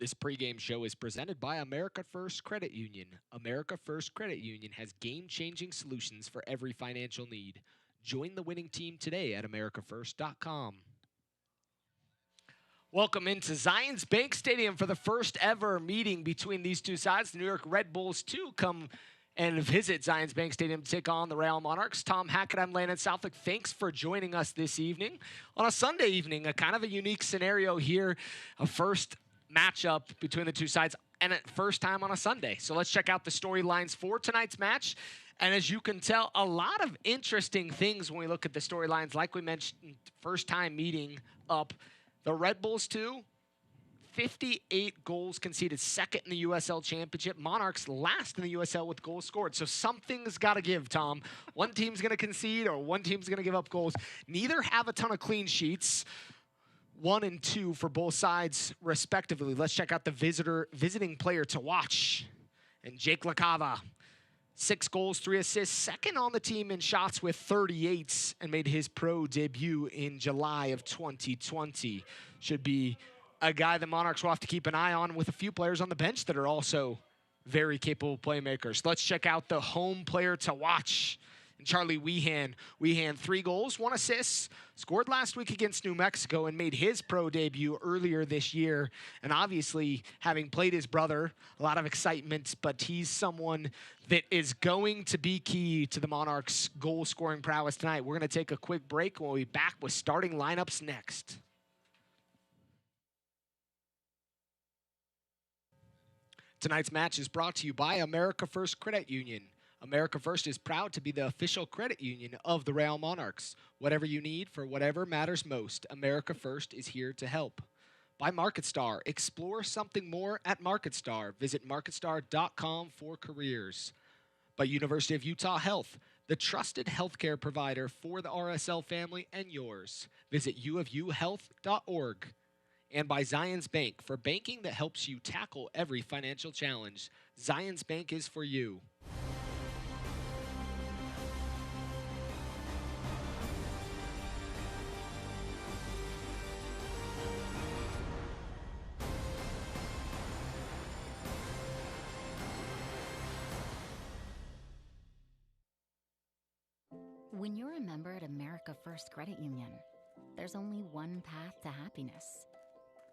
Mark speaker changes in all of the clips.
Speaker 1: This pregame show is presented by America First Credit Union. America First Credit Union has game-changing solutions for every financial need. Join the winning team today at americafirst.com. Welcome into Zions Bank Stadium for the first ever meeting between these two sides. The New York Red Bulls, too, come and visit Zions Bank Stadium to take on the Real Monarchs. Tom Hackett, I'm Landon Southwick. Thanks for joining us this evening. On a Sunday evening, a kind of a unique scenario here, a first matchup between the two sides, and at first time on a Sunday. So let's check out the storylines for tonight's match. And as you can tell, a lot of interesting things when we look at the storylines. Like we mentioned, first time meeting up. The Red Bulls, too, 58 goals conceded, second in the USL Championship. Monarchs last in the USL with goals scored. So something's got to give, Tom. One team's going to concede or one team's going to give up goals. Neither have a ton of clean sheets. 1 and 2 for both sides, respectively. Let's check out the visiting player to watch. And Jake LaCava, 6 goals, 3 assists, second on the team in shots with 38, and made his pro debut in July of 2020. Should be a guy the Monarchs will have to keep an eye on, with a few players on the bench that are also very capable playmakers. Let's check out the home player to watch. And Charlie Weehan. Weehan, 3 goals, 1 assist, scored last week against New Mexico and made his pro debut earlier this year. And obviously, having played his brother, a lot of excitement, but he's someone that is going to be key to the Monarchs' goal-scoring prowess tonight. We're going to take a quick break, and we'll be back with starting lineups next. Tonight's match is brought to you by America First Credit Union. America First is proud to be the official credit union of the Real Monarchs. Whatever you need for whatever matters most, America First is here to help. By MarketStar, explore something more at MarketStar. Visit marketstar.com for careers. By University of Utah Health, the trusted healthcare provider for the RSL family and yours. Visit uofuhealth.org. And by Zions Bank, for banking that helps you tackle every financial challenge. Zions Bank is for you.
Speaker 2: When you're a member at America First Credit Union, there's only one path to happiness,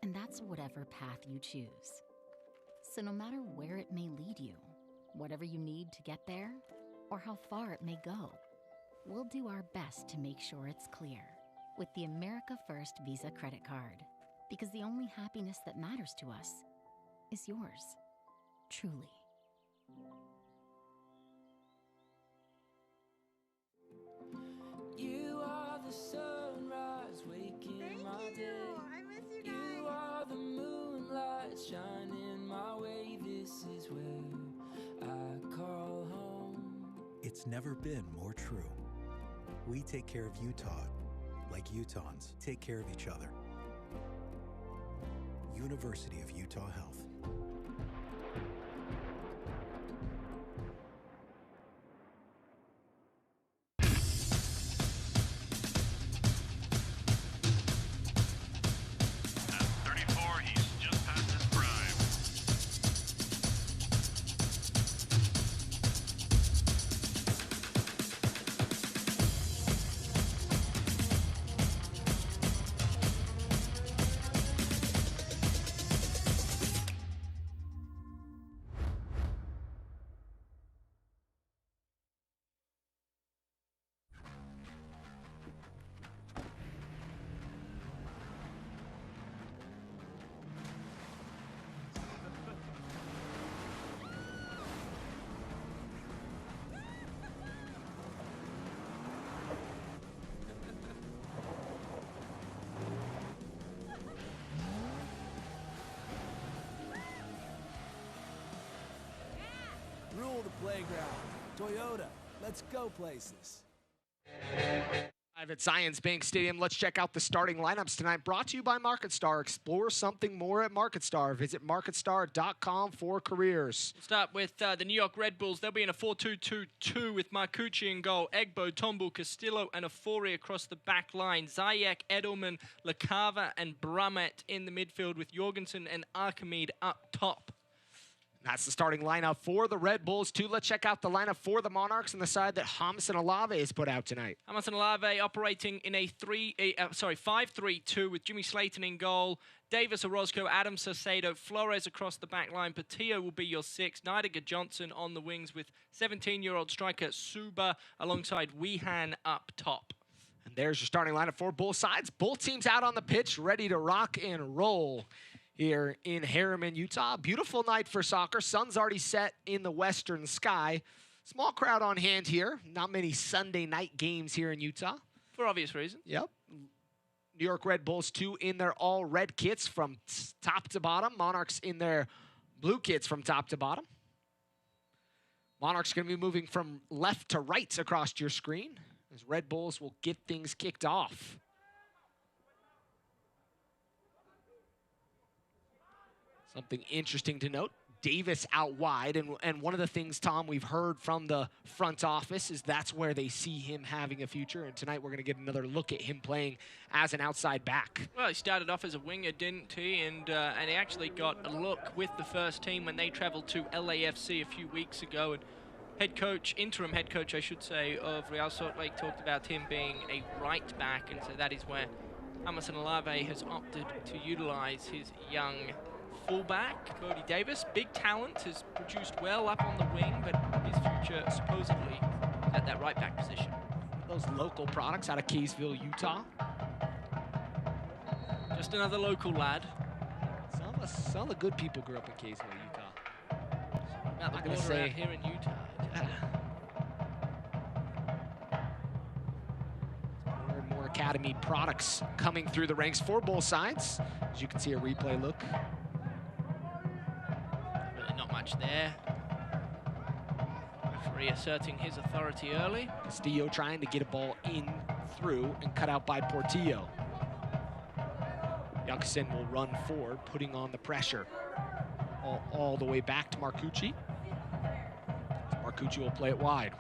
Speaker 2: and that's whatever path you choose. So no matter where it may lead you, whatever you need to get there, or how far it may go, we'll do our best to make sure it's clear with the America First Visa credit card, because the only happiness that matters to us is yours, truly.
Speaker 3: You are the sunrise waking my day.
Speaker 4: I miss you guys.
Speaker 3: You are the moonlight shining my way. This is where I call home.
Speaker 5: It's never been more true. We take care of Utah like Utahns take care of each other. University of Utah Health.
Speaker 6: Rule the playground. Toyota, let's go places.
Speaker 1: Live at Zions Bank Stadium. Let's check out the starting lineups tonight. Brought to you by MarketStar. Explore something more at MarketStar. Visit marketstar.com for careers.
Speaker 4: We'll start with the New York Red Bulls. They'll be in a 4-2-2-2 with Marcucci in goal, Egbo, Tombu, Castillo, and Ofori across the back line. Zayek, Edelman, Lacava, and Brummett in the midfield with Jorgensen and Archimede up top.
Speaker 1: That's the starting lineup for the Red Bulls, too. Let's check out the lineup for the Monarchs and the side that Hamas and Alave has put out tonight.
Speaker 4: Hamas and Alave operating in a 5-3-2 with Jimmy Slayton in goal, Davis, Orozco, Adams, Salcedo, Flores across the back line. Porteau will be your 6. Neidiger, Johnson on the wings with 17-year-old striker Suba alongside Weehan up top.
Speaker 1: And there's your starting lineup for both sides. Both teams out on the pitch, ready to rock and roll here in Harriman, Utah. Beautiful night for soccer. Sun's already set in the western sky. Small crowd on hand here. Not many Sunday night games here in Utah.
Speaker 4: For obvious reasons.
Speaker 1: Yep. New York Red Bulls, too, in their all-red kits from top to bottom. Monarchs in their blue kits from top to bottom. Monarchs going to be moving from left to right across your screen as Red Bulls will get things kicked off. Something interesting to note, Davis out wide, and one of the things, Tom, we've heard from the front office is that's where they see him having a future, and tonight we're going to get another look at him playing as an outside back.
Speaker 4: Well, he started off as a winger, didn't he? And he actually got a look with the first team when they traveled to LAFC a few weeks ago, and interim head coach, I should say, of Real Salt Lake talked about him being a right back, and so that is where Hamas and Alave has opted to utilize his young fullback, Bodie Davis. Big talent, has produced well up on the wing, but his future supposedly is at that right back position.
Speaker 1: Those local products out of Kaysville, Utah.
Speaker 4: Just another local lad.
Speaker 1: Some of the good people grew up in Kaysville, Utah.
Speaker 4: About the border out here in Utah.
Speaker 1: More and more Academy products coming through the ranks for both sides. As you can see, a replay look.
Speaker 4: There. Referee asserting his authority early.
Speaker 1: Castillo trying to get a ball in through and cut out by Portillo. Youngson will run forward, putting on the pressure. All the way back to Marcucci. Marcucci will play it wide.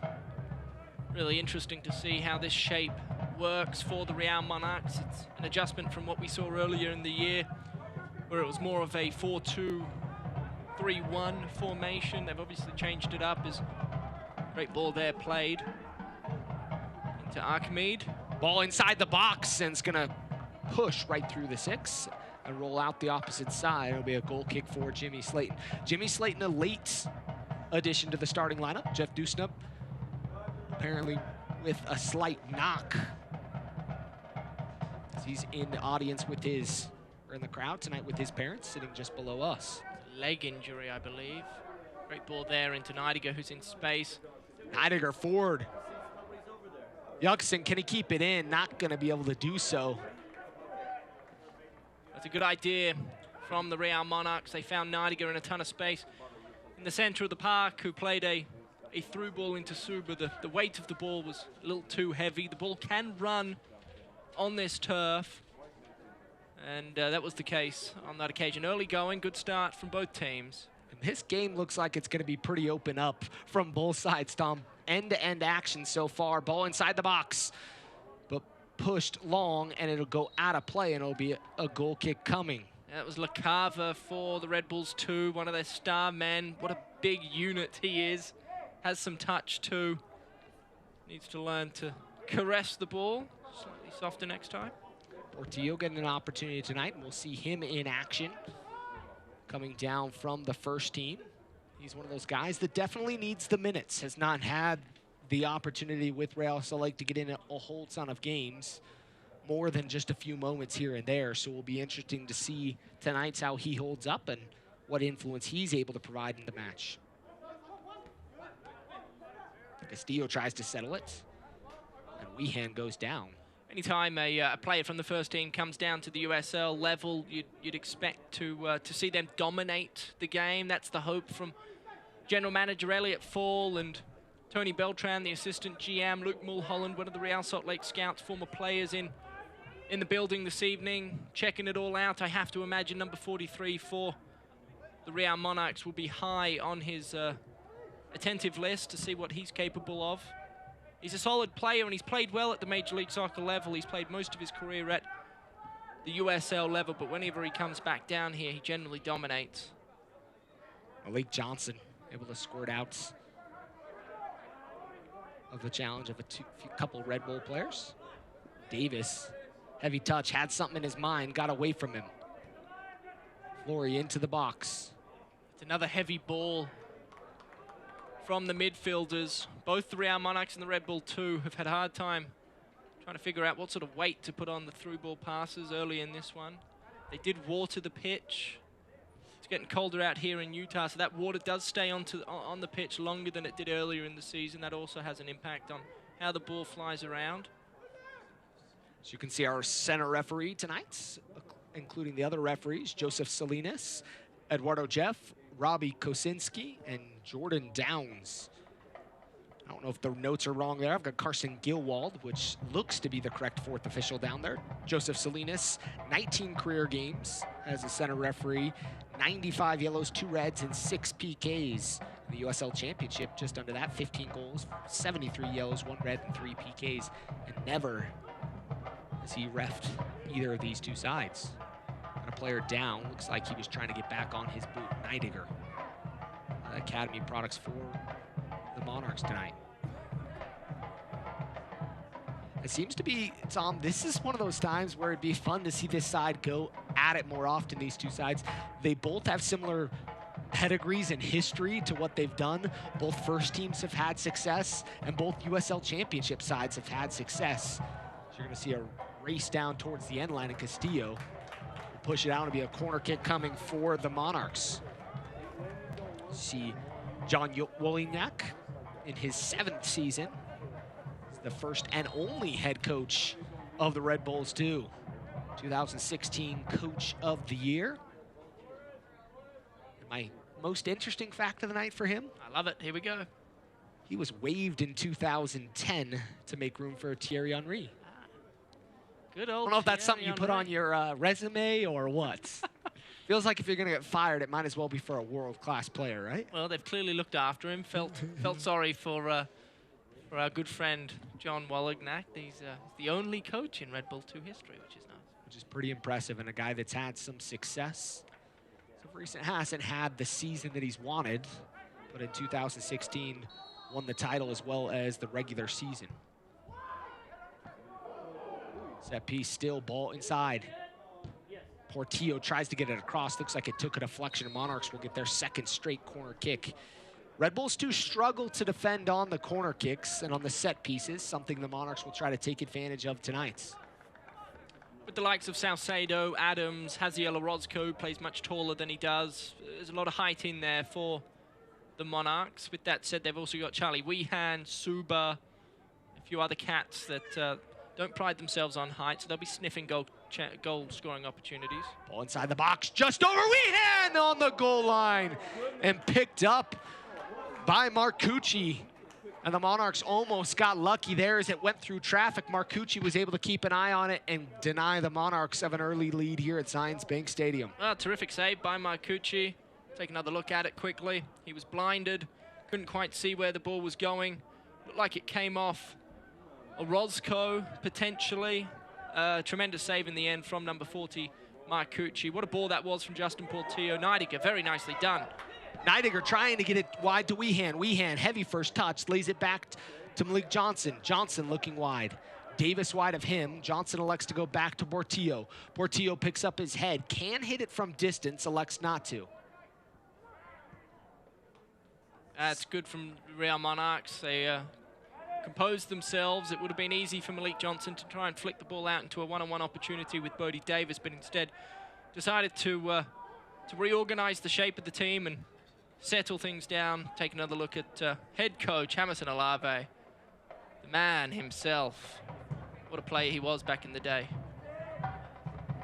Speaker 4: Really interesting to see how this shape works for the Real Monarchs. It's an adjustment from what we saw earlier in the year, where it was more of a 4-2-3-1 formation. They've obviously changed it up. As great ball there played into Archimede.
Speaker 1: Ball inside the box, and it's gonna push right through the 6 and roll out the opposite side. It'll be a goal kick for Jimmy Slayton. Jimmy Slayton, a late addition to the starting lineup. Jeff Dusnup apparently with a slight knock. He's in the audience with or in the crowd tonight with his parents, sitting just below us.
Speaker 4: Leg injury, I believe. Great ball there into Neidiger, who's in space.
Speaker 1: Neidiger forward. Youngson, can he keep it in? Not going to be able to do so.
Speaker 4: That's a good idea from the Real Monarchs. They found Neidiger in a ton of space in the center of the park, who played a through ball into Suba. The weight of the ball was a little too heavy. The ball can run on this turf. And that was the case on that occasion. Early going, good start from both teams.
Speaker 1: And this game looks like it's going to be pretty open up from both sides, Tom. End-to-end action so far. Ball inside the box, but pushed long, and it'll go out of play, and it'll be a goal kick coming.
Speaker 4: That was Lacava for the Red Bulls too, one of their star men. What a big unit he is. Has some touch too. Needs to learn to caress the ball. Slightly softer next time.
Speaker 1: Portillo getting an opportunity tonight, and we'll see him in action coming down from the first team. He's one of those guys that definitely needs the minutes, has not had the opportunity with Real Salt Lake to get in a whole ton of games, more than just a few moments here and there. So it will be interesting to see tonight's how he holds up and what influence he's able to provide in the match. Castillo tries to settle it, and Weehan goes down.
Speaker 4: Anytime a player from the first team comes down to the USL level, you'd expect to see them dominate the game. That's the hope from General Manager Elliot Fall, and Tony Beltran, the assistant GM, Luke Mulholland, one of the Real Salt Lake Scouts, former players in the building this evening, checking it all out. I have to imagine number 43 for the Real Monarchs will be high on his attentive list to see what he's capable of. He's a solid player, and he's played well at the Major League Soccer level. He's played most of his career at the USL level, but whenever he comes back down here, he generally dominates.
Speaker 1: Malik Johnson able to squirt out of the challenge of a couple Red Bull players. Davis, heavy touch, had something in his mind, got away from him. Flory into the box.
Speaker 4: It's another heavy ball from the midfielders. Both the Real Monarchs and the Red Bull 2 have had a hard time trying to figure out what sort of weight to put on the through ball passes early in this one. They did water the pitch. It's getting colder out here in Utah, so that water does stay on the pitch longer than it did earlier in the season. That also has an impact on how the ball flies around.
Speaker 1: So you can see our center referee tonight, including the other referees, Joseph Salinas, Eduardo Jeff, Robbie Kosinski, and Jordan Downs. I don't know if the notes are wrong there. I've got Carson Gilwald, which looks to be the correct fourth official down there. Joseph Salinas, 19 career games as a center referee, 95 yellows, 2 reds, and 6 PKs. In the USL Championship, just under that, 15 goals, 73 yellows, 1 red, and 3 PKs. And never has he reffed either of these two sides. Got a player down. Looks like he was trying to get back on his boot. Neidiger, Academy products for the Monarchs tonight. It seems to be, Tom, this is one of those times where it'd be fun to see this side go at it more often, these two sides. They both have similar pedigrees and history to what they've done. Both first teams have had success, and both USL Championship sides have had success. So you're going to see a race down towards the end line, and Castillo will push it out. It'll be a corner kick coming for the Monarchs. See John Wolinyak in his 7th season. He's the first and only head coach of the Red Bulls too. 2016 Coach of the Year. My most interesting fact of the night for him.
Speaker 4: I love it. Here we go.
Speaker 1: He was waived in 2010 to make room for Thierry Henry.
Speaker 4: Good old
Speaker 1: I don't know if that's
Speaker 4: Thierry
Speaker 1: something you put
Speaker 4: Henry
Speaker 1: on your resume or what. Feels like if you're going to get fired, it might as well be for a world-class player, right?
Speaker 4: Well, they've clearly looked after him. Felt sorry for our good friend John Wolignac. He's the only coach in Red Bull 2 history, which is nice.
Speaker 1: Which is pretty impressive, and a guy that's had some success. So recent hasn't had the season that he's wanted, but in 2016 won the title as well as the regular season. Set piece, still ball inside. Porteau tries to get it across. Looks like it took a deflection. Monarchs will get their 2nd straight corner kick. Red Bulls 2 struggle to defend on the corner kicks and on the set pieces, something the Monarchs will try to take advantage of tonight.
Speaker 4: With the likes of Salcedo, Adams, Haziel Orozco plays much taller than he does. There's a lot of height in there for the Monarchs. With that said, they've also got Charlie Weehan, Suba, a few other cats that don't pride themselves on height, so they'll be sniffing goal scoring opportunities.
Speaker 1: Ball inside the box, just over Weehan on the goal line, and picked up by Marcucci. And the Monarchs almost got lucky there as it went through traffic. Marcucci was able to keep an eye on it and deny the Monarchs of an early lead here at Zions Bank Stadium.
Speaker 4: Well, terrific save by Marcucci. Take another look at it quickly. He was blinded, couldn't quite see where the ball was going. Looked like it came off Orozco, potentially. Tremendous save in the end from number 40, Marcucci. What a ball that was from Justin Porteau. Neidiger, very nicely done.
Speaker 1: Neidiger trying to get it wide to Weehan. Weehan, heavy first touch, lays it back to Malik Johnson. Johnson looking wide. Davis wide of him. Johnson elects to go back to Porteau. Porteau picks up his head, can hit it from distance, elects not to.
Speaker 4: That's good from Real Monarchs. They composed themselves. It would have been easy for Malik Johnson to try and flick the ball out into a one-on-one opportunity with Bodie Davis, but instead decided to reorganize the shape of the team and settle things down. Take another look at head coach Jamerson Alave, the man himself. What a player he was back in the day.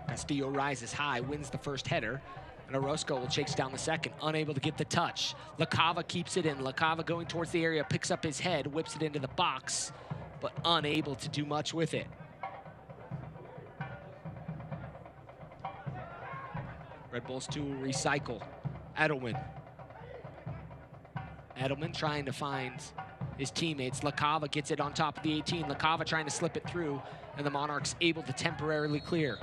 Speaker 1: Castillo rises high, wins the first header. And Orozco will chase down the second, unable to get the touch. LaCava keeps it in. LaCava going towards the area, picks up his head, whips it into the box, but unable to do much with it. Red Bulls 2 will recycle. Edelman. Edelman trying to find his teammates. LaCava gets it on top of the 18. LaCava trying to slip it through, and the Monarchs able to temporarily clear.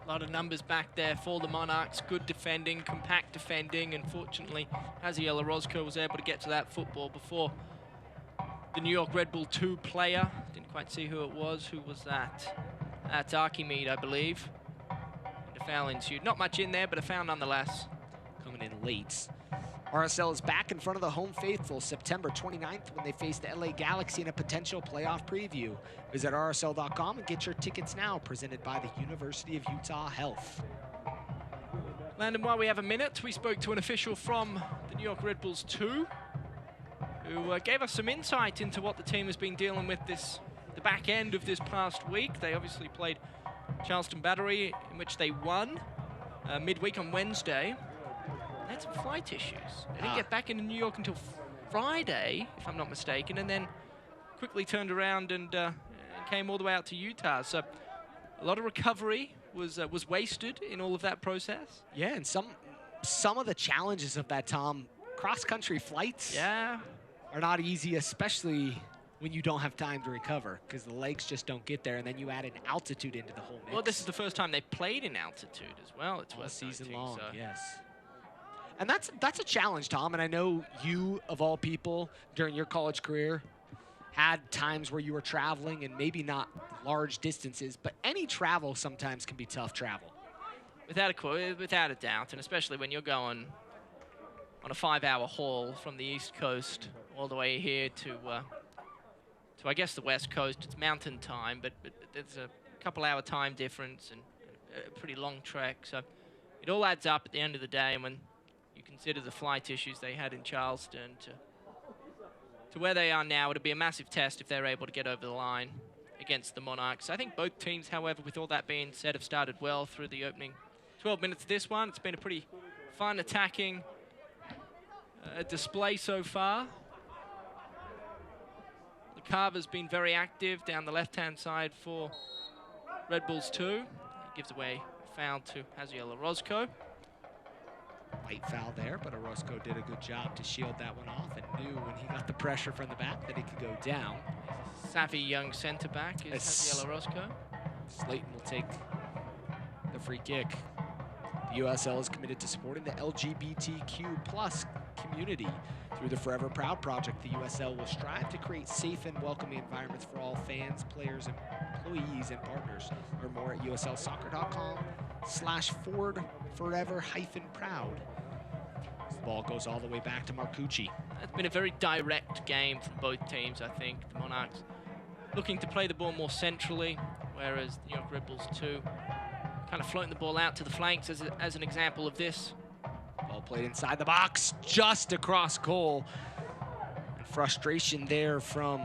Speaker 4: A lot of numbers back there for the Monarchs. Good defending, compact defending. Unfortunately, Haziel Orozco was able to get to that football before the New York Red Bull 2 player. Didn't quite see who it was. Who was that? That's Archimede, I believe. And a foul ensued. Not much in there, but a foul nonetheless.
Speaker 1: Coming in late. RSL is back in front of the home faithful September 29th when they face the LA Galaxy in a potential playoff preview. Visit rsl.com and get your tickets now, presented by the University of Utah Health.
Speaker 4: Landon, while we have a minute, we spoke to an official from the New York Red Bulls 2 who gave us some insight into what the team has been dealing with the back end of this past week. They obviously played Charleston Battery, in which they won midweek on Wednesday. They had some flight issues. They didn't get back into New York until Friday, if I'm not mistaken, and then quickly turned around and came all the way out to Utah. So a lot of recovery was wasted in all of that process.
Speaker 1: Yeah, and some of the challenges of that, Tom, cross-country flights are not easy, especially when you don't have time to recover, because the legs just don't get there, and then you add an altitude into the whole mix.
Speaker 4: Well, this is the first time they played in altitude as well. It's
Speaker 1: all season
Speaker 4: noting,
Speaker 1: long,
Speaker 4: so.
Speaker 1: yes. And that's a challenge, Tom, and I know you, of all people, during your college career, had times where you were traveling, and maybe not large distances, but any travel sometimes can be tough travel.
Speaker 4: Without a doubt, and especially when you're going on a 5-hour haul from the East Coast all the way here to I guess the West Coast. It's mountain time, but there's a couple-hour time difference and a pretty long trek, so it all adds up at the end of the day. And when you consider the flight issues they had in Charleston to where they are now, it'll be a massive test if they're able to get over the line against the Monarchs. I think both teams, however, with all that being said, have started well through the opening 12 minutes of this one. It's been a pretty fun attacking display so far. LaCava's been very active down the left-hand side for Red Bulls 2. He gives away a foul to Haziel Orozco.
Speaker 1: Light foul there, but Orozco did a good job to shield that one off and knew when he got the pressure from the back that he could go down.
Speaker 4: Savvy young center back is Haziel Orozco.
Speaker 1: Slayton will take the free kick. The USL is committed to supporting the LGBTQ plus community. Through the Forever Proud project, the USL will strive to create safe and welcoming environments for all fans, players, employees, and partners. Learn more at uslsoccer.com/forever-proud. The ball goes all the way back to Marcucci.
Speaker 4: It's been a very direct game from both teams, I think. The Monarchs looking to play the ball more centrally, whereas the New York Red Bulls 2 kind of floating the ball out to the flanks as an example of this.
Speaker 1: Ball played inside the box, just across goal. And frustration there from...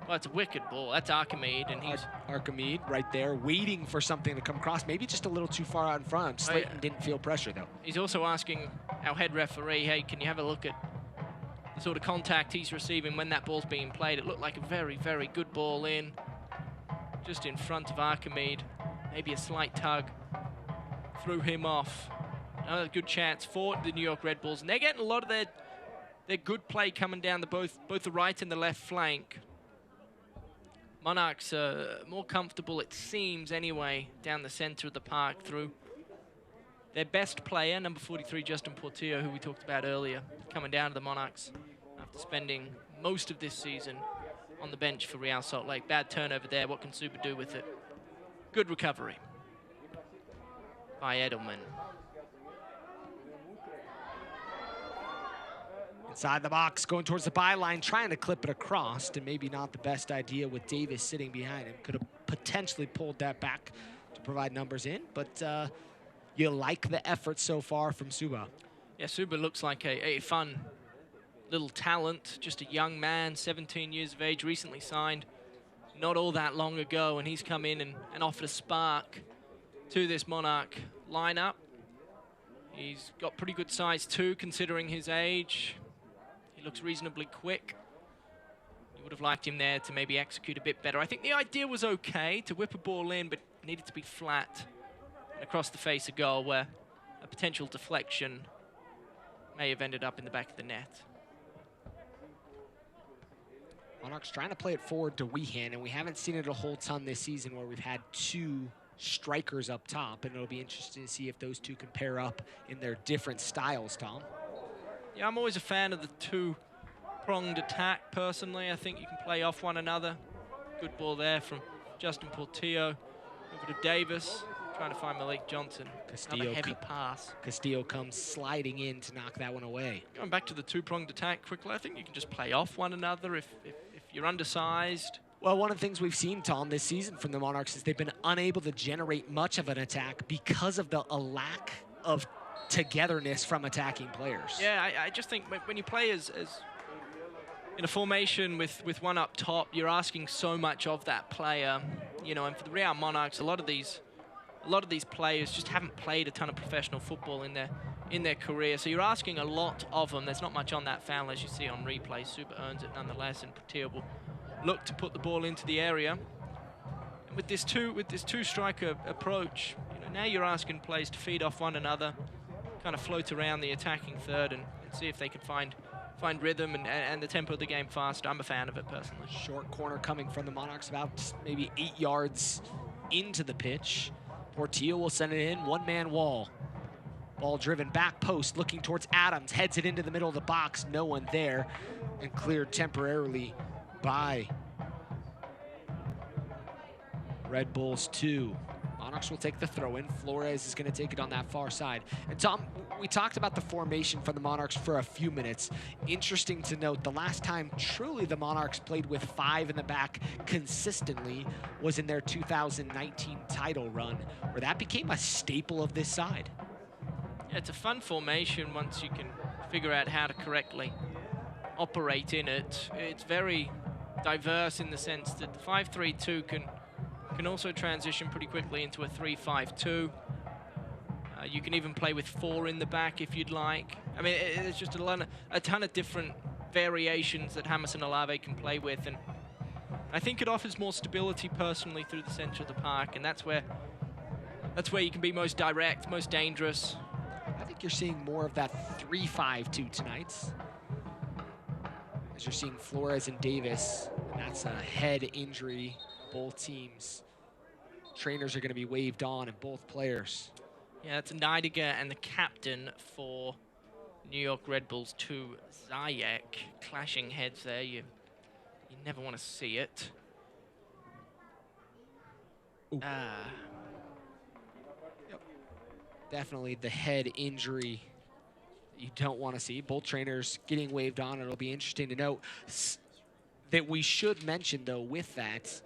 Speaker 4: Well, it's a wicked ball. That's Archimede, and he's...
Speaker 1: Archimede right there, waiting for something to come across. Maybe just a little too far out in front. Slayton didn't feel pressure, though.
Speaker 4: He's also asking our head referee, hey, can you have a look at the sort of contact he's receiving when that ball's being played? It looked like a very, very good ball in, just in front of Archimede. Maybe a slight tug threw him off. Another good chance for the New York Red Bulls. And they're getting a lot of their good play coming down both the right and the left flank. Monarchs are more comfortable, it seems anyway, down the center of the park through their best player, number 43, Justin Porteau, who we talked about earlier, coming down to the Monarchs after spending most of this season on the bench for Real Salt Lake. Bad turnover there. What can Super do with it? Good recovery by Edelman.
Speaker 1: Inside the box, going towards the byline, trying to clip it across, and maybe not the best idea with Davis sitting behind him. Could have potentially pulled that back to provide numbers in, but you like the effort so far from Suba.
Speaker 4: Yeah, Suba looks like a fun little talent, just a young man, 17 years of age, recently signed not all that long ago, and he's come in and offered a spark to this Monarch lineup. He's got pretty good size too, considering his age. He looks reasonably quick. You would have liked him there to maybe execute a bit better. I think the idea was okay to whip a ball in, but needed to be flat and across the face of goal, where a potential deflection may have ended up in the back of the net.
Speaker 1: Monarchs trying to play it forward to Weehan, and we haven't seen it a whole ton this season where we've had two strikers up top, and it'll be interesting to see if those two can pair up in their different styles, Tom.
Speaker 4: Yeah, I'm always a fan of the two-pronged attack, personally. I think you can play off one another. Good ball there from Justin Porteau over to Davis, trying to find Malik Johnson. Another heavy pass.
Speaker 1: Castillo comes sliding in to knock that one away.
Speaker 4: Going back to the two-pronged attack quickly, I think you can just play off one another if you're undersized.
Speaker 1: Well, one of the things we've seen, Tom, this season from the Monarchs is they've been unable to generate much of an attack because of a lack of togetherness from attacking players.
Speaker 4: Yeah, I just think when you play as in a formation with one up top, you're asking so much of that player. You know, and for the Real Monarchs, a lot of these players just haven't played a ton of professional football in their career, so you're asking a lot of them. There's not much on that foul, as you see on replay. Super earns it nonetheless, and Porteau will look to put the ball into the area. And with this two striker approach, you know, now you're asking players to feed off one another, kind of float around the attacking third and see if they can find rhythm and the tempo of the game fast. I'm a fan of it personally.
Speaker 1: Short corner coming from the Monarchs, about maybe 8 yards into the pitch. Porteau will send it in, one-man wall. Ball driven back post, looking towards Adams, heads it into the middle of the box, no one there, and cleared temporarily by Red Bulls 2. Monarchs will take the throw in. Flores is going to take it on that far side. And Tom, we talked about the formation for the Monarchs for a few minutes. Interesting to note, the last time truly the Monarchs played with 5 in the back consistently was in their 2019 title run, where that became a staple of this side.
Speaker 4: Yeah, it's a fun formation once you can figure out how to correctly operate in it. It's very diverse in the sense that the 5-3-2 can also transition pretty quickly into a 3-5-2. You can even play with 4 in the back if you'd like. I mean, it's just a ton of different variations that James and Olave can play with, and I think it offers more stability personally through the center of the park, and that's where you can be most direct, most dangerous.
Speaker 1: I think you're seeing more of that 3-5-2 tonight, as you're seeing Flores and Davis, and that's a head injury. Both teams. Trainers are going to be waved on, and both players.
Speaker 4: Yeah, it's Neidiger and the captain for New York Red Bulls 2, Zayek. Clashing heads there. You never want to see it.
Speaker 1: Yep. Definitely the head injury you don't want to see. Both trainers getting waved on. It'll be interesting to note that we should mention, though, with that,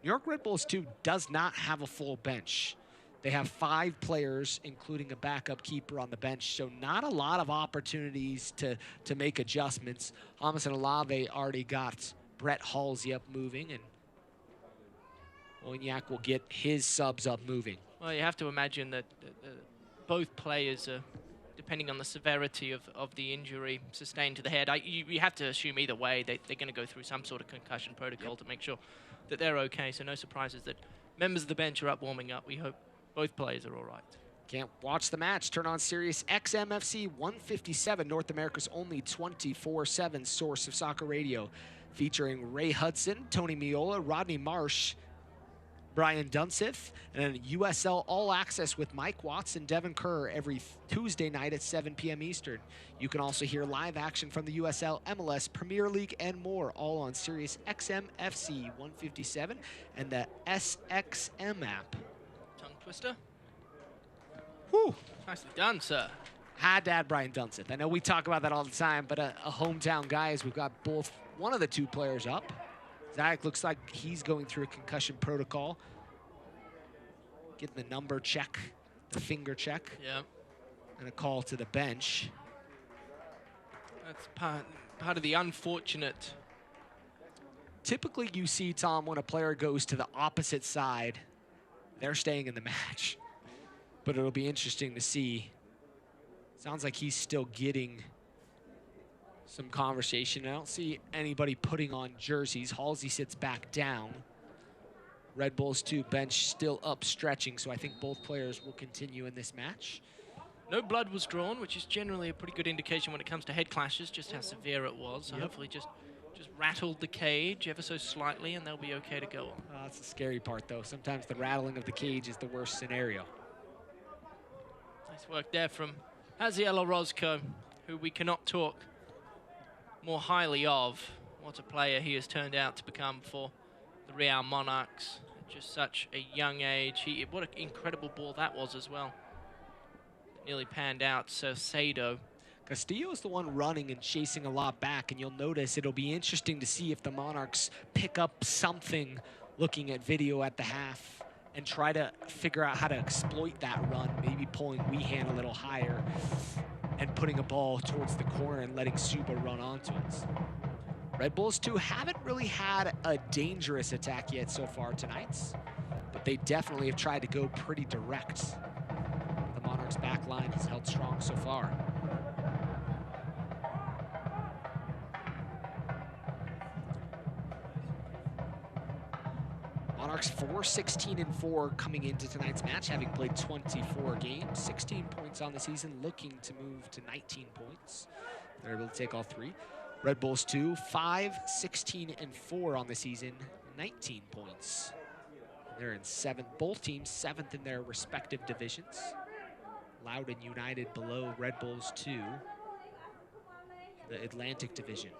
Speaker 1: New York Red Bulls 2 does not have a full bench. They have 5 players, including a backup keeper on the bench, so not a lot of opportunities to make adjustments. James and Olave already got Brett Halsey up moving, and Oignac will get his subs up moving.
Speaker 4: Well, you have to imagine that both players are, depending on the severity of the injury sustained to the head, you have to assume either way they're going to go through some sort of concussion protocol to make sure that they're okay, so no surprises that members of the bench are up warming up. We hope both players are all right.
Speaker 1: Can't watch the match? Turn on Sirius XMFC 157, North America's only 24/7 source of soccer radio, featuring Ray Hudson, Tony Miola, Rodney Marsh, Brian Dunseth, and then USL All Access with Mike Watts and Devin Kerr every Tuesday night at 7 p.m. Eastern. You can also hear live action from the USL, MLS, Premier League, and more, all on Sirius XM FC 157 and the SXM app.
Speaker 4: Tongue twister.
Speaker 1: Whew.
Speaker 4: Nicely done, sir.
Speaker 1: Had to add Brian Dunseth. I know we talk about that all the time, but a hometown guy, as we've got both one of the 2 players up. Zayek looks like he's going through a concussion protocol. Getting the number check, the finger check.
Speaker 4: Yeah.
Speaker 1: And a call to the bench.
Speaker 4: That's part of the unfortunate.
Speaker 1: Typically you see, Tom, when a player goes to the opposite side, they're staying in the match. But it'll be interesting to see Sounds like he's still getting some conversation. I don't see anybody putting on jerseys. Halsey sits back down. Red Bulls 2 bench still up stretching, so I think both players will continue in this match.
Speaker 4: No blood was drawn, which is generally a pretty good indication when it comes to head clashes, just how severe it was. So hopefully just rattled the cage ever so slightly, and they'll be okay to go on.
Speaker 1: That's the scary part, though. Sometimes the rattling of the cage is the worst scenario.
Speaker 4: Nice work there from Haziel Orozco, who we cannot talk more highly of. What a player he has turned out to become for the Real Monarchs at just such a young age. What an incredible ball that was as well. Nearly panned out Salcedo.
Speaker 1: Castillo is the one running and chasing a lot back, and you'll notice it'll be interesting to see if the Monarchs pick up something looking at video at the half and try to figure out how to exploit that run, maybe pulling Weehan a little higher and putting a ball towards the corner and letting Suba run onto it. Red Bulls 2 haven't really had a dangerous attack yet so far tonight, but they definitely have tried to go pretty direct. The Monarchs' back line has held strong so far. Monarchs 4-16-4 coming into tonight's match, having played 24 games, 16 points on the season, looking to move to 19 points. They're able to take all three. Red Bulls 2, 5-16-4 on the season, 19 points. They're in seventh, both teams seventh in their respective divisions. Loudoun United below Red Bulls 2, the Atlantic Division.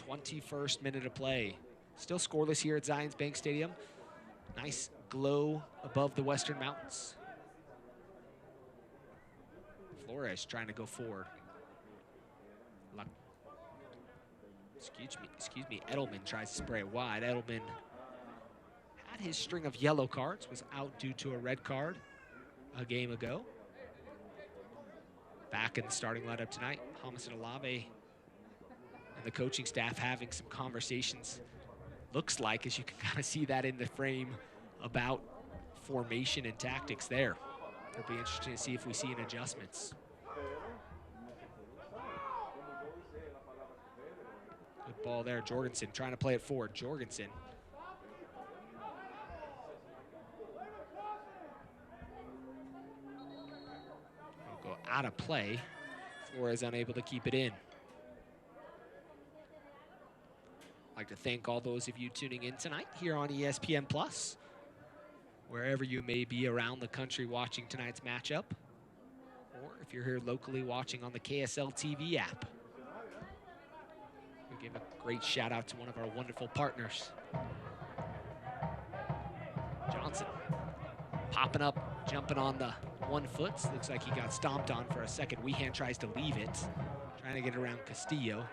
Speaker 1: 21st minute of play. Still scoreless here at Zions Bank Stadium. Nice glow above the Western Mountains. Flores trying to go forward. Excuse me, Edelman tries to spray it wide. Edelman had his string of yellow cards, was out due to a red card a game ago. Back in the starting lineup tonight, Homicide Olave and the coaching staff having some conversations. Looks like, as you can kind of see that in the frame, about formation and tactics there. It'll be interesting to see if we see any adjustments. Good ball there, Jorgensen trying to play it forward. Jorgensen. Will go out of play. Flores unable to keep it in. I'd like to thank all those of you tuning in tonight here on ESPN Plus, wherever you may be around the country watching tonight's matchup, or if you're here locally watching on the KSL TV app. We give a great shout out to one of our wonderful partners. Johnson popping up, jumping on the 1 foot. Looks like he got stomped on for a second. Weehan tries to leave it, trying to get around Castillo.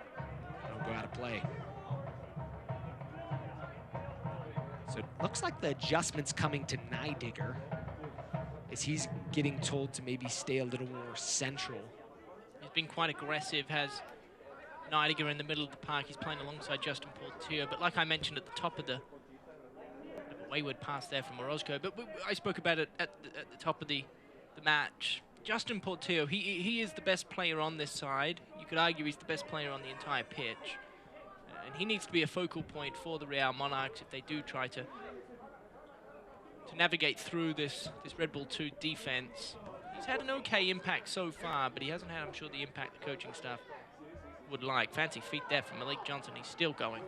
Speaker 1: It'll go out of play. So it looks like the adjustment's coming to Neidigger, as he's getting told to maybe stay a little more central.
Speaker 4: He's been quite aggressive, has Neidigger in the middle of the park. He's playing alongside Justin Porteau, but like I mentioned at the top of the wayward pass there from Orozco, but I spoke about it at the top of the match. Justin Porteau, he is the best player on this side. You could argue he's the best player on the entire pitch. And he needs to be a focal point for the Real Monarchs if they do try to navigate through this Red Bull 2 defense. He's had an okay impact so far, but he hasn't had, I'm sure, the impact the coaching staff would like. Fancy feet there from Malik Johnson. He's still going.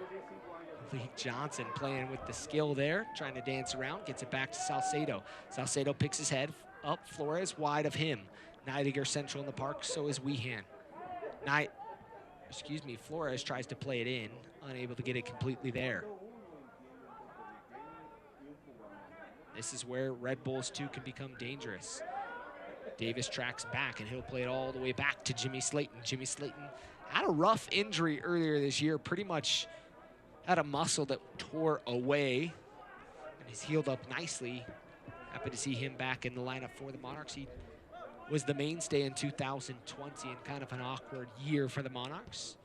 Speaker 1: Malik Johnson playing with the skill there, trying to dance around, gets it back to Salcedo. Salcedo picks his head up, Flores wide of him. Neidigger central in the park, so is Weehan. Flores tries to play it in, unable to get it completely there. This is where Red Bulls 2 can become dangerous. Davis tracks back, and he'll play it all the way back to Jimmy Slayton. Jimmy Slayton had a rough injury earlier this year, pretty much had a muscle that tore away, and he's healed up nicely. Happy to see him back in the lineup for the Monarchs. He was the mainstay in 2020 and kind of an awkward year for the Monarchs.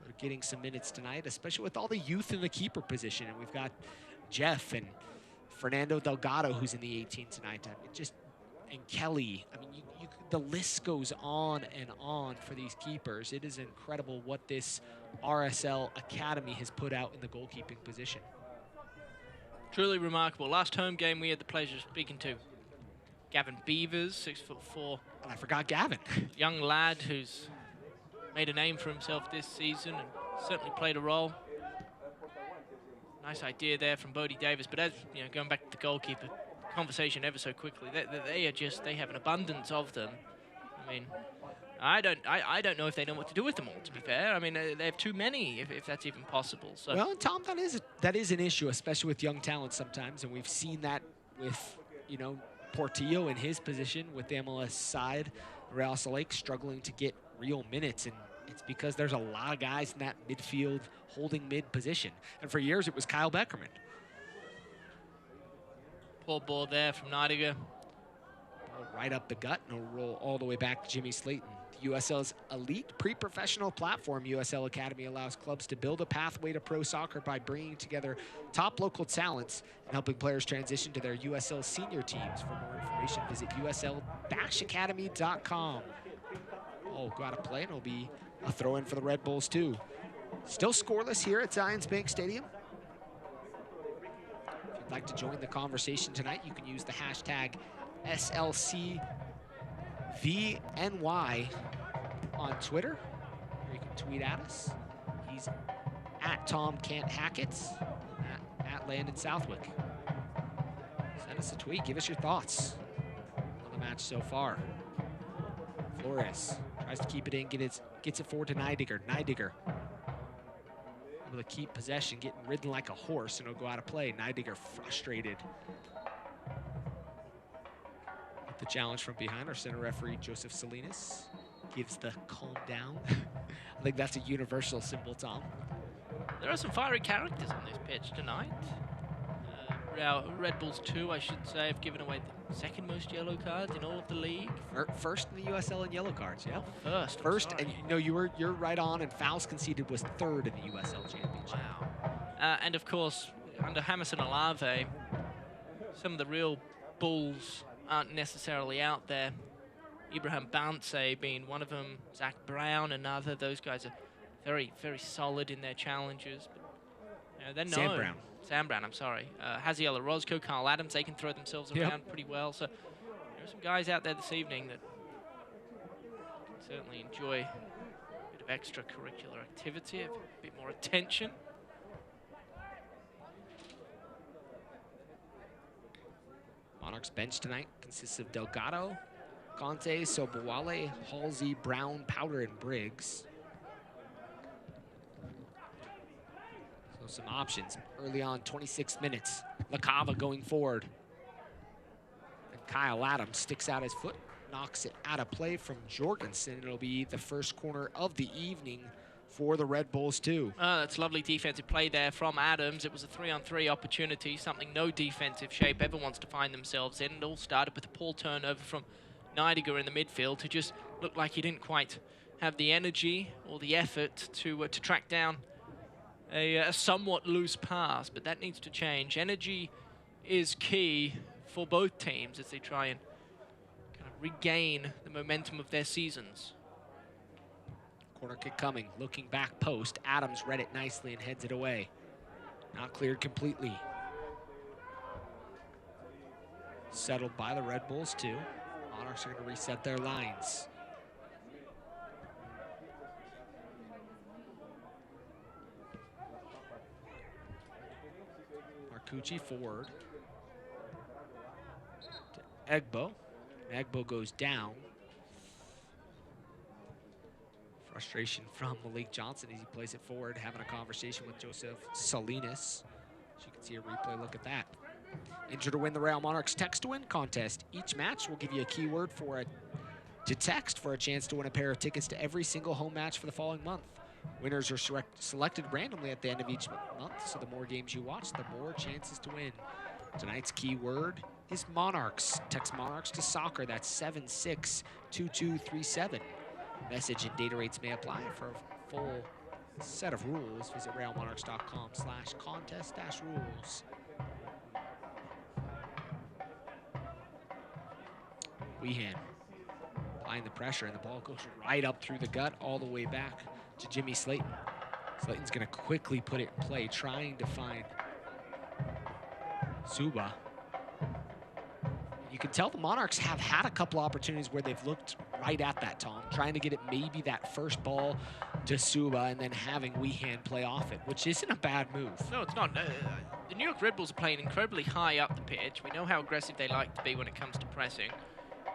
Speaker 1: They're getting some minutes tonight, especially with all the youth in the keeper position. And we've got Jeff and Fernando Delgado, who's in the 18 tonight. Just and Kelly. I mean, the list goes on and on for these keepers. It is incredible what this RSL Academy has put out in the goalkeeping position.
Speaker 4: Truly remarkable. Last home game we had the pleasure of speaking to Gavin Beavers, 6'4".
Speaker 1: And I forgot Gavin.
Speaker 4: Young lad who's made a name for himself this season and certainly played a role. Nice idea there from Bodie Davis, but as you know, going back to the goalkeeper conversation ever so quickly, they have an abundance of them. I mean, I don't know if they know what to do with them all, to be fair. I mean, they have too many, if that's even possible. So.
Speaker 1: Well, and Tom, that is an issue, especially with young talent sometimes, and we've seen that with, you know, Porteau in his position with the MLS side, Real Salt Lake struggling to get real minutes, and it's because there's a lot of guys in that midfield holding mid position. And for years, it was Kyle Beckerman.
Speaker 4: Poor ball there from Neidiger.
Speaker 1: Right up the gut, and a roll all the way back to Jimmy Slayton. The USL's elite pre-professional platform, USL Academy, allows clubs to build a pathway to pro soccer by bringing together top local talents and helping players transition to their USL senior teams. For more information, visit usl-academy.com. Oh, got to play, and it'll be a throw-in for the Red Bulls, too. Still scoreless here at Zions Bank Stadium. If you'd like to join the conversation tonight, you can use the hashtag SLCVNY on Twitter, or you can tweet at us. He's at Tom Can't Hackett, at Landon Southwick. Send us a tweet. Give us your thoughts on the match so far. Flores tries to keep it in, gets it forward to Neidiger. Neidiger able to keep possession, getting ridden like a horse, and it'll go out of play. Neidiger frustrated. The challenge from behind, our center referee, Joseph Salinas, gives the calm down. I think that's a universal symbol, Tom.
Speaker 4: There are some fiery characters on this pitch tonight. Red Bulls 2, I should say, have given away the second most yellow cards in all of the league.
Speaker 1: First in the USL in yellow cards, yeah.
Speaker 4: First,
Speaker 1: and you know, you're right on, and fouls conceded was third in the USL Championship.
Speaker 4: Wow. And of course, under Hamilton Alave, some of the real Bulls aren't necessarily out there. Ibrahim Bounce being one of them, Zach Brown another. Those guys are very, very solid in their challenges. But, you know, they're known. Sam Brown, I'm sorry. Haziel Orozco, Carl Adams, they can throw themselves around pretty well. So there are some guys out there this evening that can certainly enjoy a bit of extracurricular activity, a bit more attention.
Speaker 1: Monarchs bench tonight consists of Delgado, Conte, Sobowale, Halsey, Brown, Powder, and Briggs. So some options early on, 26 minutes. LaCava going forward. And Kyle Adams sticks out his foot, knocks it out of play from Jorgensen. It'll be the first corner of the evening for the Red Bulls, too.
Speaker 4: That's lovely defensive play there from Adams. It was a 3-on-3 opportunity, something no defensive shape ever wants to find themselves in. It all started with a poor turnover from Neidiger in the midfield, who just looked like he didn't quite have the energy or the effort to track down a somewhat loose pass, but that needs to change. Energy is key for both teams as they try and kind of regain the momentum of their seasons.
Speaker 1: Corner kick coming, looking back post. Adams read it nicely and heads it away. Not cleared completely. Settled by the Red Bulls too. Monarchs are going to reset their lines. Marcucci forward to Egbo. Egbo goes down. Frustration from Malik Johnson as he plays it forward, having a conversation with Joseph Salinas. As you can see a replay, look at that. Enter to win the Real Monarchs Text to Win contest. Each match will give you a keyword to text for a chance to win a pair of tickets to every single home match for the following month. Winners are selected randomly at the end of each month, so the more games you watch, the more chances to win. Tonight's keyword is Monarchs. Text Monarchs to soccer. That's 762237. Message and data rates may apply. For a full set of rules, visit realmonarchs.com/contest-rules. Weehan applying the pressure, and the ball goes right up through the gut all the way back to Jimmy Slayton. Slayton's going to quickly put it in play, trying to find Zuba. You can tell the Monarchs have had a couple opportunities where they've looked right at that, Tom, trying to get it maybe that first ball to Suba and then having Weehan play off it, which isn't a bad move.
Speaker 4: No, it's not. The New York Red Bulls are playing incredibly high up the pitch. We know how aggressive they like to be when it comes to pressing.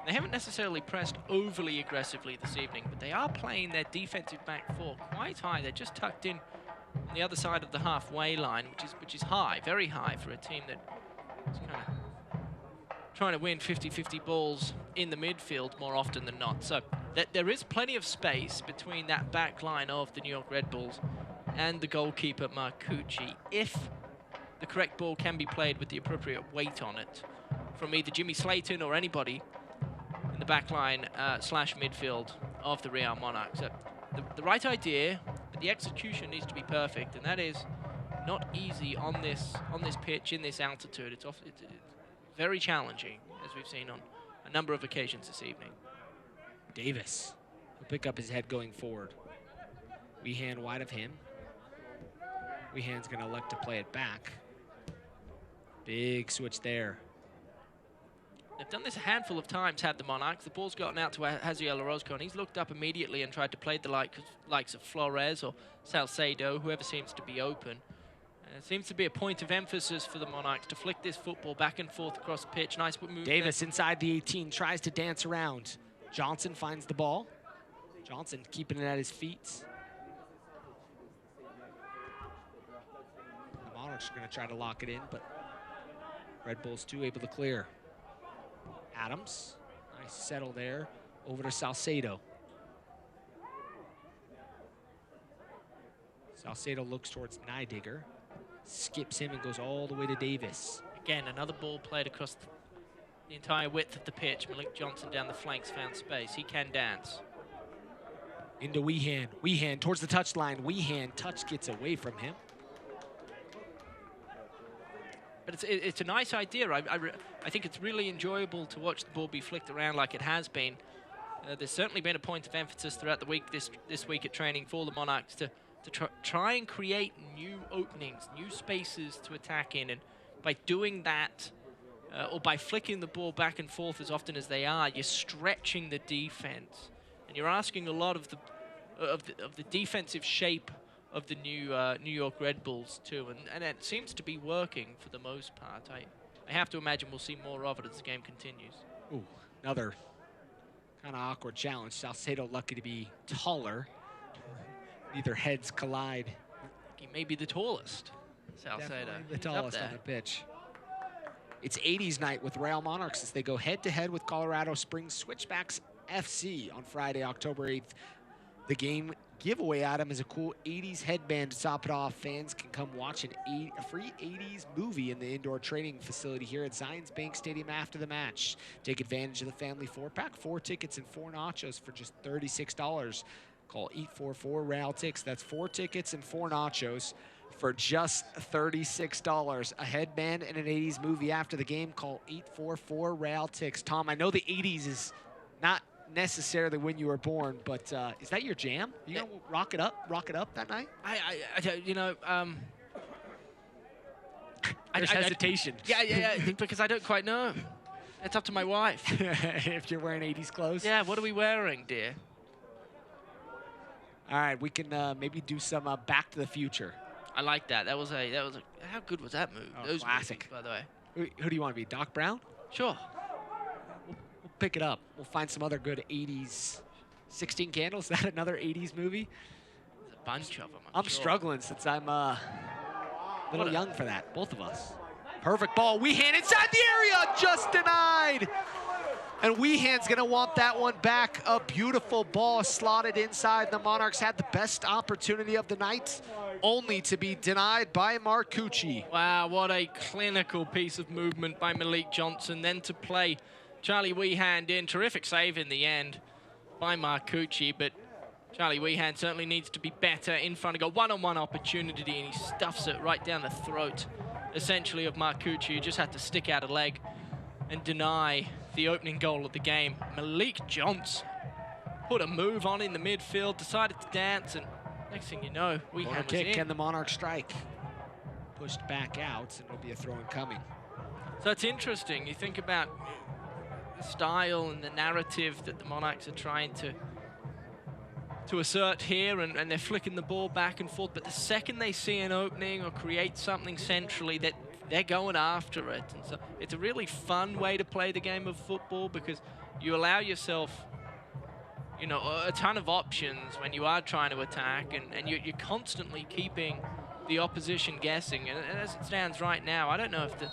Speaker 4: They haven't necessarily pressed overly aggressively this evening, but they are playing their defensive back four quite high. They're just tucked in on the other side of the halfway line, which is high, very high for a team that is kind of trying to win 50-50 balls in the midfield more often than not. So there is plenty of space between that back line of the New York Red Bulls and the goalkeeper, Marcucci, if the correct ball can be played with the appropriate weight on it from either Jimmy Slayton or anybody in the back line slash midfield of the Real Monarchs. So the right idea, but the execution needs to be perfect, and that is not easy on this pitch in this altitude. It's very challenging, as we've seen on a number of occasions this evening.
Speaker 1: Davis will pick up his head going forward. Weehan wide of him. Weehan's going to elect to play it back. Big switch there.
Speaker 4: They've done this a handful of times, had the Monarchs. The ball's gotten out to Jaziel Orozco, and he's looked up immediately and tried to play the likes of Flores or Salcedo, whoever seems to be open. It seems to be a point of emphasis for the Monarchs to flick this football back and forth across the pitch. Nice move.
Speaker 1: Davis there. Inside the 18 tries to dance around. Johnson finds the ball. Johnson keeping it at his feet. The Monarchs are going to try to lock it in, but Red Bulls 2 able to clear. Adams, nice settle there. Over to Salcedo. Salcedo looks towards Neidigger. Skips him and goes all the way to Davis.
Speaker 4: Again, another ball played across the entire width of the pitch. Malik Johnson down the flanks found space. He can dance.
Speaker 1: Into Weehan. Weehan towards the touchline. Weehan touch gets away from him.
Speaker 4: But it's a nice idea. I think it's really enjoyable to watch the ball be flicked around like it has been. There's certainly been a point of emphasis throughout the week this week at training for the Monarchs to try and create new openings, new spaces to attack in. And by doing that, or by flicking the ball back and forth as often as they are, you're stretching the defense. And you're asking a lot of the defensive shape of the New York Red Bulls too. And it seems to be working for the most part. I have to imagine we'll see more of it as the game continues.
Speaker 1: Ooh, another kind of awkward challenge. Salcedo lucky to be taller. Neither heads collide.
Speaker 4: He may be the tallest, Salcedo.
Speaker 1: Definitely the tallest on the pitch. It's 80s night with Real Monarchs as they go head-to-head with Colorado Springs Switchbacks FC on Friday, October 8th. The game giveaway, Adam, is a cool 80s headband to top it off. Fans can come watch a free 80s movie in the indoor training facility here at Zions Bank Stadium after the match. Take advantage of the family 4-pack, 4 tickets and 4 nachos for just $36. Call 844-RAL-TICKS. That's 4 tickets and 4 nachos for just $36. A headband and an 80s movie after the game. Call 844-RAL-TICKS. Tom, I know the 80s is not necessarily when you were born, but is that your jam? You gonna rock it up that night? There's hesitation.
Speaker 4: Yeah, because I don't quite know. It's up to my wife.
Speaker 1: If you're wearing 80s clothes.
Speaker 4: Yeah, what are we wearing, dear?
Speaker 1: All right, we can maybe do some Back to the Future.
Speaker 4: I like that. That was a. How good was that move?
Speaker 1: Oh,
Speaker 4: Those
Speaker 1: classic.
Speaker 4: movies, by the way.
Speaker 1: Who do you want to be? Doc Brown?
Speaker 4: Sure.
Speaker 1: We'll pick it up. We'll find some other good 80s. 16 Candles. Is that another 80s movie?
Speaker 4: There's a bunch of them.
Speaker 1: I'm struggling since I'm a little young for that. Both of us. Perfect ball. Weehan inside the area. Just denied. And Weehan's going to want that one back. A beautiful ball slotted inside. The Monarchs had the best opportunity of the night, only to be denied by Marcucci.
Speaker 4: Wow, what a clinical piece of movement by Malik Johnson. Then to play Charlie Weehan in. Terrific save in the end by Marcucci, but Charlie Weehan certainly needs to be better in front of goal. One-on-one opportunity, and he stuffs it right down the throat, essentially, of Marcucci, who just had to stick out a leg and deny the opening goal of the game. Malik Johnson put a move on in the midfield, decided to dance, and next thing you know, Weehan
Speaker 1: Corner
Speaker 4: was
Speaker 1: kick,
Speaker 4: in.
Speaker 1: and the Monarchs strike. Pushed back out, and it'll be a throw in coming.
Speaker 4: So it's interesting. You think about the style and the narrative that the Monarchs are trying to assert here, and they're flicking the ball back and forth, but the second they see an opening or create something centrally, that they're going after it. And so it's a really fun way to play the game of football, because you allow yourself, you know, a ton of options when you are trying to attack, and you're constantly keeping the opposition guessing. And as it stands right now, I don't know if the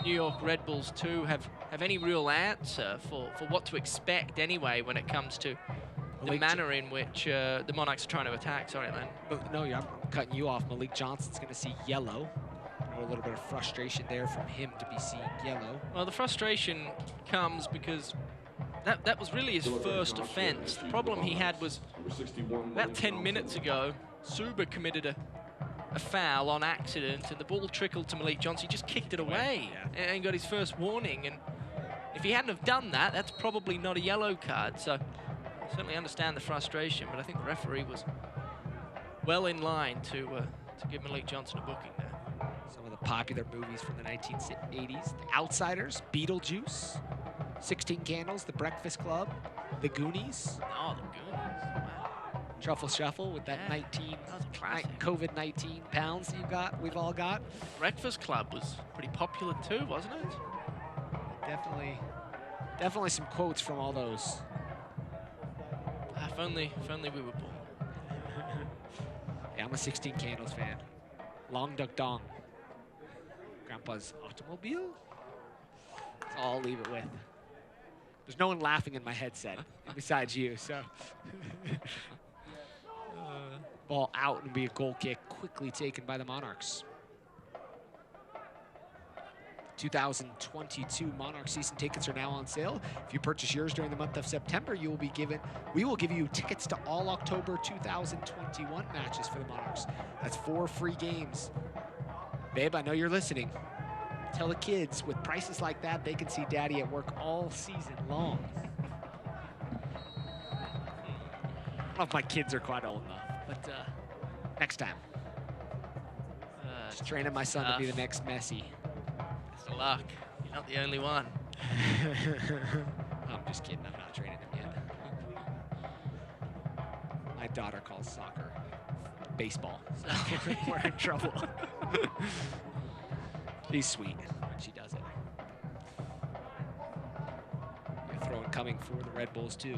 Speaker 4: New York Red Bulls too have any real answer for what to expect anyway when it comes to the manner in which the Monarchs are trying to attack. Sorry, Len.
Speaker 1: No, I'm cutting you off. Malik Johnson's going to see yellow. A little bit of frustration there from him to be seeing yellow.
Speaker 4: Well, the frustration comes because that was really his first offense. The problem he had was about 10 minutes ago, Suba committed a foul on accident, and the ball trickled to Malik Johnson. He just kicked it away and got his first warning. And if he hadn't have done that, that's probably not a yellow card. So I certainly understand the frustration, but I think the referee was well in line to give Malik Johnson a booking there.
Speaker 1: Some of the popular movies from the 1980s: The Outsiders, Beetlejuice, 16 Candles, The Breakfast Club, The Goonies.
Speaker 4: Oh, the Goonies. Wow.
Speaker 1: Truffle Shuffle with that
Speaker 4: That was a classic.
Speaker 1: COVID-19 pounds we've all got.
Speaker 4: Breakfast Club was pretty popular too, wasn't it?
Speaker 1: Definitely some quotes from all those.
Speaker 4: If only we were born.
Speaker 1: Yeah, I'm a 16 Candles fan. Long Duck Dong. Grandpa's automobile? That's all I'll leave it with. There's no one laughing in my headset besides you, so. Ball out and be a goal kick, quickly taken by the Monarchs. 2022 Monarch season tickets are now on sale. If you purchase yours during the month of September, we will give you tickets to all October 2021 matches for the Monarchs. That's 4 free games. Babe, I know you're listening. Tell the kids, with prices like that, they can see Daddy at work all season long. I don't know if my kids are quite old enough, but next time. Just training my son to be the next Messi.
Speaker 4: Best of luck. You're not the only one.
Speaker 1: I'm just kidding. I'm not training him yet. My daughter calls soccer baseball, so we're in trouble. She's sweet when she does it. A throw in coming for the Red Bulls too.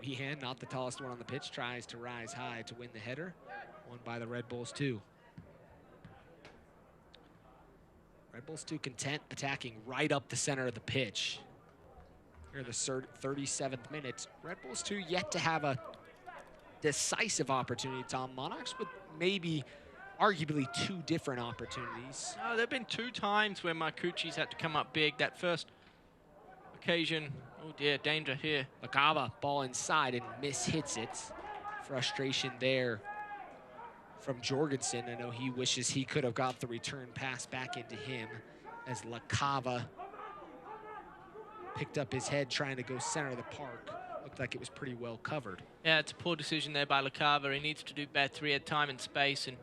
Speaker 1: Weehan, not the tallest one on the pitch, tries to rise high to win the header. Won by the Red Bulls too. Red Bulls too content attacking right up the center of the pitch. Here in the 37th minute. Red Bulls too yet to have a decisive opportunity, Tom. Monarchs with maybe arguably 2 different opportunities.
Speaker 4: No, there have been 2 times where Marcucci's had to come up big. That first occasion, oh dear, danger here.
Speaker 1: Lacava, ball inside and hits it. Frustration there from Jorgensen. I know he wishes he could have got the return pass back into him as Lacava picked up his head trying to go center of the park. Looked like it was pretty well covered.
Speaker 4: Yeah, it's a poor decision there by Lacava. He needs to do better. He had time and space, and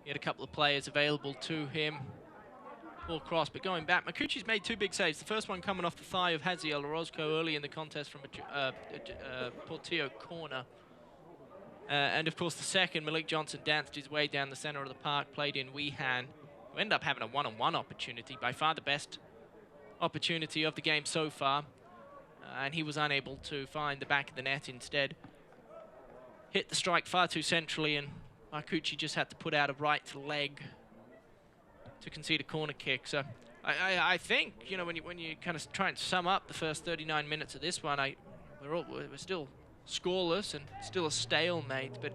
Speaker 4: he had a couple of players available to him. Poor cross, but going back, Marcucci's made 2 big saves. The first one coming off the thigh of Haziel Orozco early in the contest from a Porteau corner. And of course the second, Malik Johnson danced his way down the center of the park, played in Weehan, who ended up having a one-on-one opportunity, by far the best opportunity of the game so far. And he was unable to find the back of the net instead. Hit the strike far too centrally, and Marcucci just had to put out a right leg to concede a corner kick. So I think, you know, when you kind of try and sum up the first 39 minutes of this one, we're still scoreless and still a stalemate, but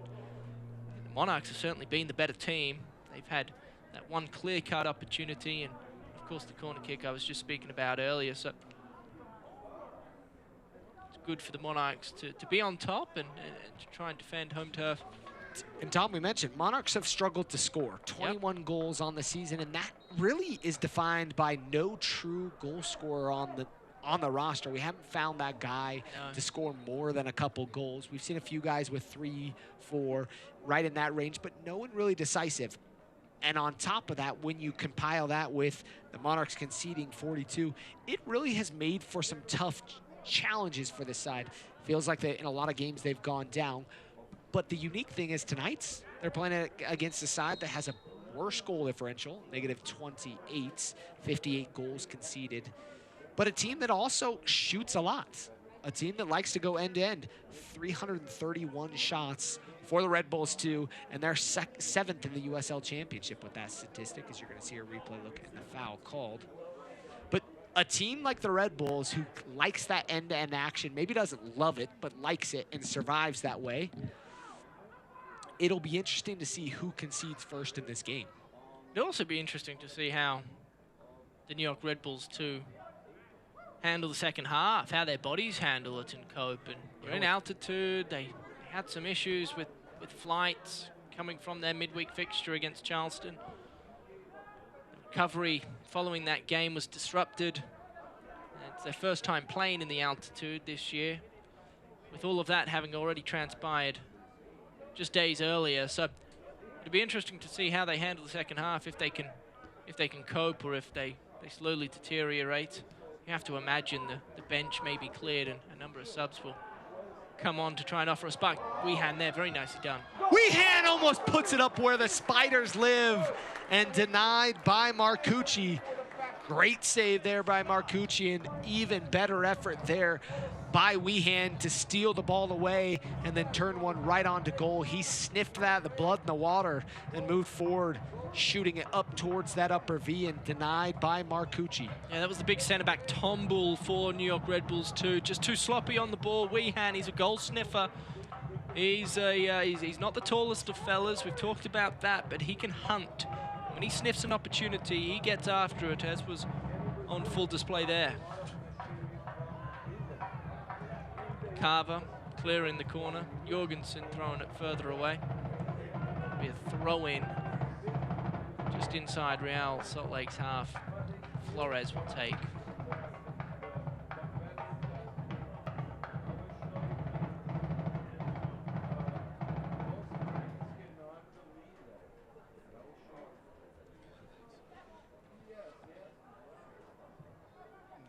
Speaker 4: the Monarchs have certainly been the better team. They've had that one clear-cut opportunity, and of course the corner kick I was just speaking about earlier. So it's good for the Monarchs to be on top and to try and defend home turf
Speaker 1: And Tom, we mentioned, Monarchs have struggled to score. 21 goals on the season, and that really is defined by no true goal scorer on the roster. We haven't found that guy to score more than a couple goals. We've seen a few guys with 3, 4, right in that range, but no one really decisive. And on top of that, when you compile that with the Monarchs conceding 42, it really has made for some tough challenges for this side. Feels like in a lot of games they've gone down. But the unique thing is tonight's, they're playing against a side that has a worse goal differential, -28, 58 goals conceded. But a team that also shoots a lot. A team that likes to go end-to-end. 331 shots for the Red Bulls too, and they're 7th in the USL Championship with that statistic, as you're going to see a replay looking at the foul called. But a team like the Red Bulls who likes that end-to-end action, maybe doesn't love it, but likes it and survives that way, it'll be interesting to see who concedes first in this game.
Speaker 4: It'll also be interesting to see how the New York Red Bulls too handle the second half, how their bodies handle it and cope. And we're in altitude. They had some issues with flights coming from their midweek fixture against Charleston. The recovery following that game was disrupted. It's their first time playing in the altitude this year, with all of that having already transpired just days earlier. So it'll be interesting to see how they handle the second half, if they can cope or if they slowly deteriorate. You have to imagine the bench may be cleared and a number of subs will come on to try and offer a spark. Weehan there, very nicely done.
Speaker 1: Weehan almost puts it up where the Spiders live, and denied by Marcucci. Great save there by Marcucci, and even better effort there by Weehan to steal the ball away and then turn one right onto goal. He sniffed that, the blood in the water, and moved forward, shooting it up towards that upper V, and denied by Marcucci.
Speaker 4: Yeah, that was the big centre-back tumble for New York Red Bulls too. Just too sloppy on the ball. Weehan, he's a goal sniffer. He's not the tallest of fellas. We've talked about that, but he can hunt. When he sniffs an opportunity, he gets after it, as was on full display there. Carver clearing the corner. Jorgensen throwing it further away. Be a throw-in just inside Real Salt Lake's half. Flores will take.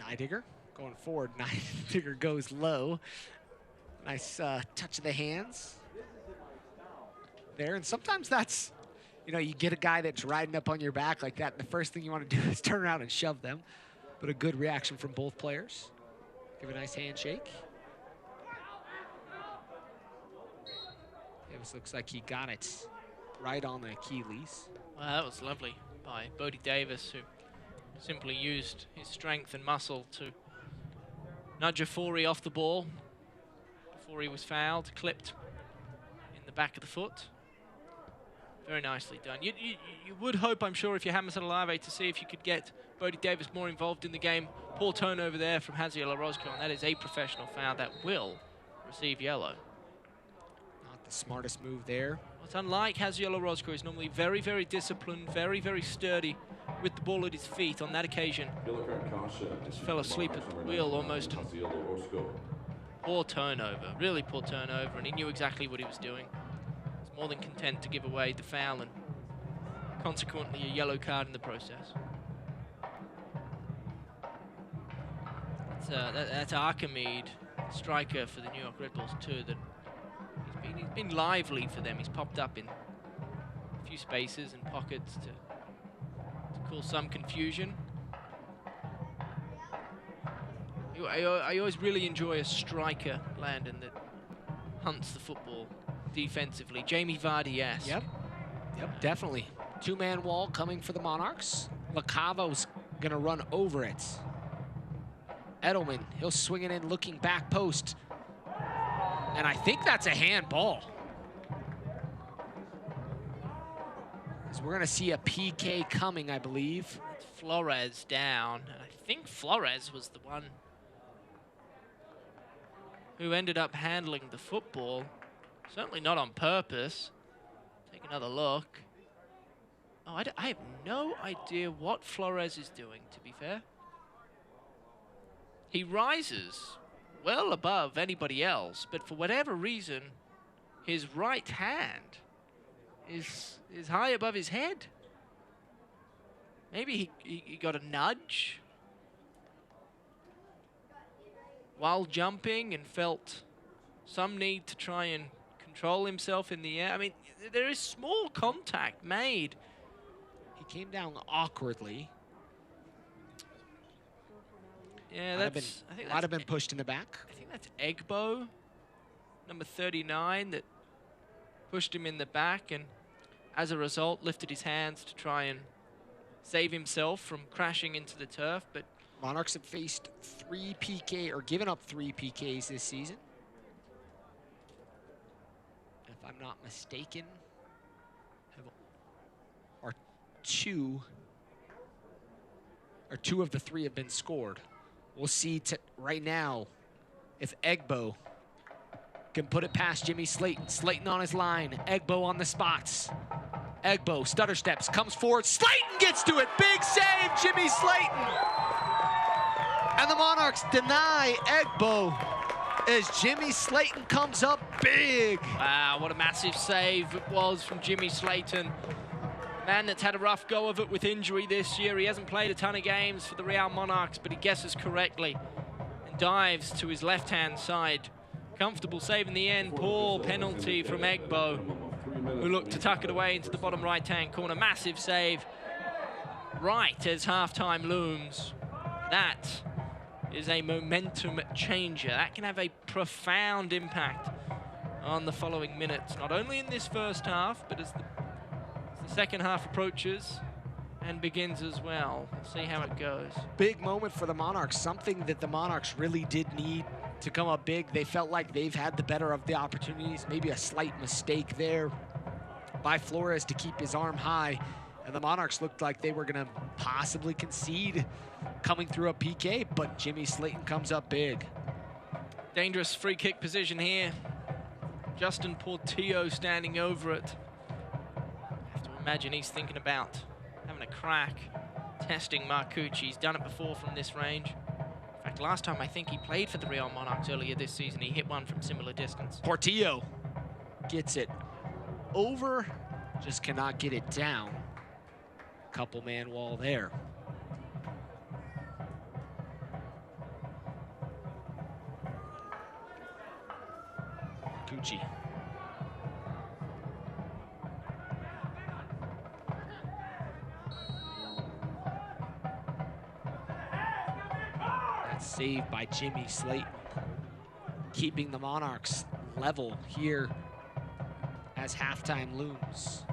Speaker 1: Neidigger going forward. Neidigger goes low. Nice touch of the hands there. And sometimes that's, you get a guy that's riding up on your back like that, and the first thing you want to do is turn around and shove them. But a good reaction from both players. Give a nice handshake. Davis looks like he got it right on the Achilles.
Speaker 4: Well, that was lovely by Bodie Davis, who simply used his strength and muscle to nudge Afori off the ball before he was fouled, clipped in the back of the foot. Very nicely done. You would hope, I'm sure, if you're Hamilton Alave, to see if you could get Bodie Davis more involved in the game. Poor turnover there from Haziel Orozco, and that is a professional foul that will receive yellow.
Speaker 1: Not the smartest move there.
Speaker 4: Well, it's unlike Haziel Orozco. He's normally very, very disciplined, very, very sturdy with the ball at his feet. On that occasion, just fell asleep at the wheel almost. Poor turnover, really poor turnover, and he knew exactly what he was doing. He's more than content to give away the foul and consequently a yellow card in the process. That's Archimede, striker for the New York Red Bulls too, that he's been lively for them. He's popped up in a few spaces and pockets to cause some confusion. I always really enjoy a striker, Landon, that hunts the football defensively. Jamie Vardy-esque.
Speaker 1: Yep, definitely. Two-man wall coming for the Monarchs. Lacavo's gonna run over it. Edelman, he'll swing it in, looking back post. And I think that's a handball. Because we're gonna see a PK coming, I believe.
Speaker 4: Flores down. And I think Flores was the one who ended up handling the football. Certainly not on purpose. Take another look. Oh, I have no idea what Flores is doing, to be fair. He rises well above anybody else, but for whatever reason, his right hand is high above his head. Maybe he got a nudge while jumping and felt some need to try and control himself in the air. I mean, there is small contact made.
Speaker 1: He came down awkwardly.
Speaker 4: Yeah,
Speaker 1: I think might have been pushed in the back.
Speaker 4: I think that's Egbo, number 39, that pushed him in the back, and as a result, lifted his hands to try and save himself from crashing into the turf. But
Speaker 1: Monarchs have faced 3 PK, or given up 3 PKs this season. If I'm not mistaken, two of the 3 have been scored. We'll see right now if Egbo can put it past Jimmy Slayton. Slayton on his line, Egbo on the spots. Egbo stutter steps, comes forward, Slayton gets to it, big save, Jimmy Slayton. And the Monarchs deny Egbo as Jimmy Slayton comes up big.
Speaker 4: Wow, what a massive save it was from Jimmy Slayton. Man that's had a rough go of it with injury this year. He hasn't played a ton of games for the Real Monarchs, but he guesses correctly and dives to his left-hand side. Comfortable save in the end. Poor penalty from Egbo, who looked to tuck it away into the bottom right-hand corner. Massive save right as halftime looms. That is a momentum changer. That can have a profound impact on the following minutes, not only in this first half, but as the second half approaches and begins as well. We'll see how it goes.
Speaker 1: Big moment for the Monarchs, something that the Monarchs really did need to come up big. They felt like they've had the better of the opportunities. Maybe a slight mistake there by Flores to keep his arm high. And the Monarchs looked like they were going to possibly concede coming through a PK, but Jimmy Slayton comes up big.
Speaker 4: Dangerous free kick position here. Justin Porteau standing over it. Imagine he's thinking about having a crack, testing Marcucci. He's done it before from this range. In fact, last time I think he played for the Real Monarchs earlier this season, he hit one from similar distance.
Speaker 1: Porteau gets it over, just cannot get it down. Couple man wall there. Marcucci. Saved by Jimmy Slayton, keeping the Monarchs level here as halftime looms.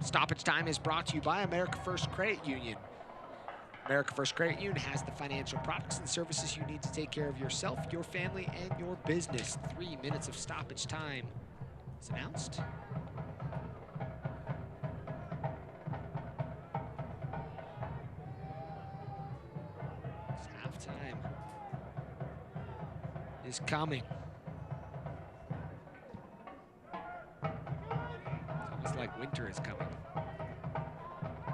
Speaker 1: Stoppage time is brought to you by America First Credit Union. America First Credit Union has the financial products and services you need to take care of yourself, your family, and your business. 3 minutes of stoppage time is announced. Halftime is coming. It's almost like winter is coming.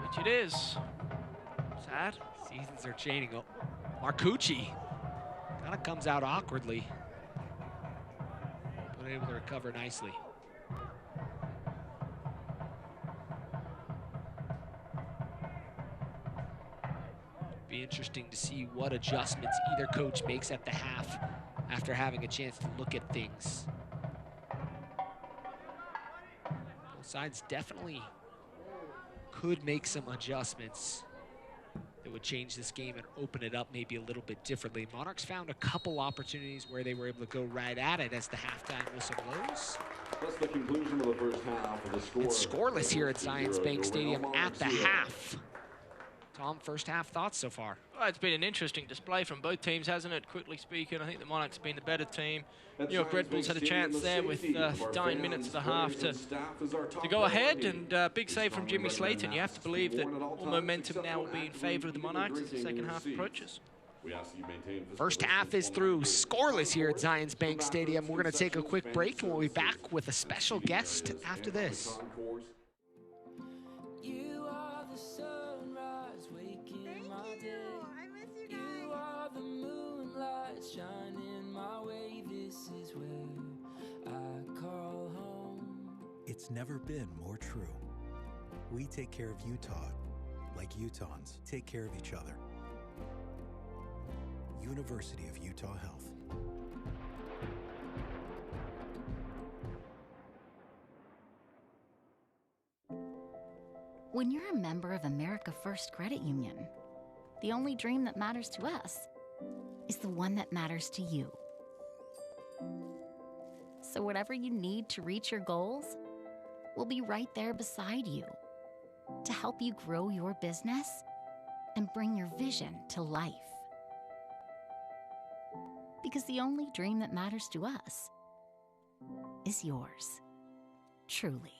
Speaker 4: Which it is. Sad.
Speaker 1: Seasons are changing. Oh, Marcucci kind of comes out awkwardly, but able to recover nicely. Be interesting to see what adjustments either coach makes at the half after having a chance to look at things. Both sides definitely could make some adjustments that would change this game and open it up maybe a little bit differently. Monarchs found a couple opportunities where they were able to go right at it as the halftime whistle blows.
Speaker 6: That's the conclusion of the first half. The score
Speaker 1: it's scoreless here at Zions Bank Stadium at the half. Tom, first half thoughts so far?
Speaker 4: Well, it's been an interesting display from both teams, hasn't it? Quickly speaking, I think the Monarchs have been the better team. New York Red Bulls had a chance there with 9 minutes of the half to go ahead, and big save from Jimmy Slayton. You have to believe that all momentum now will be in favor of the Monarchs as the second half approaches.
Speaker 6: We ask that you maintain physical
Speaker 1: First half
Speaker 6: distance
Speaker 1: is
Speaker 6: while
Speaker 1: through
Speaker 6: on the
Speaker 1: scoreless here at
Speaker 6: court.
Speaker 1: Zions Bank
Speaker 6: Back
Speaker 1: Stadium.
Speaker 6: to
Speaker 1: We're going to take a quick
Speaker 6: concession
Speaker 1: break, and we'll be
Speaker 6: stands,
Speaker 1: back with a special
Speaker 6: seating
Speaker 1: guest
Speaker 6: areas,
Speaker 1: after
Speaker 6: and on the
Speaker 1: this.
Speaker 6: concourse.
Speaker 3: You are the sunrise waking my day.
Speaker 7: I miss you guys.
Speaker 3: You are the moonlight shining my way. This is where I call home.
Speaker 5: It's never been more true. We take care of Utah like Utahns take care of each other. University of Utah Health.
Speaker 2: When you're a member of America First Credit Union, the only dream that matters to us is the one that matters to you. So whatever you need to reach your goals, we'll be right there beside you to help you grow your business and bring your vision to life. Because the only dream that matters to us is yours, truly.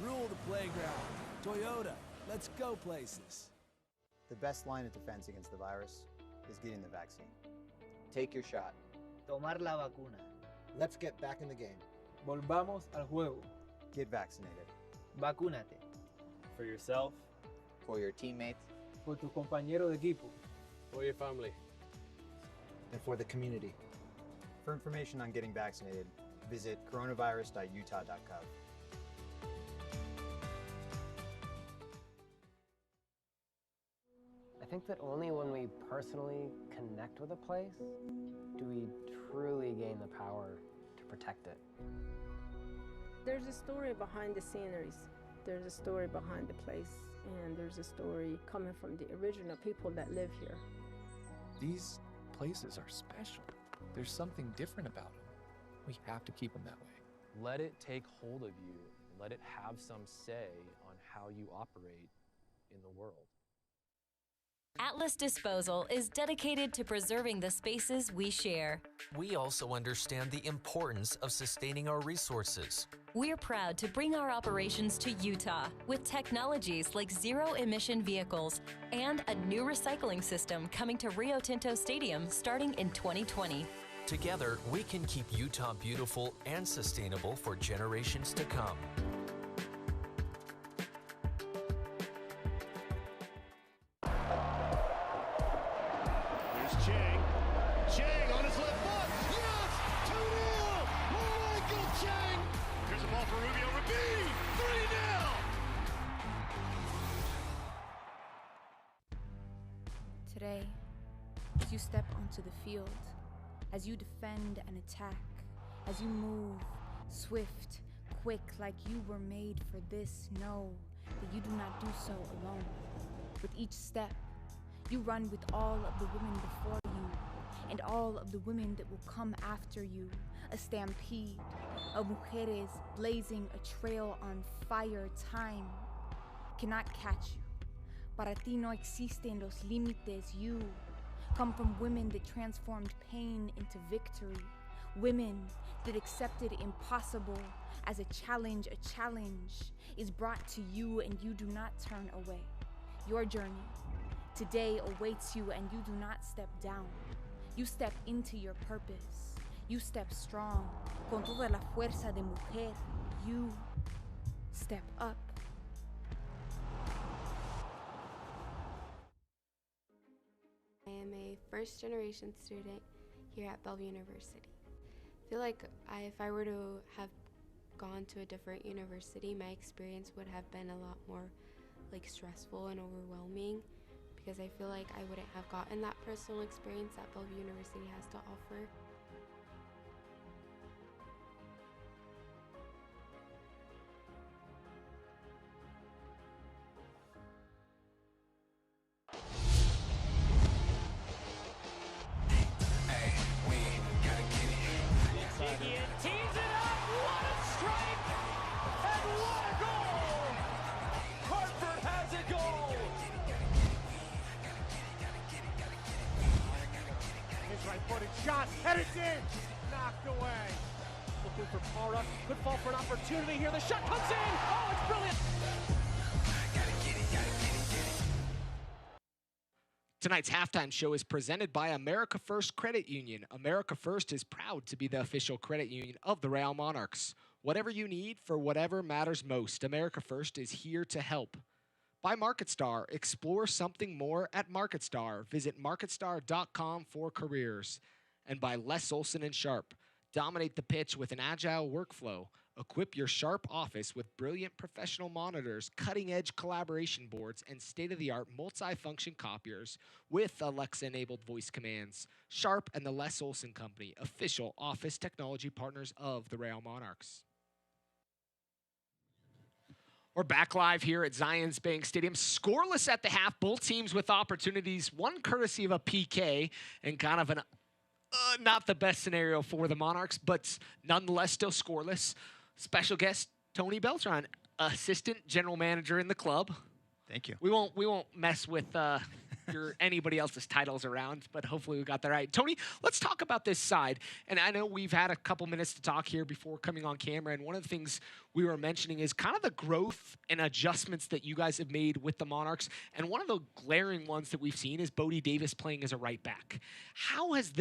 Speaker 8: Rule the playground. Toyota, let's go places.
Speaker 9: The best line of defense against the virus is getting the vaccine.
Speaker 10: Take your shot.
Speaker 11: Tomar la vacuna.
Speaker 12: Let's get back in the game.
Speaker 11: Volvamos al juego.
Speaker 9: Get vaccinated.
Speaker 11: Vacúnate.
Speaker 10: For yourself.
Speaker 9: For your teammates.
Speaker 11: Por tu compañero de equipo.
Speaker 10: For your family.
Speaker 12: And for the community.
Speaker 9: For information on getting vaccinated, visit coronavirus.utah.gov.
Speaker 13: I think that only when we personally connect with a place do we truly gain the power to protect it.
Speaker 14: There's a story behind the sceneries. There's a story behind the place, and there's a story coming from the original people that live here.
Speaker 15: These places are special. There's something different about them. We have to keep them that way.
Speaker 16: Let it take hold of you. Let it have some say on how you operate in the world.
Speaker 17: Atlas Disposal is dedicated to preserving the spaces we share.
Speaker 18: We also understand the importance of sustaining our resources.
Speaker 17: We're proud to bring our operations to Utah with technologies like zero-emission vehicles and a new recycling system coming to Rio Tinto Stadium starting in 2020.
Speaker 18: Together, we can keep Utah beautiful and sustainable for generations to come.
Speaker 19: Chang on his left foot. Yes! 2-0! Michael Chang! Here's a ball for Rubio. Rabini! 3-0!
Speaker 20: Today, as you step onto the field, as you defend and attack, as you move swift, quick, like you were made for this, know that you do not do so alone. With each step, you run with all of the women before you and all of the women that will come after you. A stampede of mujeres blazing a trail on fire. Time cannot catch you. Para ti no existen los límites. You come from women that transformed pain into victory. Women that accepted impossible as a challenge. A challenge is brought to you and you do not turn away. Your journey today awaits you and you do not step down. You step into your purpose. You step strong. Con toda la fuerza de mujer. You step up.
Speaker 21: I am a first-generation student here at Bellevue University. I feel like if I were to have gone to a different university, my experience would have been a lot more stressful and overwhelming, because I feel like I wouldn't have gotten that personal experience that Bellevue University has to offer.
Speaker 7: shot, and it's in. Knocked away. Looking for Para. Could fall for an opportunity here. The shot comes in. Oh, it's brilliant.
Speaker 1: Tonight's halftime show is presented by America First Credit Union. America First is proud to be the official credit union of the Real Monarchs. Whatever you need for whatever matters most, America First is here to help. By MarketStar, explore something more at MarketStar. Visit marketstar.com for careers. And by Les Olson and Sharp, dominate the pitch with an agile workflow. Equip your Sharp office with brilliant professional monitors, cutting-edge collaboration boards, and state-of-the-art multi-function copiers with Alexa-enabled voice commands. Sharp and the Les Olson Company, official office technology partners of the Real Monarchs. We're back live here at Zions Bank Stadium. Scoreless at the half, both teams with opportunities, one courtesy of a PK and kind of an not the best scenario for the Monarchs, but nonetheless still scoreless. Special guest Tony Beltran, assistant general manager in the club.
Speaker 22: Thank you.
Speaker 1: We won't mess with your anybody else's titles around, but hopefully we got that right. Tony, let's talk about this side. And I know we've had a couple minutes to talk here before coming on camera, and one of the things we were mentioning is kind of the growth and adjustments that you guys have made with the Monarchs. And one of the glaring ones that we've seen is Bodie Davis playing as a right back. How has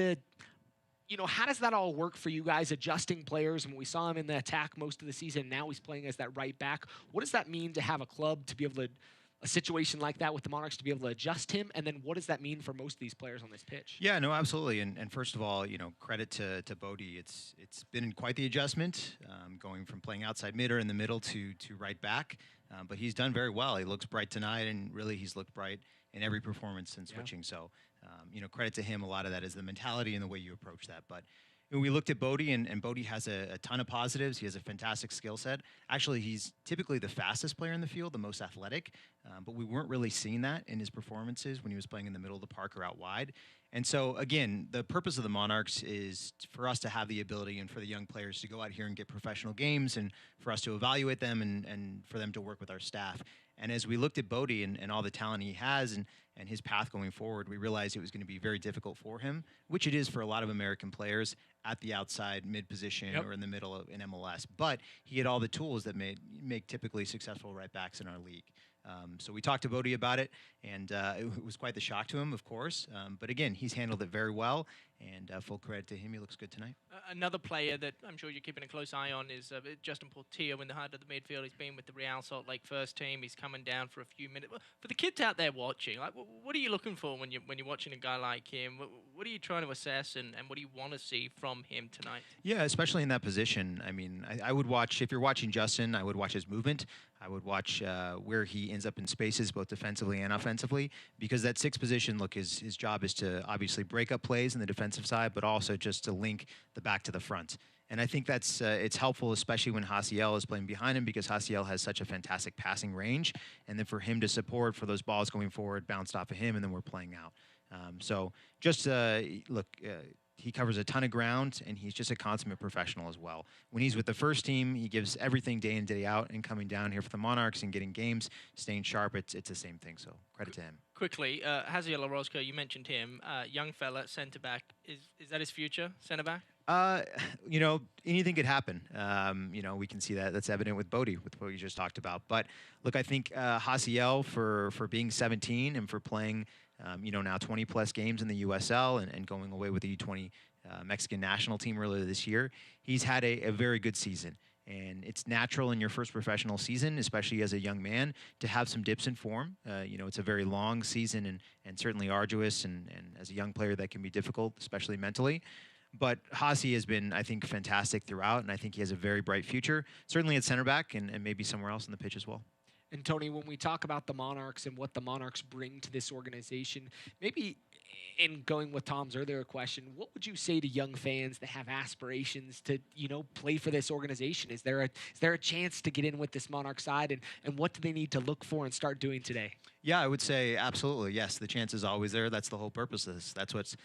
Speaker 1: how does that all work for you guys, adjusting players? And we saw him in the attack most of the season. Now he's playing as that right back. What does that mean to have a club to be able to, a situation like that with the Monarchs, to be able to adjust him? And then what does that mean for most of these players on this pitch?
Speaker 22: Yeah, no, absolutely. And first of all, credit to Bodie. It's been quite the adjustment, going from playing outside mid or in the middle to right back. But he's done very well. He looks bright tonight, and really he's looked bright in every performance since switching. So, credit to him. A lot of that is the mentality and the way you approach that. But we looked at Bodie, and Bodie has a ton of positives. He has a fantastic skill set. Actually, he's typically the fastest player in the field, the most athletic, but we weren't really seeing that in his performances when he was playing in the middle of the park or out wide. And so, again, the purpose of the Monarchs is for us to have the ability and for the young players to go out here and get professional games and for us to evaluate them and for them to work with our staff. And as we looked at Bodie and all the talent he has and his path going forward, we realized it was going to be very difficult for him, which it is for a lot of American players at the outside mid position or in the middle of in MLS. But he had all the tools that make typically successful right backs in our league. So we talked to Bodie about it, and it was quite the shock to him, of course. But again, he's handled it very well, and full credit to him. He looks good tonight.
Speaker 4: Another player that I'm sure you're keeping a close eye on is Justin Porteau in the heart of the midfield. He's been with the Real Salt Lake first team. He's coming down for a few minutes. For the kids out there watching, like, what are you looking for when you're watching a guy like him? What are you trying to assess, and what do you want to see from him tonight?
Speaker 22: Yeah, especially in that position. I mean, I would watch, if you're watching Justin, I would watch his movement. I would watch where he ends up in spaces, both defensively and offensively, because that sixth position, look, his job is to obviously break up plays in the defensive side, but also just to link the back to the front. And I think that's it's helpful, especially when Hasiel is playing behind him, because Hasiel has such a fantastic passing range. And then for him to support for those balls going forward, bounced off of him, and then we're playing out. So just look, he covers a ton of ground, and he's just a consummate professional as well. When he's with the first team, he gives everything day in, day out, and coming down here for the Monarchs and getting games, staying sharp, it's the same thing. So credit to him.
Speaker 4: Quickly, Hasiel Orozco, you mentioned him, young fella, centre back. Is that his future, centre back?
Speaker 22: Anything could happen. We can see that. That's evident with Bodie, with what we just talked about. But look, I think Hasiel, for being 17 and for playing, now 20-plus games in the USL and going away with the U20 Mexican national team earlier this year, he's had a very good season. And it's natural in your first professional season, especially as a young man, to have some dips in form. It's a very long season and certainly arduous. And as a young player, that can be difficult, especially mentally. But Hasi has been, I think, fantastic throughout, and I think he has a very bright future, certainly at center back and maybe somewhere else on the pitch as well.
Speaker 1: And Tony, when we talk about the Monarchs and what the Monarchs bring to this organization, maybe in going with Tom's earlier question, what would you say to young fans that have aspirations to, play for this organization? Is there a chance to get in with this Monarch side, and what do they need to look for and start doing today?
Speaker 22: Yeah, I would say absolutely, yes. The chance is always there. That's the whole purpose of this. That's what's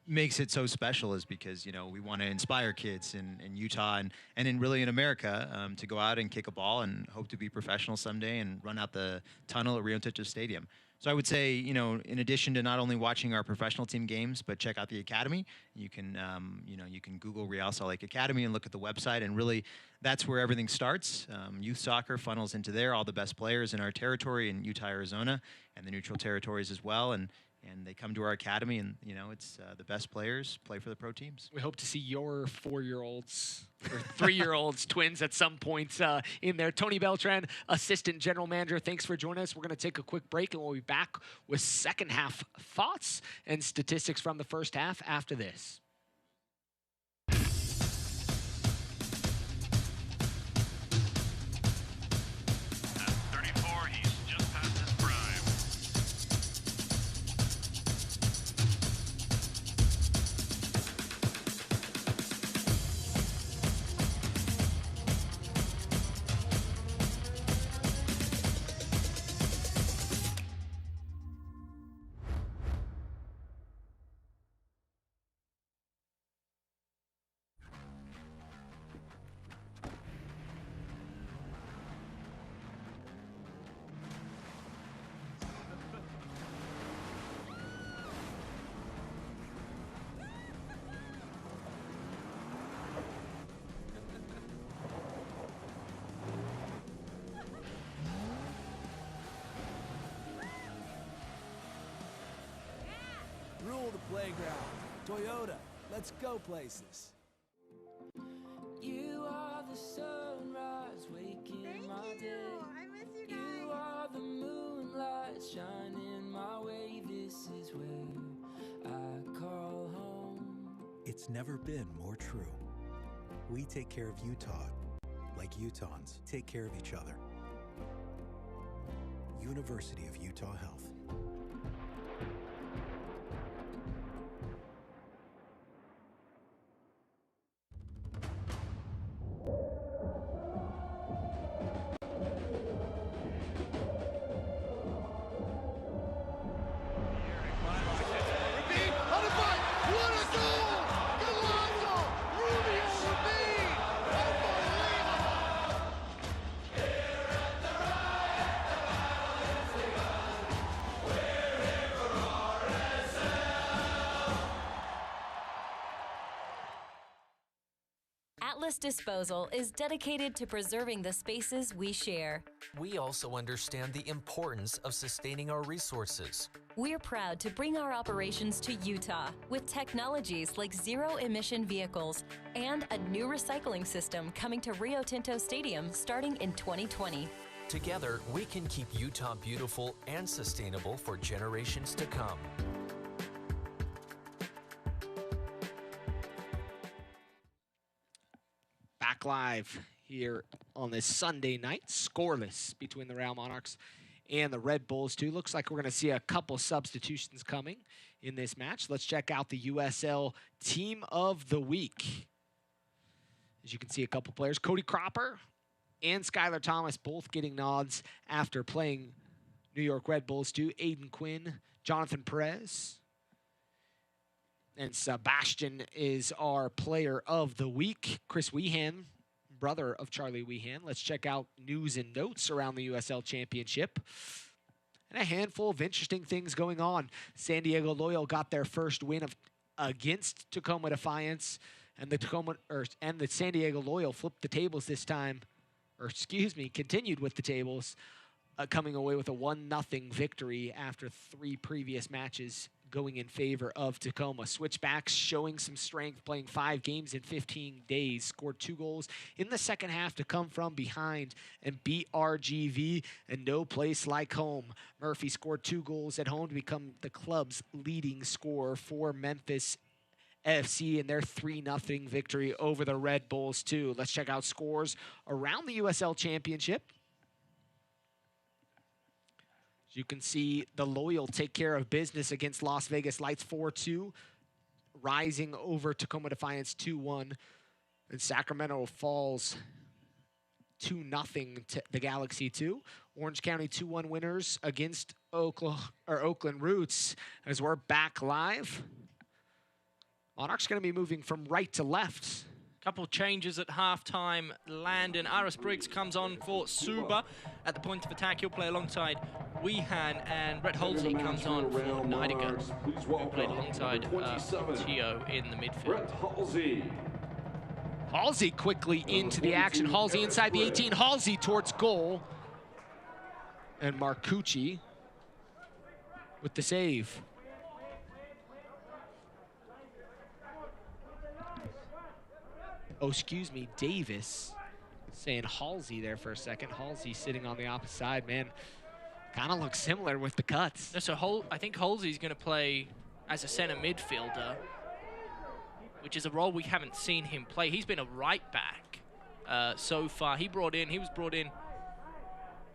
Speaker 22: makes it so special, is because we want to inspire kids in Utah and really in America to go out and kick a ball and hope to be professional someday and run out the tunnel at Rio Tinto Stadium. So I would say, in addition to not only watching our professional team games, but check out the academy. You can, you can Google Real Salt Lake Academy and look at the website, and really, that's where everything starts. Youth soccer funnels into there. All the best players in our territory in Utah, Arizona, and the neutral territories as well, and they come to our academy, and it's the best players play for the pro teams.
Speaker 1: We hope to see your 4-year-olds or 3-year-olds twins at some point in there. Tony Beltran, Assistant General Manager, thanks for joining us. We're going to take a quick break, and we'll be back with second half thoughts and statistics from the first half after this.
Speaker 8: Rule the playground. Toyota, let's go places.
Speaker 3: You are the sunrise waking my day.
Speaker 6: I miss you guys.
Speaker 3: You are the moonlight shining my way. This is where I call home.
Speaker 5: It's never been more true. We take care of Utah like Utahns take care of each other. University of Utah Health.
Speaker 17: Atlas Disposal is dedicated to preserving the spaces we share.
Speaker 18: We also understand the importance of sustaining our resources.
Speaker 17: We're proud to bring our operations to Utah with technologies like zero-emission vehicles and a new recycling system coming to Rio Tinto Stadium starting in 2020.
Speaker 18: Together, we can keep Utah beautiful and sustainable for generations to come.
Speaker 1: Back live here on this Sunday night, scoreless between the Real Monarchs and the Red Bulls too. Looks like we're going to see a couple substitutions coming in this match. Let's check out the USL Team of the Week. As you can see, a couple players, Cody Cropper and Skylar Thomas both getting nods after playing New York Red Bulls too. Aiden Quinn, Jonathan Perez. And Sebastian is our player of the week. Chris Weehan, brother of Charlie Weehan. Let's check out news and notes around the USL Championship. And a handful of interesting things going on. San Diego Loyal got their first win against Tacoma Defiance. And the San Diego Loyal flipped the tables this time. Continued with the tables. Coming away with a 1-0 victory after 3 previous matches going in favor of Tacoma. Switchbacks showing some strength, playing 5 games in 15 days. Scored 2 goals in the second half to come from behind and beat RGV, and no place like home. Murphy scored 2 goals at home to become the club's leading scorer for Memphis FC in their 3-0 victory over the Red Bulls too. Let's check out scores around the USL Championship. As you can see, the Loyal take care of business against Las Vegas Lights 4-2, rising over Tacoma Defiance 2-1, and Sacramento Falls 2-0 to the Galaxy 2. Orange County 2-1 winners against Oakland Roots. As we're back live, Monarchs going to be moving from right to left
Speaker 4: Couple changes at halftime. Landon Aris Briggs comes on for Suba at the point of attack. He'll play alongside Weehan, and Brett Halsey comes on for Neidiger, who played alongside Porteau in the midfield.
Speaker 1: Halsey quickly into the action. Halsey inside the 18. Halsey towards goal. And Marcucci with the save. Oh, excuse me, Davis saying Halsey there for a second. Halsey sitting on the opposite side, man. Kind of looks similar with the cuts.
Speaker 4: So I think Halsey's going to play as a center midfielder, which is a role we haven't seen him play. He's been a right back so far. He was brought in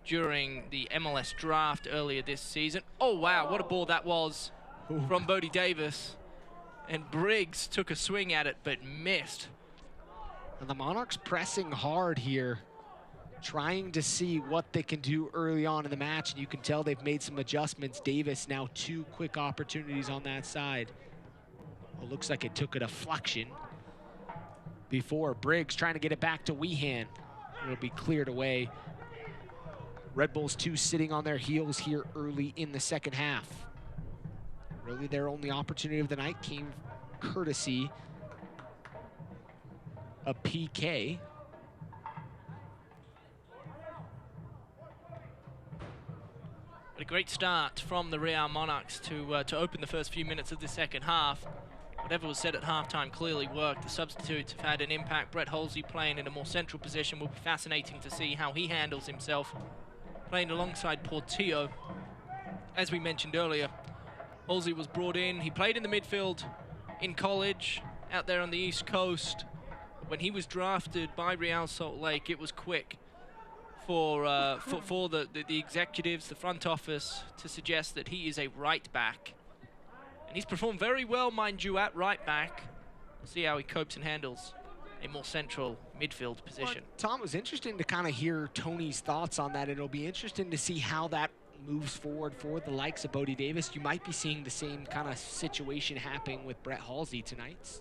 Speaker 4: during the MLS draft earlier this season. Oh, wow, what a ball that was from Bodie Davis. And Briggs took a swing at it, but missed.
Speaker 1: And the Monarchs pressing hard here, trying to see what they can do early on in the match. And you can tell they've made some adjustments. Davis now 2 quick opportunities on that side. Well, looks like it took a deflection before. Briggs trying to get it back to Weehan. It'll be cleared away. Red Bulls 2 sitting on their heels here early in the second half. Really their only opportunity of the night came courtesy a PK.
Speaker 4: But a great start from the Real Monarchs to open the first few minutes of the second half. Whatever was said at halftime clearly worked. The substitutes have had an impact. Brett Halsey playing in a more central position will be fascinating to see how he handles himself. Playing alongside Porteau. As we mentioned earlier, Halsey was brought in. He played in the midfield in college out there on the East Coast. When he was drafted by Real Salt Lake, it was quick for the executives, the front office, to suggest that he is a right back. And he's performed very well, mind you, at right back. We'll see how he copes and handles a more central midfield position.
Speaker 1: Well, Tom, it was interesting to kind of hear Tony's thoughts on that. It'll be interesting to see how that moves forward for the likes of Bodie Davis. You might be seeing the same kind of situation happening with Brett Halsey tonight,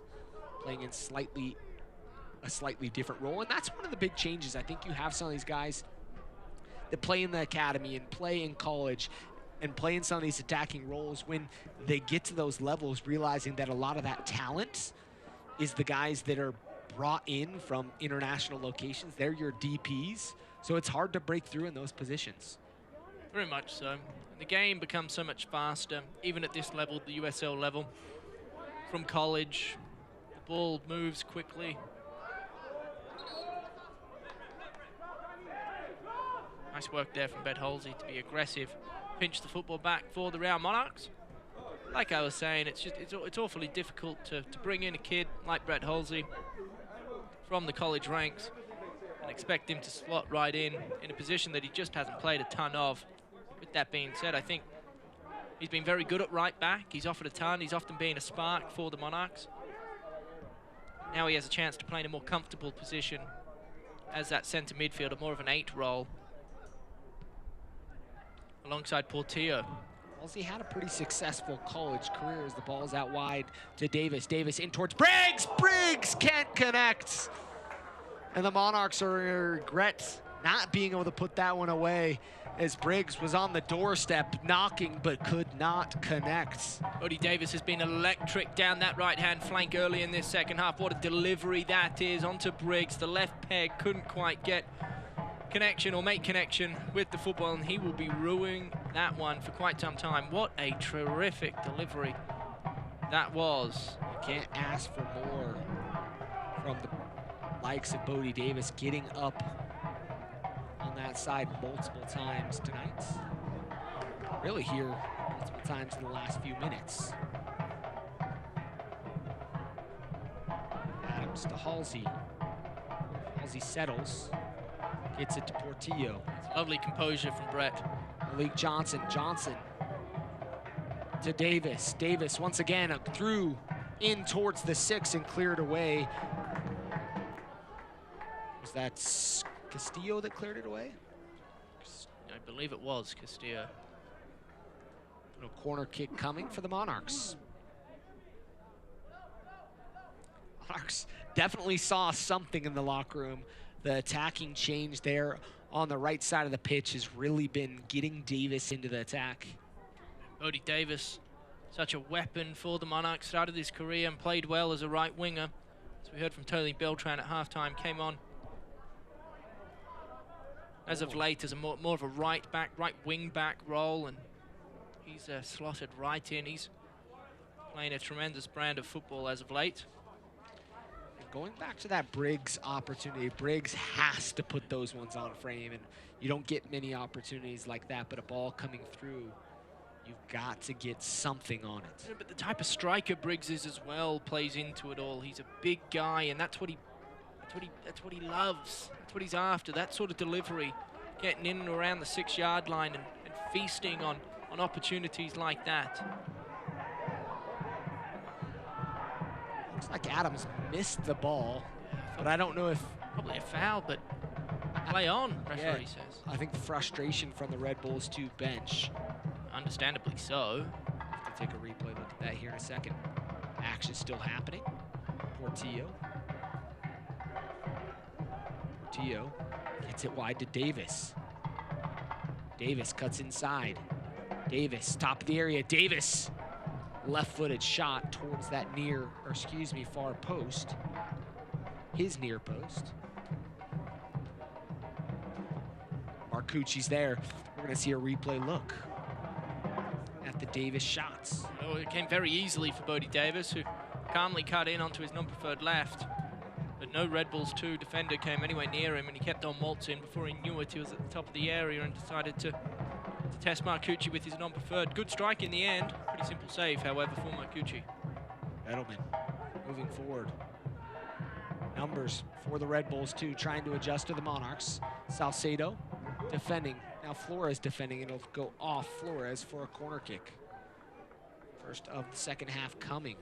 Speaker 1: playing in a slightly different role. And that's one of the big changes. I think you have some of these guys that play in the academy and play in college and play in some of these attacking roles, when they get to those levels, realizing that a lot of that talent is the guys that are brought in from international locations. They're your DPs, so it's hard to break through in those positions.
Speaker 4: Very much so. The game becomes so much faster, even at this level, the USL level. From college, the ball moves quickly. Nice work there from Brett Halsey to be aggressive. Pinch the football back for the Real Monarchs. Like I was saying, it's awfully difficult to bring in a kid like Brett Halsey from the college ranks and expect him to slot right in a position that he just hasn't played a ton of. With that being said, I think he's been very good at right back. He's offered a ton. He's often been a spark for the Monarchs. Now he has a chance to play in a more comfortable position as that centre midfielder, more of an 8 role, alongside Porteau.
Speaker 1: Halsey had a pretty successful college career as the ball's out wide to Davis. Davis in towards Briggs! Briggs can't connect! And the Monarchs are regret not being able to put that one away, as Briggs was on the doorstep knocking but could not connect.
Speaker 4: Bodie Davis has been electric down that right-hand flank early in this second half. What a delivery that is onto Briggs. The left peg couldn't quite get connection or make connection with the football, and he will be ruining that one for quite some time. What a terrific delivery that was.
Speaker 1: You can't ask for more from the likes of Bodie Davis, getting up on that side multiple times tonight. Really here multiple times in the last few minutes. Adams to Halsey. Halsey settles. Gets it to Porteau.
Speaker 4: Lovely composure from Brett.
Speaker 1: Malik Johnson. Johnson to Davis. Davis once again through in towards the 6 and cleared away. Was that Castillo that cleared it away?
Speaker 4: I believe it was Castillo.
Speaker 1: Little corner kick coming for the Monarchs. Monarchs definitely saw something in the locker room. The attacking change there on the right side of the pitch has really been getting Davis into the attack.
Speaker 4: Bodie Davis, such a weapon for the Monarchs, started his career and played well as a right winger. As we heard from Tony Beltran at halftime, came on as of late as a more of a right wing back role, and he's slotted right in. He's playing a tremendous brand of football as of late.
Speaker 1: Going back to that Briggs opportunity, Briggs has to put those ones on frame, and you don't get many opportunities like that, but a ball coming through, you've got to get something on it.
Speaker 4: Yeah, but the type of striker Briggs is as well plays into it all. He's a big guy, and that's what he loves. That's what he's after, that sort of delivery, getting in and around the 6-yard line and feasting on opportunities like that.
Speaker 1: Looks like Adams missed the ball, but I don't know if...
Speaker 4: Probably a foul, but play on, referee says.
Speaker 1: I think frustration from the Red Bulls 2 bench.
Speaker 4: Understandably so.
Speaker 1: Have to take a replay look at that here in a second. Action still happening. Porteau gets it wide to Davis. Davis cuts inside. Davis, top of the area. Davis, left-footed shot towards that far post. His near post. Marcucci's there. We're going to see a replay look at the Davis shots.
Speaker 4: Oh, it came very easily for Bodie Davis, who calmly cut in onto his non-preferred left. But no Red Bulls 2 defender came anywhere near him, and he kept on waltzing. Before he knew it, he was at the top of the area and decided to test Marcucci with his non-preferred. Good strike in the end. Pretty simple save, however, for Marcucci.
Speaker 1: Edelman moving forward. Numbers for the Red Bulls 2, trying to adjust to the Monarchs. Salcedo defending. Now Flores defending, and it'll go off Flores for a corner kick. First of the second half coming.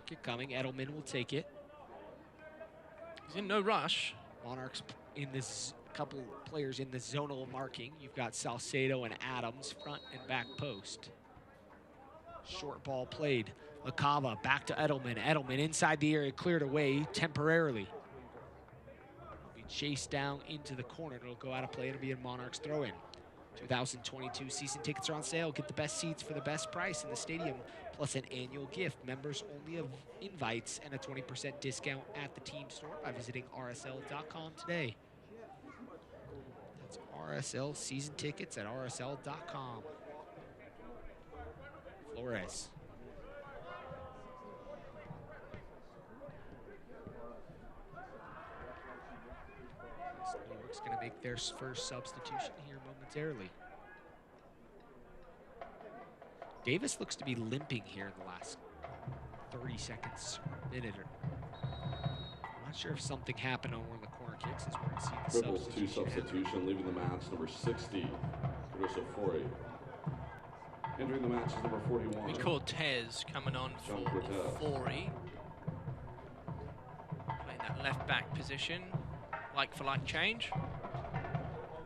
Speaker 1: Kick coming. Edelman will take it.
Speaker 4: He's in no rush.
Speaker 1: Monarchs in this couple players in the zonal marking. You've got Salcedo and Adams front and back post. Short ball played. Lacava back to Edelman. Edelman inside the area, cleared away temporarily. Will be chased down into the corner. It'll go out of play. It'll be a Monarchs throw-in. 2022 season tickets are on sale. Get the best seats for the best price in the stadium, plus an annual gift. Members only of invites and a 20% discount at the team store by visiting rsl.com today. That's RSL season tickets at rsl.com. Flores. New York's going to make their first substitution here momentarily. Davis looks to be limping here in the last 30 seconds, minute. I'm not sure if something happened on one of the corner kicks as we're going to see the
Speaker 2: Red Bulls 2 substitution, leaving the match, number 60, Cardoso Fori. Entering the match is number 41.
Speaker 4: Cortez coming on for Fori. Playing that left back position, like for like change.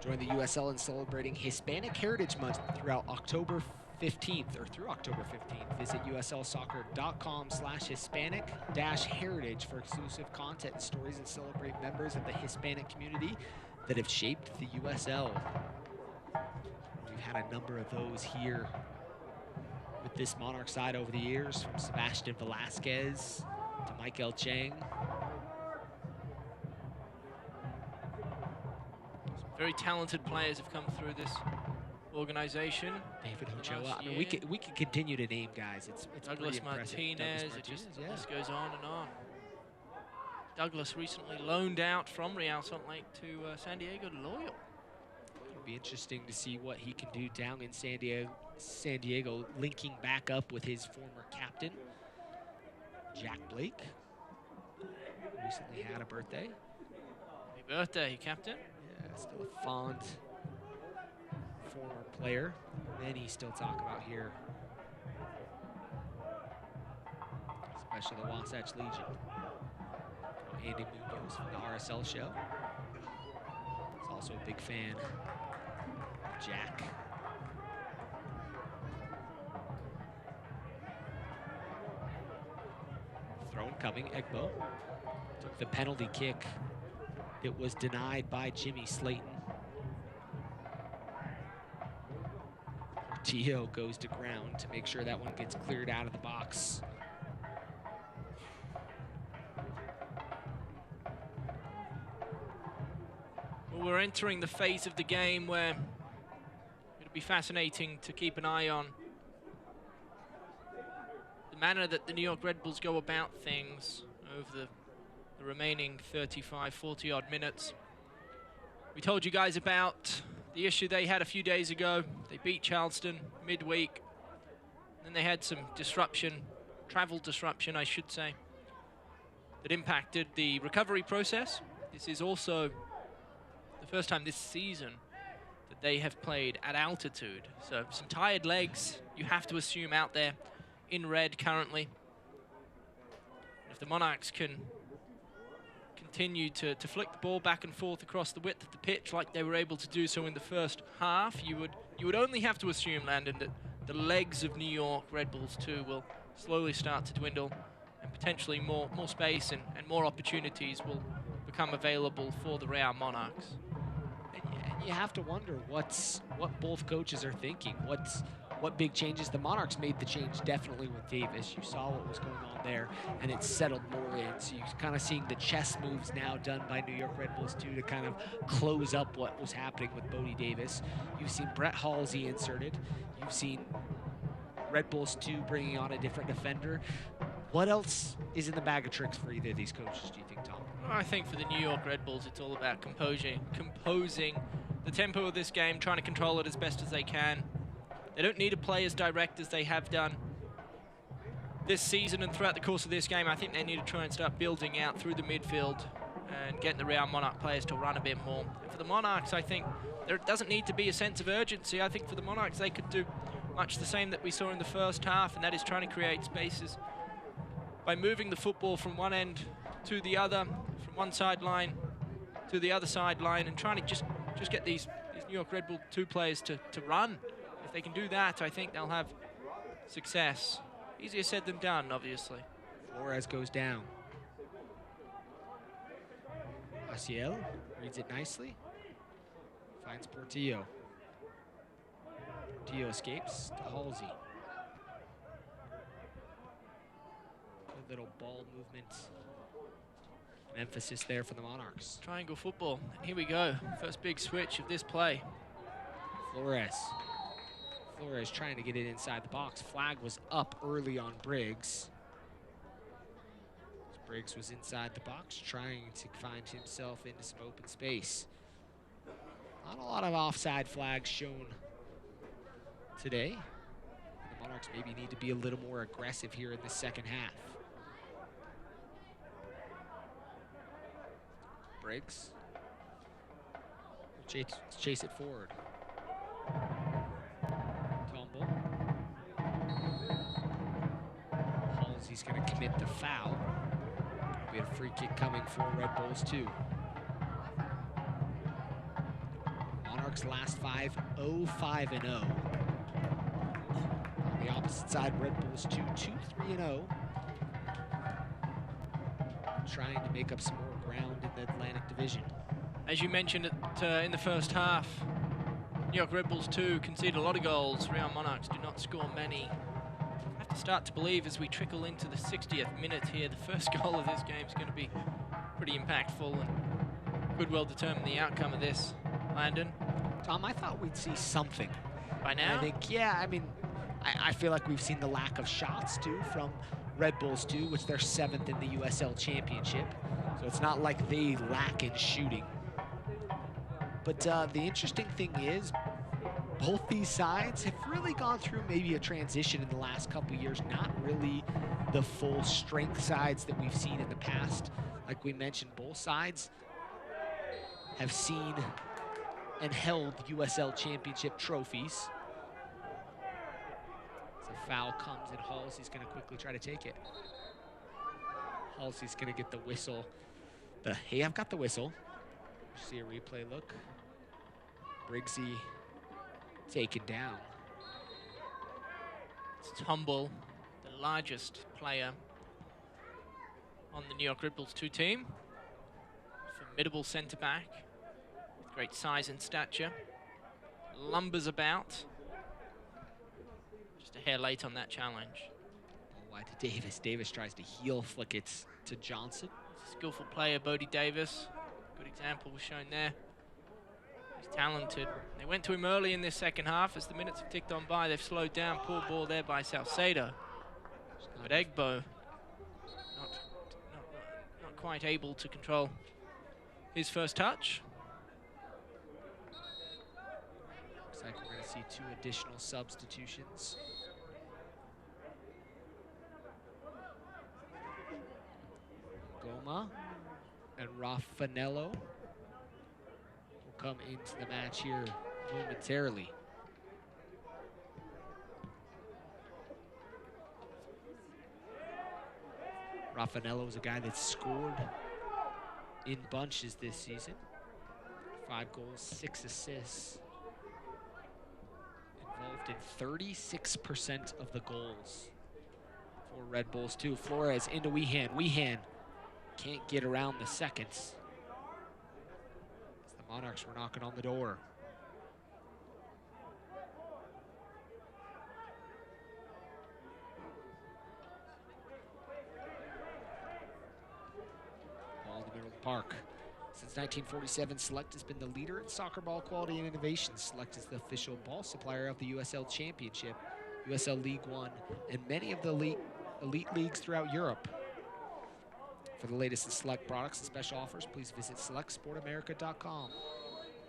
Speaker 1: Join the USL in celebrating Hispanic Heritage Month throughout October 15th, or through October 15th. Visit uslsoccer.com/Hispanic-heritage for exclusive content and stories and celebrate members of the Hispanic community that have shaped the USL. We've had a number of those here with this Monarch side over the years, from Sebastian Velasquez to Michael Chang.
Speaker 4: Very talented players have come through this organization.
Speaker 1: David Ochoa. I mean, we could continue to name guys. It's
Speaker 4: Douglas Martinez. It just goes on and on. Douglas recently loaned out from Real Salt Lake to San Diego Loyal.
Speaker 1: It'll be interesting to see what he can do down in San Diego, linking back up with his former captain, Jack Blake. Recently had a birthday.
Speaker 4: Happy birthday, Captain.
Speaker 1: Yeah, still a fond former player. Many still talk about here especially the Wasatch Legion. Andy Munoz from the RSL show. He's also a big fan of Jack. Thrown coming, Egbo took the penalty kick. It was denied by Jimmy Slayton. Porteau goes to ground to make sure that one gets cleared out of the box.
Speaker 4: Well, we're entering the phase of the game where it'll be fascinating to keep an eye on the manner that the New York Red Bulls go about things over the remaining 35, 40 odd minutes. We told you guys about the issue they had a few days ago. They beat Charleston midweek. Then they had some disruption, travel disruption, I should say, that impacted the recovery process. This is also the first time this season that they have played at altitude. So some tired legs, you have to assume, out there in red currently. If the Monarchs can continue to flick the ball back and forth across the width of the pitch like they were able to do so in the first half, you would only have to assume, Landon, that the legs of New York Red Bulls 2 will slowly start to dwindle, and potentially more space and more opportunities will become available for the Real Monarchs.
Speaker 1: And you have to wonder what both coaches are thinking. What big changes? The Monarchs made the change definitely with Davis. You saw what was going on there, and it settled more in. So you're kind of seeing the chess moves now done by New York Red Bulls 2 to kind of close up what was happening with Bodie Davis. You've seen Brett Halsey inserted. You've seen Red Bulls 2 bringing on a different defender. What else is in the bag of tricks for either of these coaches, do you think, Tom?
Speaker 4: Well, I think for the New York Red Bulls, it's all about composing the tempo of this game, trying to control it as best as they can. They don't need to play as direct as they have done this season and throughout the course of this game. I think they need to try and start building out through the midfield and getting the Real Monarch players to run a bit more. And for the Monarchs, I think there doesn't need to be a sense of urgency. I think for the Monarchs, they could do much the same that we saw in the first half, and that is trying to create spaces by moving the football from one end to the other, from one sideline to the other sideline, and trying to just get these New York Red Bull 2 players to run. If they can do that, I think they'll have success. Easier said than done, obviously.
Speaker 1: Flores goes down. Maciel reads it nicely. Finds Porteau. Porteau escapes to Halsey. Good little ball movement. An emphasis there for the Monarchs.
Speaker 4: Triangle football. And here we go. First big switch of this play.
Speaker 1: Flores trying to get it inside the box. Flag was up early on Briggs. Briggs was inside the box trying to find himself into some open space. Not a lot of offside flags shown today. The Monarchs maybe need to be a little more aggressive here in the second half. Briggs. Chase it forward. Tumble. Halsey's going to commit the foul. We had a free kick coming for Red Bulls 2. Monarchs last 5, 0-5-0. On the opposite side, Red Bulls 2, 2-3-0. Trying to make up some more ground in the Atlantic Division.
Speaker 4: As you mentioned in the first half, New York Red Bulls 2 concede a lot of goals. Real Monarchs do not score many. I have to start to believe as we trickle into the 60th minute here, the first goal of this game is going to be pretty impactful and could well determine the outcome of this. Landon?
Speaker 1: Tom, I thought we'd see something.
Speaker 4: By now?
Speaker 1: I think, yeah, I mean, I feel like we've seen the lack of shots, too, from Red Bulls 2, which they're 7th in the USL Championship. So it's not like they lack in shooting. But the interesting thing is, both these sides have really gone through maybe a transition in the last couple years, not really the full strength sides that we've seen in the past. Like we mentioned, both sides have seen and held USL Championship trophies. As a foul comes and Halsey's going to quickly try to take it. Halsey's going to get the whistle. Hey, I've got the whistle. See a replay look. Briggsy taken down.
Speaker 4: It's Tumble, the largest player on the New York Red Bulls 2 team. Formidable centre back with great size and stature. Lumbers about. Just a hair late on that challenge.
Speaker 1: Wide to Davis. Davis tries to heel flick it to Johnson.
Speaker 4: Skillful player, Bodie Davis. Good example was shown there. He's talented. They went to him early in this second half. As the minutes have ticked on by, they've slowed down. Poor ball there by Salcedo. But Egbo not quite able to control his first touch.
Speaker 1: Looks like we're going to see 2 additional substitutions. Goma and Raffanello will come into the match here momentarily. Raffanello is a guy that's scored in bunches this season. 5 goals, 6 assists. Involved in 36% of the goals for Red Bulls 2. Flores into Weehan. Weehan can't get around the seconds. As the Monarchs were knocking on the door. Ball in the middle of the park. Since 1947, Select has been the leader in soccer ball quality and innovation. Select is the official ball supplier of the USL Championship, USL League One, and many of the elite leagues throughout Europe. For the latest in Select products and special offers, please visit selectsportamerica.com.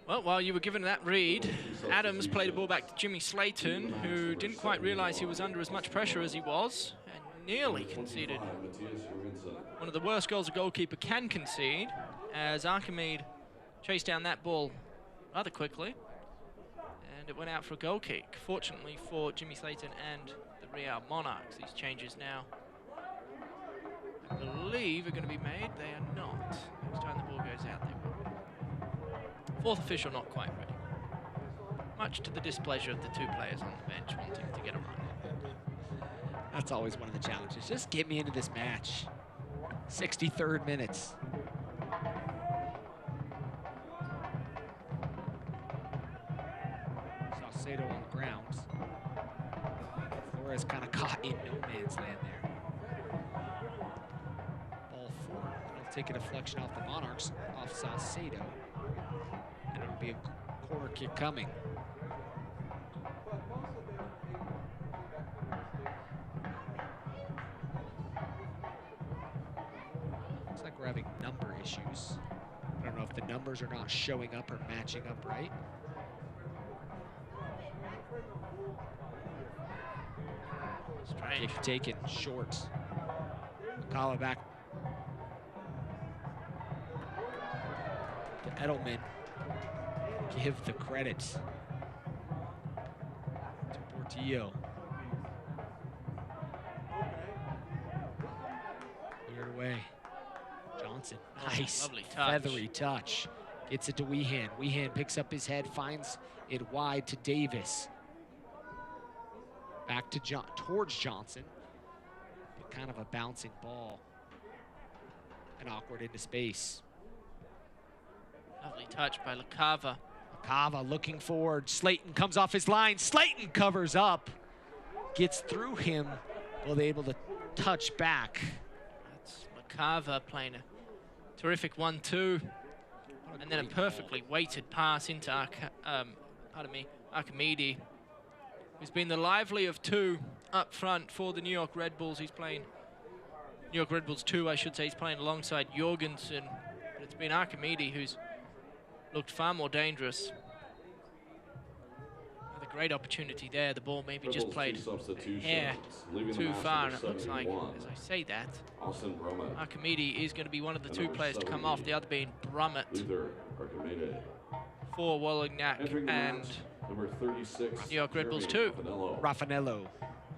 Speaker 4: Well, while you were given that read, Adams played a ball back to Jimmy Slayton, who didn't quite realize he was under as much pressure as he was, and nearly conceded one of the worst goals a goalkeeper can concede, as Archimede chased down that ball rather quickly, and it went out for a goal kick. Fortunately for Jimmy Slayton and the Real Monarchs, these changes now, I believe, are going to be made. They are not. Next time the ball goes out, they will be. 4th official not quite ready. Much to the displeasure of the 2 players on the bench wanting to get a run.
Speaker 1: That's always one of the challenges. Just get me into this match. 63rd minutes. Salcedo on the ground. Flores kind of caught in no man's land there. Ball forward. It'll take a deflection off the Monarchs, off Salcedo. And it'll be a corner kick coming. Looks like we're having number issues. I don't know if the numbers are not showing up or matching up right.
Speaker 4: Strange.
Speaker 1: Kick taken short. Makala back to Edelman. Give the credit to Porteau. Cleared away. Johnson, nice,
Speaker 4: lovely touch.
Speaker 1: Feathery touch. Gets it to Weehan. Weehan picks up his head, finds it wide to Davis. Back to towards Johnson. But kind of a bouncing ball. And awkward into space.
Speaker 4: Lovely touch by LaCava.
Speaker 1: LaCava looking forward. Slayton comes off his line. Slayton covers up. Gets through him. Well, they're able to touch back.
Speaker 4: That's LaCava playing a terrific 1-2. And then a perfectly weighted pass into Archimede, who's been the lively of 2 up front for the New York Red Bulls. He's playing New York Red Bulls 2, I should say. He's playing alongside Jorgensen. But it's been Archimede who's looked far more dangerous. Another great opportunity there. The ball maybe just played a hair too far, and it looks like, as I say that, Archimede is going to be one of the 2 players to come off, the other being Brummett for Wollongnack and
Speaker 2: number 36,
Speaker 4: New York Red Bulls 2.
Speaker 1: Raffanello.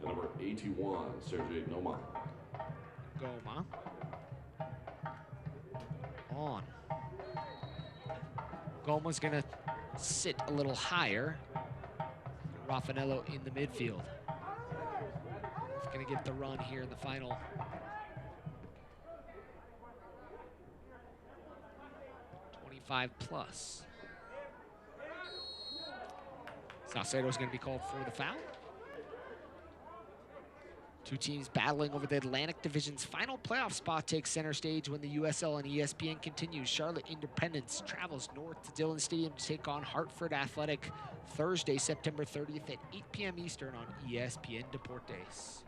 Speaker 2: Number 81, Sergei Noma.
Speaker 1: Goma. on. Goma's going to sit a little higher. Raffanello in the midfield. He's going to get the run here in the final 25 plus. Salcedo's going to be called for the foul. Two teams battling over the Atlantic Division's final playoff spot takes center stage when the USL and ESPN continues. Charlotte Independence travels north to Dillon Stadium to take on Hartford Athletic Thursday, September 30th at 8 p.m. Eastern on ESPN Deportes.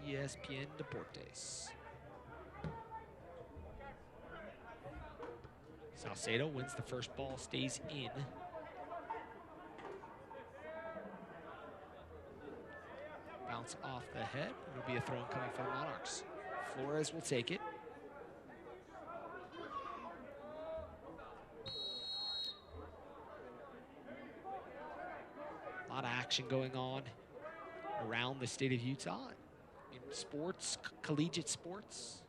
Speaker 1: ESPN Deportes. Salcedo wins the first ball, stays in. Bounce off the head. It'll be a throw coming from the Monarchs. Flores will take it. A lot of action going on around the state of Utah in sports, collegiate sports.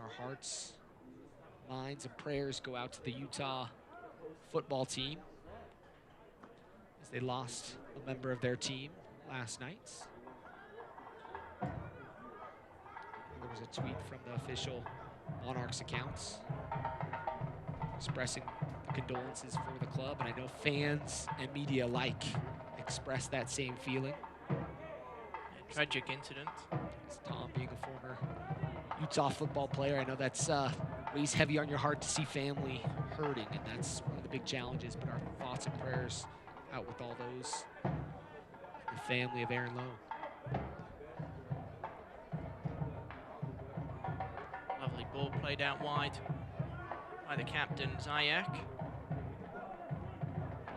Speaker 1: Our hearts, minds, and prayers go out to the Utah football team as they lost a member of their team last night. There was a tweet from the official Monarchs accounts expressing condolences for the club, and I know fans and media alike express that same feeling.
Speaker 4: Tragic incident.
Speaker 1: It's Tom being a former Utah football player. I know that's weighs heavy on your heart to see family hurting, and that's one of the big challenges, but our thoughts and prayers out with all those, the family of Aaron Lowe.
Speaker 4: Lovely ball played out wide by the captain, Zayek.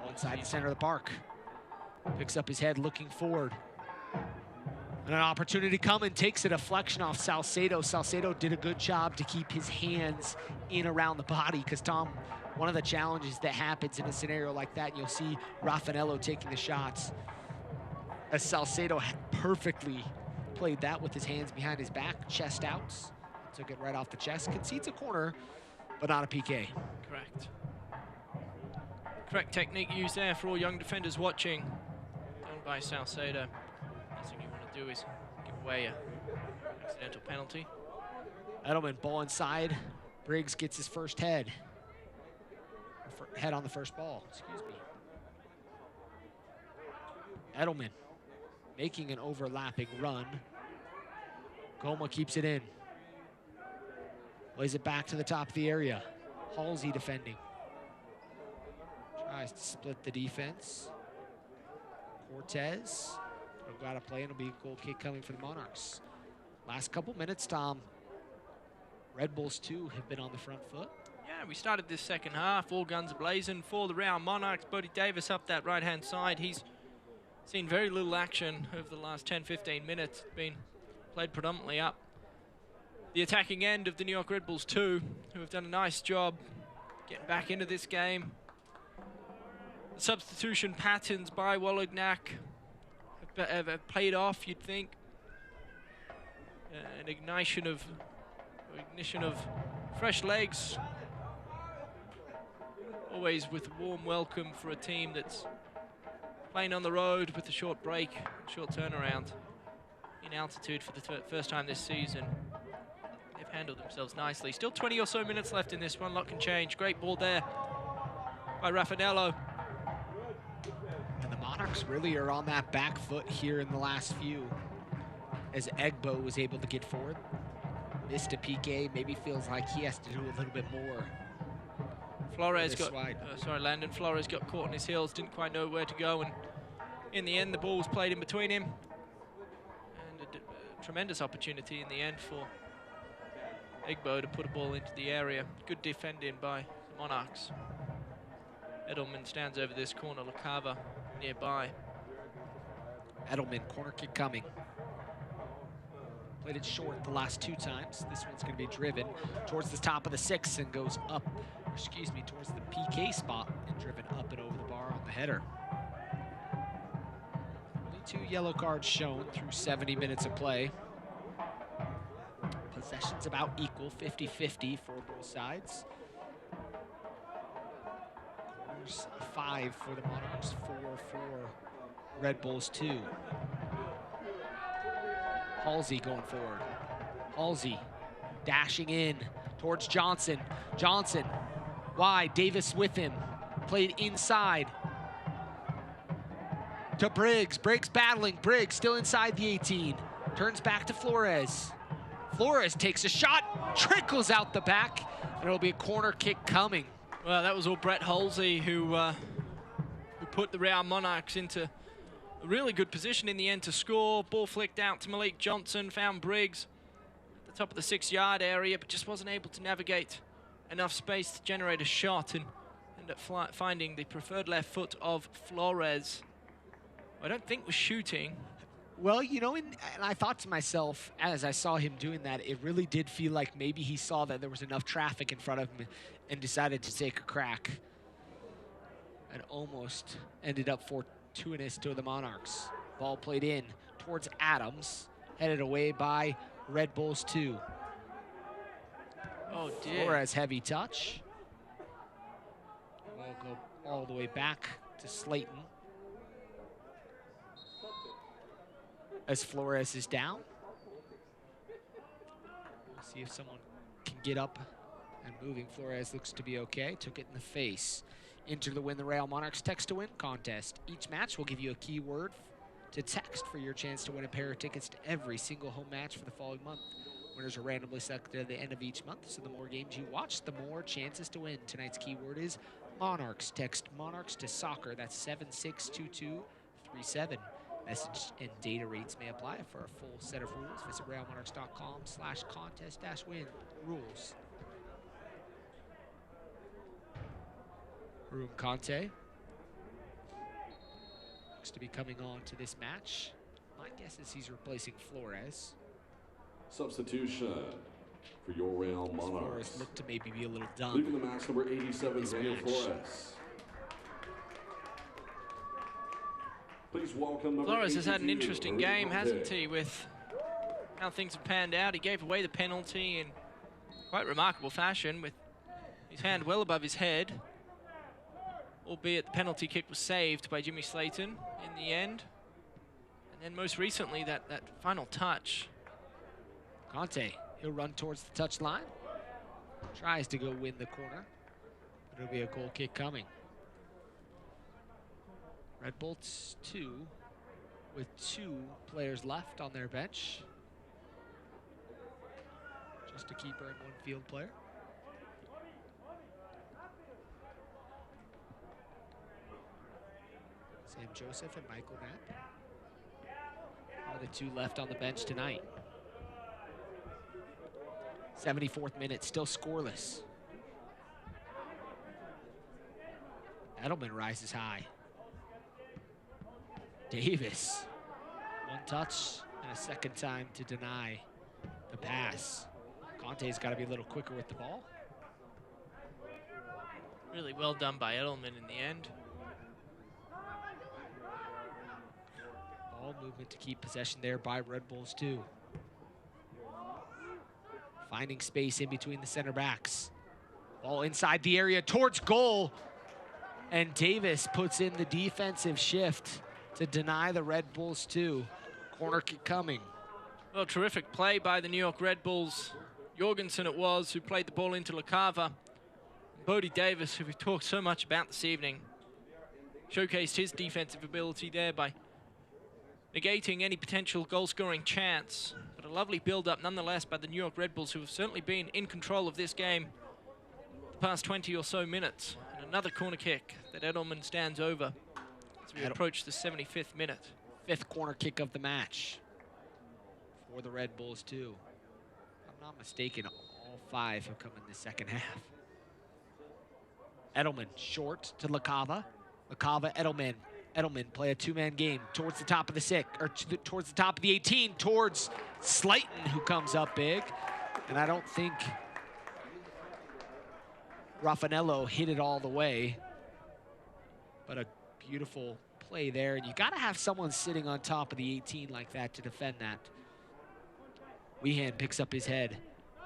Speaker 1: Ball inside the center of the park. Picks up his head, looking forward. And an opportunity coming, takes a deflection off Salcedo. Salcedo did a good job to keep his hands in around the body, because Tom, one of the challenges that happens in a scenario like that, you'll see Raffanello taking the shots, as Salcedo perfectly played that with his hands behind his back, chest out, took it right off the chest, concedes a corner, but not a PK.
Speaker 4: Correct. Correct technique used there for all young defenders watching. Done by Salcedo. Last thing you want to do is give away an accidental penalty.
Speaker 1: Edelman, ball inside. Briggs gets his first head. Head on the first ball, excuse me. Edelman making an overlapping run. Goma keeps it in. Lays it back to the top of the area. Halsey defending. Tries to split the defense. Cortez. Got to play, and it'll be a goal kick coming for the Monarchs. Last couple minutes, Tom. Red Bulls, too, have been on the front foot.
Speaker 4: Yeah, we started this second half, all guns blazing for the Real Monarchs. Bodie Davis up that right-hand side. He's seen very little action over the last 10-15 minutes. Been played predominantly up the attacking end of the New York Red Bulls, too, who have done a nice job getting back into this game. The substitution patterns by Wallognac have paid off, you'd think. An ignition of fresh legs. Always with a warm welcome for a team that's playing on the road with a short break, short turnaround in altitude for the first time this season. They've handled themselves nicely. Still 20 or so minutes left in this one. Lot can change. Great ball there by Raffanello.
Speaker 1: And the Monarchs really are on that back foot here in the last few, as Egbo was able to get forward. Missed a PK, maybe feels like he has to do a little bit more.
Speaker 4: Flores got, Landon Flores got caught on his heels, didn't quite know where to go, and in the end the ball was played in between him. And a tremendous opportunity in the end for Egbo to put a ball into the area. Good defending by the Monarchs. Edelman stands over this corner, LaCava nearby.
Speaker 1: Edelman, corner kick coming. Played it short the last two times. This one's going to be driven towards the top of the six and goes up, towards the PK spot and driven up and over the bar on the header. Only 2 yellow cards shown through 70 minutes of play. Possession's about equal, 50-50 for both sides. Corners 5 for the Monarchs, 4 for Red Bulls 2. Halsey going forward. Halsey dashing in towards Johnson. Johnson wide, Davis with him. Played inside to Briggs. Briggs battling. Briggs still inside the 18. Turns back to Flores. Flores takes a shot, trickles out the back, and it'll be a corner kick coming.
Speaker 4: Well, that was all Brett Halsey who put the Real Monarchs into a really good position in the end to score. Ball flicked out to Malik Johnson, found Briggs at the top of the 6-yard area, but just wasn't able to navigate enough space to generate a shot and end up finding the preferred left foot of Flores. I don't think was shooting.
Speaker 1: Well, you know, and I thought to myself, as I saw him doing that, it really did feel like maybe he saw that there was enough traffic in front of him and decided to take a crack. And almost ended up fortuitous to the Monarchs. Ball played in towards Adams, headed away by Red Bulls 2.
Speaker 4: Oh, dear.
Speaker 1: Flores heavy touch. We'll go all the way back to Slayton. As Flores is down. We'll see if someone can get up and moving. Flores looks to be okay. Took it in the face. Enter the Win the Real Monarchs Text to Win contest. Each match will give you a keyword to text for your chance to win a pair of tickets to every single home match for the following month. Winners are randomly selected at the end of each month, so the more games you watch, the more chances to win. Tonight's keyword is Monarchs. Text Monarchs to soccer. That's 7622237. Message and data rates may apply. For a full set of rules, visit realmonarchs.com/contest-win rules. Ruben Conte looks to be coming on to this match. My guess is he's replacing Flores.
Speaker 2: Substitution for your Real Monarchs.
Speaker 1: Flores looked to maybe be a little done.
Speaker 2: Leaving the match, number 87, Daniel Flores. Please welcome number
Speaker 4: Flores has had an
Speaker 2: 82,
Speaker 4: interesting
Speaker 2: Ruben
Speaker 4: game,
Speaker 2: Conte.
Speaker 4: hasn't he, with how things have panned out. He gave away the penalty in quite remarkable fashion with his hand well above his head, albeit the penalty kick was saved by Jimmy Slayton in the end. And then most recently, that final touch.
Speaker 1: Conte, he'll run towards the touch line. Tries to go win the corner, but it'll be a goal kick coming. Red Bulls 2 with 2 players left on their bench. Just a keeper and 1 field player. Sam Joseph and Michael Knapp are the 2 left on the bench tonight. 74th minute, still scoreless. Edelman rises high. Davis, 1 touch and a second time to deny the pass. Conte's got to be a little quicker with the ball.
Speaker 4: Really well done by Edelman in the end.
Speaker 1: Ball movement to keep possession there by Red Bulls 2. Finding space in between the center backs. Ball inside the area towards goal. And Davis puts in the defensive shift to deny the Red Bulls 2. Corner kick coming.
Speaker 4: Well, terrific play by the New York Red Bulls. Jorgensen it was who played the ball into LaCava. Bodie Davis, who we've talked so much about this evening, showcased his defensive ability there by negating any potential goal-scoring chance. But a lovely build-up nonetheless by the New York Red Bulls, who have certainly been in control of this game the past 20 or so minutes. And another corner kick that Edelman stands over as we approach the 75th minute.
Speaker 1: 5th corner kick of the match for the Red Bulls 2. If I'm not mistaken, all 5 have come in the second half. Edelman short to LaCava. LaCava, Edelman. Edelman play a 2-man game towards the top of the 6, or towards the top of the 18, towards Slayton, who comes up big. And I don't think Raffanello hit it all the way, but a beautiful play there. And you got to have someone sitting on top of the 18 like that to defend that. Weehan picks up his head.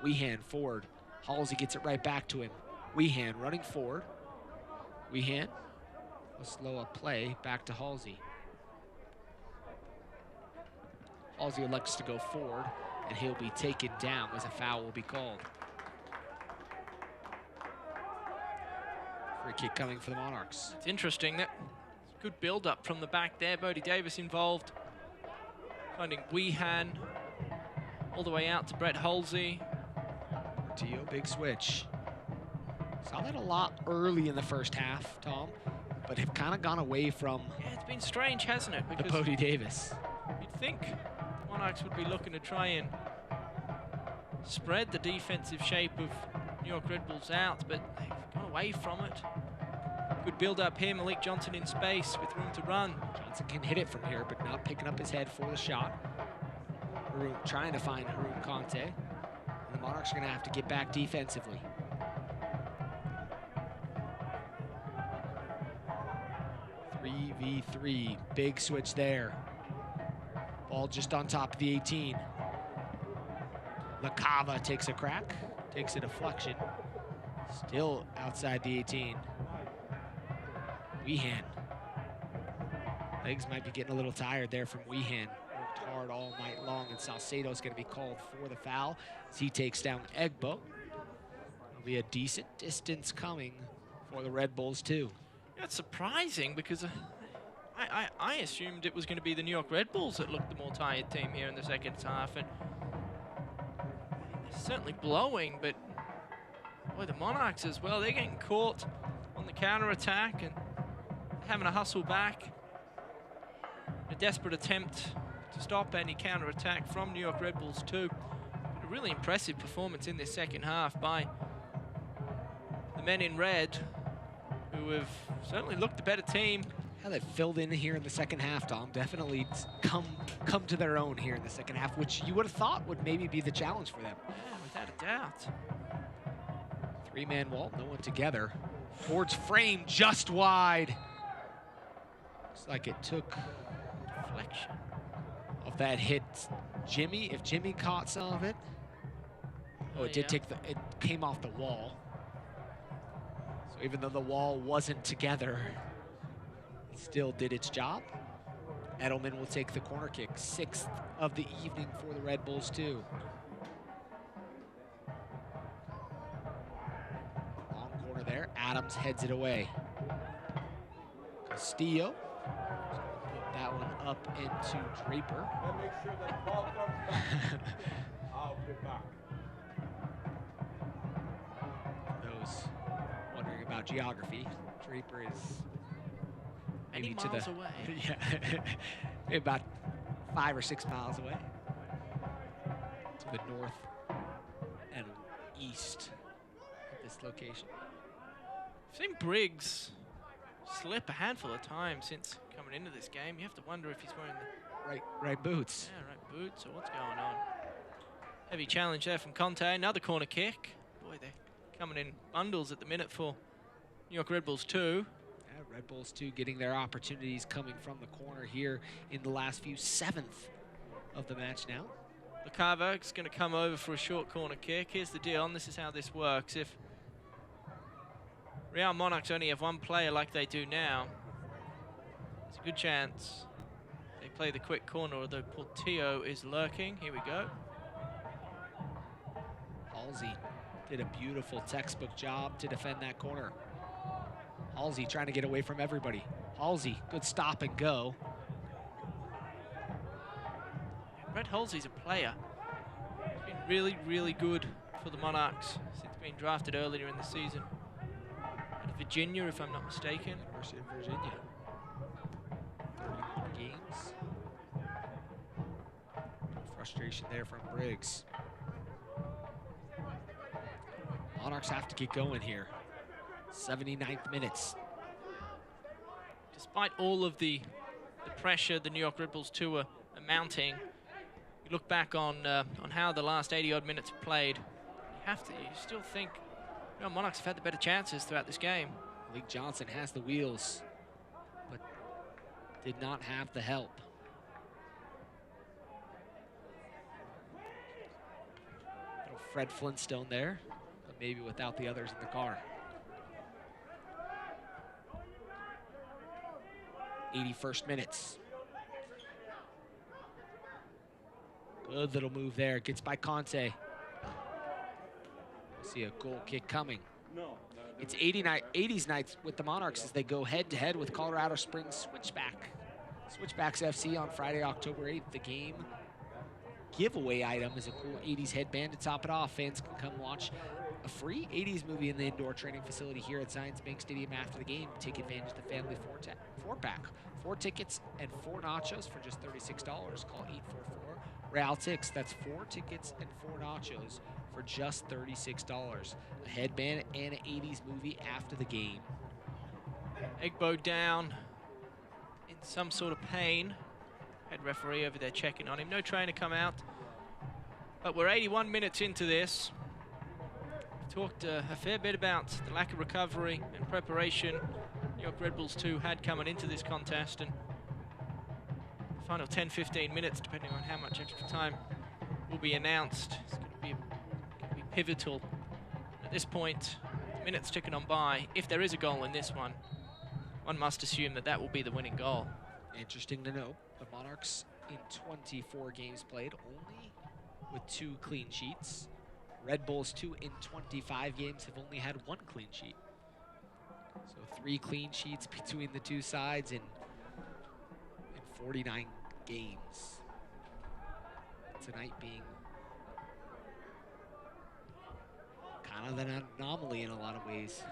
Speaker 1: Weehan forward. Halsey gets it right back to him. Weehan running forward. Weehan will slow a play back to Halsey. Halsey elects to go forward, and he'll be taken down as a foul will be called. Free kick coming for the Monarchs.
Speaker 4: It's interesting that good build-up from the back there. Bodie Davis involved, finding Weehan all the way out to Brett Halsey.
Speaker 1: Porteau, big switch. Saw that a lot early in the first half, Tom, but have kind of gone away from
Speaker 4: Yeah, it's been strange, hasn't it?
Speaker 1: the
Speaker 4: Because
Speaker 1: Bodie Davis.
Speaker 4: you'd think Monarchs would be looking to try and spread the defensive shape of New York Red Bulls out, but they've gone away from it. Good build up here, Malik Johnson in space with room to run.
Speaker 1: Johnson can hit it from here, but not picking up his head for the shot. Haroon trying to find Haroon Conte. And the Monarchs are going to have to get back defensively. Three v 3, big switch there. Ball just on top of the 18. LaCava takes a crack, takes a deflection. Still outside the 18. Weehan. Legs might be getting a little tired there from Weehan. Worked hard all night long, and Salcedo's going to be called for the foul as he takes down Egbo. There'll be a decent distance coming for the Red Bulls, too.
Speaker 4: Yeah, it's surprising because I assumed it was going to be the New York Red Bulls that looked the more tired team here in the second half, and they're certainly blowing, but boy, the Monarchs as well, they're getting caught on the counter-attack and having to hustle back. A desperate attempt to stop any counter-attack from New York Red Bulls too. A really impressive performance in this second half by the men in red, who have certainly looked the better team.
Speaker 1: Yeah, they filled in here in the second half, Tom. Definitely come to their own here in the second half, which you would have thought would maybe be the challenge for them.
Speaker 4: Yeah, without a doubt.
Speaker 1: Three-man wall, no one together. Ford's frame just wide. Looks like it took
Speaker 4: deflection
Speaker 1: of that hit. Jimmy, if Jimmy caught some of it. Oh, it did take it came off the wall. So even though the wall wasn't together, it still did its job. Edelman will take the corner kick, 6th of the evening for the Red Bulls too. Long corner there, Adams heads it away. Castillo, put that one up into Draper.
Speaker 19: Make sure that ball comes back. I'll be back.
Speaker 1: Those wondering about geography, Draper is maybe
Speaker 4: Many
Speaker 1: to
Speaker 4: miles
Speaker 1: the
Speaker 4: away.
Speaker 1: yeah, maybe about 5 or 6 miles away, to the north and east of this location.
Speaker 4: I've seen Briggs slip a handful of times since coming into this game. You have to wonder if he's wearing the
Speaker 1: right boots.
Speaker 4: Yeah, right boots, or what's going on. Heavy challenge there from Conte. Another corner kick. Boy, they're coming in bundles at the minute for New York Red Bulls 2.
Speaker 1: Yeah, Red Bulls 2 getting their opportunities coming from the corner here in the last few, 7th of the match now.
Speaker 4: LaCava is going to come over for a short corner kick. Here's the deal, and this is how this works. If Real Monarchs only have one player like they do now, there's a good chance they play the quick corner, although Porteau is lurking. Here we go.
Speaker 1: Halsey did a beautiful textbook job to defend that corner. Halsey trying to get away from everybody. Halsey, good stop and go.
Speaker 4: Brett Halsey's a player. He's been really, really good for the Monarchs since being drafted earlier in the season. Out of Virginia, if I'm not mistaken.
Speaker 1: University of Virginia. 31 games. Frustration there from Briggs. Monarchs have to get going here. 79th minutes.
Speaker 4: Despite all of the pressure the New York Red Bulls 2 are mounting, you look back on how the last 80-odd minutes have played, you still think Monarchs have had the better chances throughout this game.
Speaker 1: Malik Johnson has the wheels, but did not have the help. Little Fred Flintstone there, but maybe without the others in the car. 81st minutes. Good little move there. Gets by Conte. We'll see a goal kick coming. It's 80s nights with the Monarchs as they go head-to-head with Colorado Springs Switchbacks FC on Friday, October 8th. The game giveaway item is a cool 80s headband to top it off. Fans can come watch a free 80s movie in the indoor training facility here at Zions Bank Stadium after the game. Take advantage of the family four-pack. 4 tickets and 4 nachos for just $36. Call 844-REAL-TIX. That's 4 tickets and 4 nachos for just $36. A headband and an 80s movie after the game.
Speaker 4: Egbo down in some sort of pain. Head referee over there checking on him. No trainer come out. But we're 81 minutes into this. We've talked a fair bit about the lack of recovery and preparation New York Red Bulls 2 had coming into this contest, and the final 10-15 minutes, depending on how much extra time will be announced, it's going to be pivotal. At this point, minutes ticking on by. If there is a goal in this one must assume that will be the winning goal.
Speaker 1: Interesting to know, the Monarchs in 24 games played, only with 2 clean sheets. Red Bulls 2 in 25 games have only had 1 clean sheet. So 3 clean sheets between the two sides in 49 games. Tonight being kind of an anomaly in a lot of ways.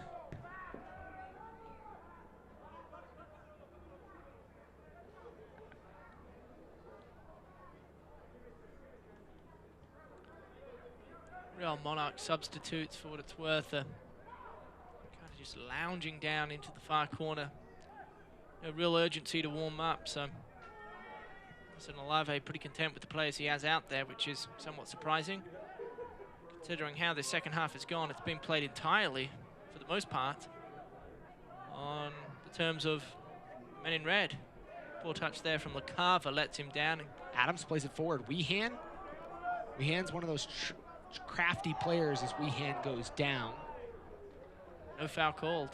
Speaker 4: Real Monarch substitutes, for what it's worth. Kind of just lounging down into the far corner. No real urgency to warm up, so Olave pretty content with the players he has out there, which is somewhat surprising. Considering how the second half has gone, it's been played entirely, for the most part, on the terms of men in red. Poor touch there from LaCava, lets him down.
Speaker 1: Adams plays it forward. Weehan. Weehan's one of those crafty players as Weehan goes down.
Speaker 4: No foul called.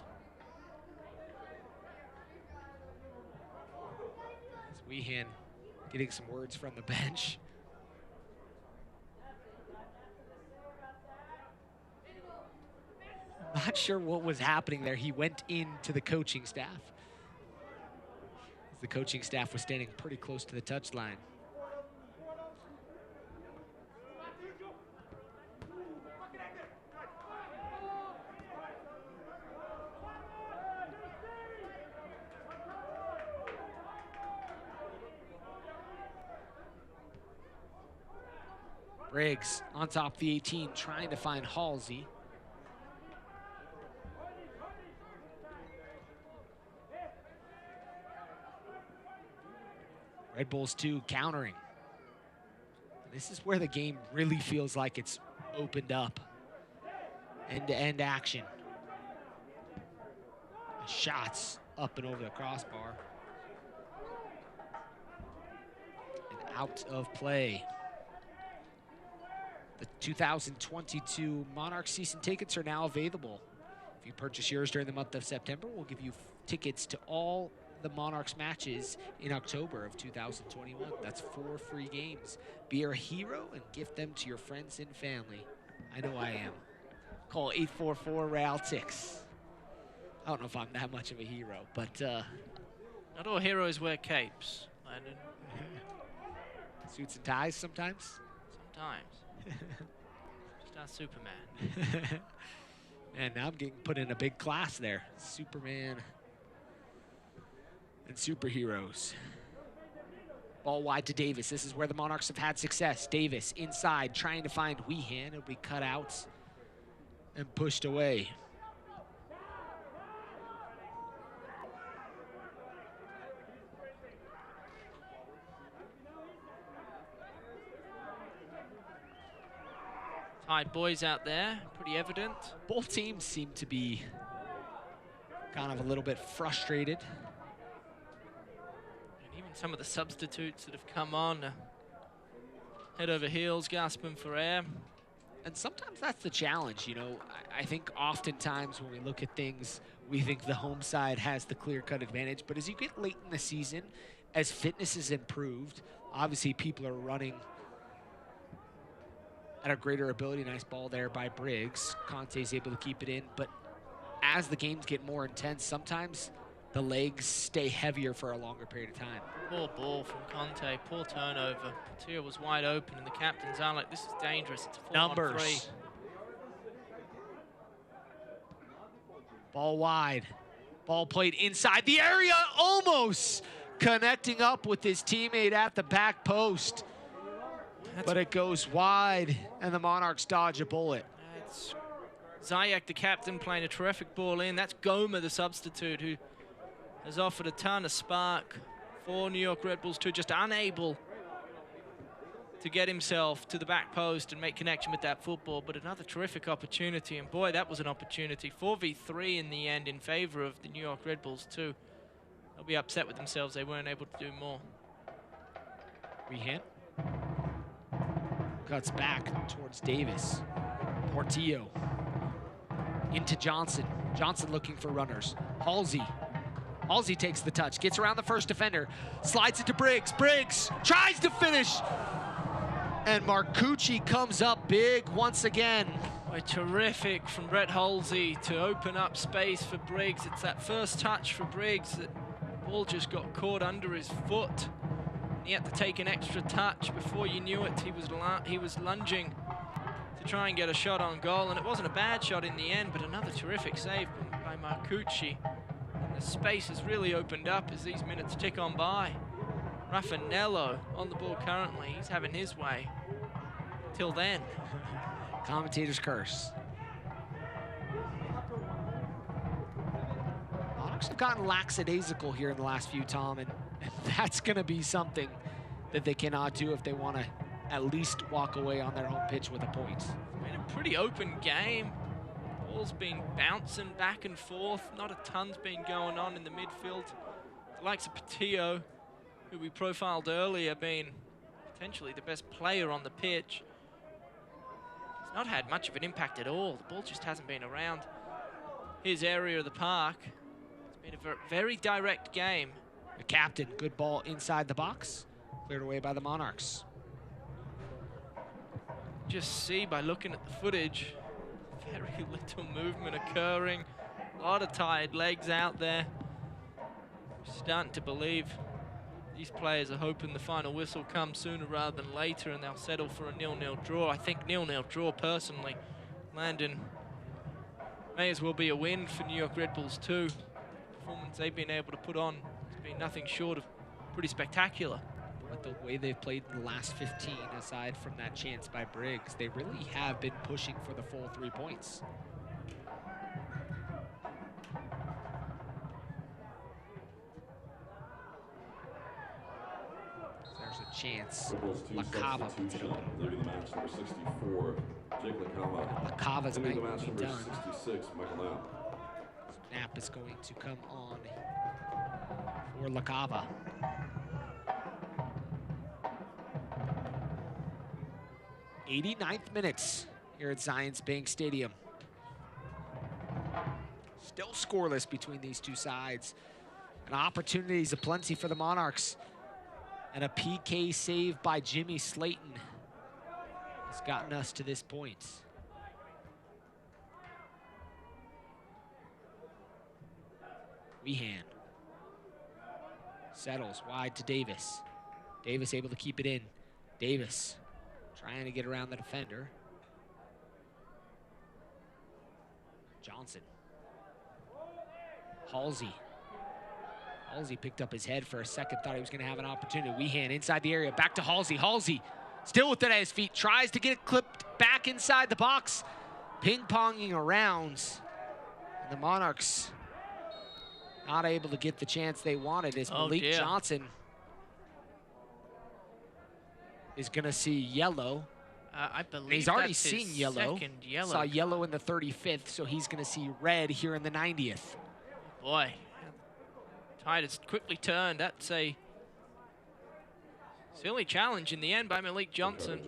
Speaker 1: As Weehan getting some words from the bench. Not sure what was happening there. He went into the coaching staff. The coaching staff was standing pretty close to the touchline. Briggs on top of the 18, trying to find Halsey. Red Bulls 2 countering. This is where the game really feels like it's opened up. End-to-end action. Shots up and over the crossbar. And out of play. The 2022 Monarch season tickets are now available. If you purchase yours during the month of September, we'll give you tickets to all the Monarchs matches in October of 2021. That's 4 free games. Be a hero and gift them to your friends and family. I know I am. Call 844-REAL-TIX. I don't know if I'm that much of a hero, but
Speaker 4: not all heroes wear capes, Landon.
Speaker 1: Suits and ties sometimes?
Speaker 4: Sometimes. Just not Superman.
Speaker 1: And now I'm getting put in a big class there. Superman and superheroes. Ball wide to Davis. This is where the Monarchs have had success. Davis inside, trying to find Weehan. It'll be cut out and pushed away.
Speaker 4: Tied boys out there, pretty evident.
Speaker 1: Both teams seem to be kind of a little bit frustrated.
Speaker 4: And even some of the substitutes that have come on, head over heels, gasping for air.
Speaker 1: And sometimes that's the challenge, you know. I think oftentimes when we look at things, we think the home side has the clear-cut advantage. But as you get late in the season, as fitness is improved, obviously people are running at a greater ability. Nice ball there by Briggs. Conte's able to keep it in. But as the games get more intense, sometimes the legs stay heavier for a longer period of time.
Speaker 4: Poor ball from Conte, poor turnover. Porteau was wide open, and the captains are like, this is dangerous. It's a 4-on-3.
Speaker 1: Numbers. Ball wide. Ball played inside the area, almost connecting up with his teammate at the back post. But it goes wide, and the Monarchs dodge a bullet.
Speaker 4: That's Zayek, the captain, playing a terrific ball in. That's Goma, the substitute, who has offered a ton of spark for New York Red Bulls too, just unable to get himself to the back post and make connection with that football. But another terrific opportunity, and boy, that was an opportunity. 4v3 in the end in favor of the New York Red Bulls too. They'll be upset with themselves they weren't able to do more.
Speaker 1: Weehan cuts back towards Davis. Porteau into Johnson. Johnson looking for runners. Halsey takes the touch, gets around the first defender, slides it to Briggs. Briggs tries to finish, and Marcucci comes up big once again.
Speaker 4: Terrific from Brett Halsey to open up space for Briggs. It's that first touch for Briggs that the ball just got caught under his foot. He had to take an extra touch. Before you knew it, he was lunging to try and get a shot on goal, and it wasn't a bad shot in the end, but another terrific save by Marcucci. And the space has really opened up as these minutes tick on by. Raffanello on the ball currently. He's having his way. Till then.
Speaker 1: Commentator's curse. Monarchs have gotten lackadaisical here in the last few, Tom, and that's going to be something that they cannot do if they want to at least walk away on their home pitch with a point.
Speaker 4: It's been a pretty open game. Ball's been bouncing back and forth. Not a ton's been going on in the midfield. The likes of Porteau, who we profiled earlier, being potentially the best player on the pitch. He's not had much of an impact at all. The ball just hasn't been around his area of the park. It's been a very direct game.
Speaker 1: The captain, good ball inside the box. Cleared away by the Monarchs.
Speaker 4: Just see by looking at the footage, very little movement occurring. A lot of tired legs out there. Starting to believe these players are hoping the final whistle comes sooner rather than later, and they'll settle for a 0-0 draw. I think 0-0 draw, personally, Landon, may as well be a win for New York Red Bulls too. The performance they've been able to put on has been nothing short of pretty spectacular.
Speaker 1: But the way they've played in the last 15, aside from that chance by Briggs, they really have been pushing for the full 3 points. There's a chance. LaCava puts it open.
Speaker 2: Leaving the match, number 64, Jake LaCava.
Speaker 1: LaCava's
Speaker 2: Leaving the
Speaker 1: night
Speaker 2: match,
Speaker 1: will be
Speaker 2: number
Speaker 1: done.
Speaker 2: 66, Michael Knapp.
Speaker 1: Knapp is going to come on for LaCava. '89th minutes here at Zions Bank Stadium. Still scoreless between these two sides. And opportunities aplenty for the Monarchs. And a PK save by Jimmy Slayton has gotten us to this point. Weehan settles wide to Davis. Davis able to keep it in. Davis trying to get around the defender. Johnson. Halsey. Halsey picked up his head for a second, thought he was going to have an opportunity. Weehan inside the area, back to Halsey. Halsey still with it at his feet, tries to get it clipped back inside the box. Ping-ponging around. And the Monarchs not able to get the chance they wanted as Malik Johnson is going to see yellow.
Speaker 4: I believe
Speaker 1: he's already
Speaker 4: that's
Speaker 1: seen
Speaker 4: his
Speaker 1: yellow.
Speaker 4: Second yellow.
Speaker 1: Saw yellow in the 35th, so he's going to see red here in the 90th.
Speaker 4: Boy, tide has quickly turned. That's a Silly challenge in the end by Malik Johnson.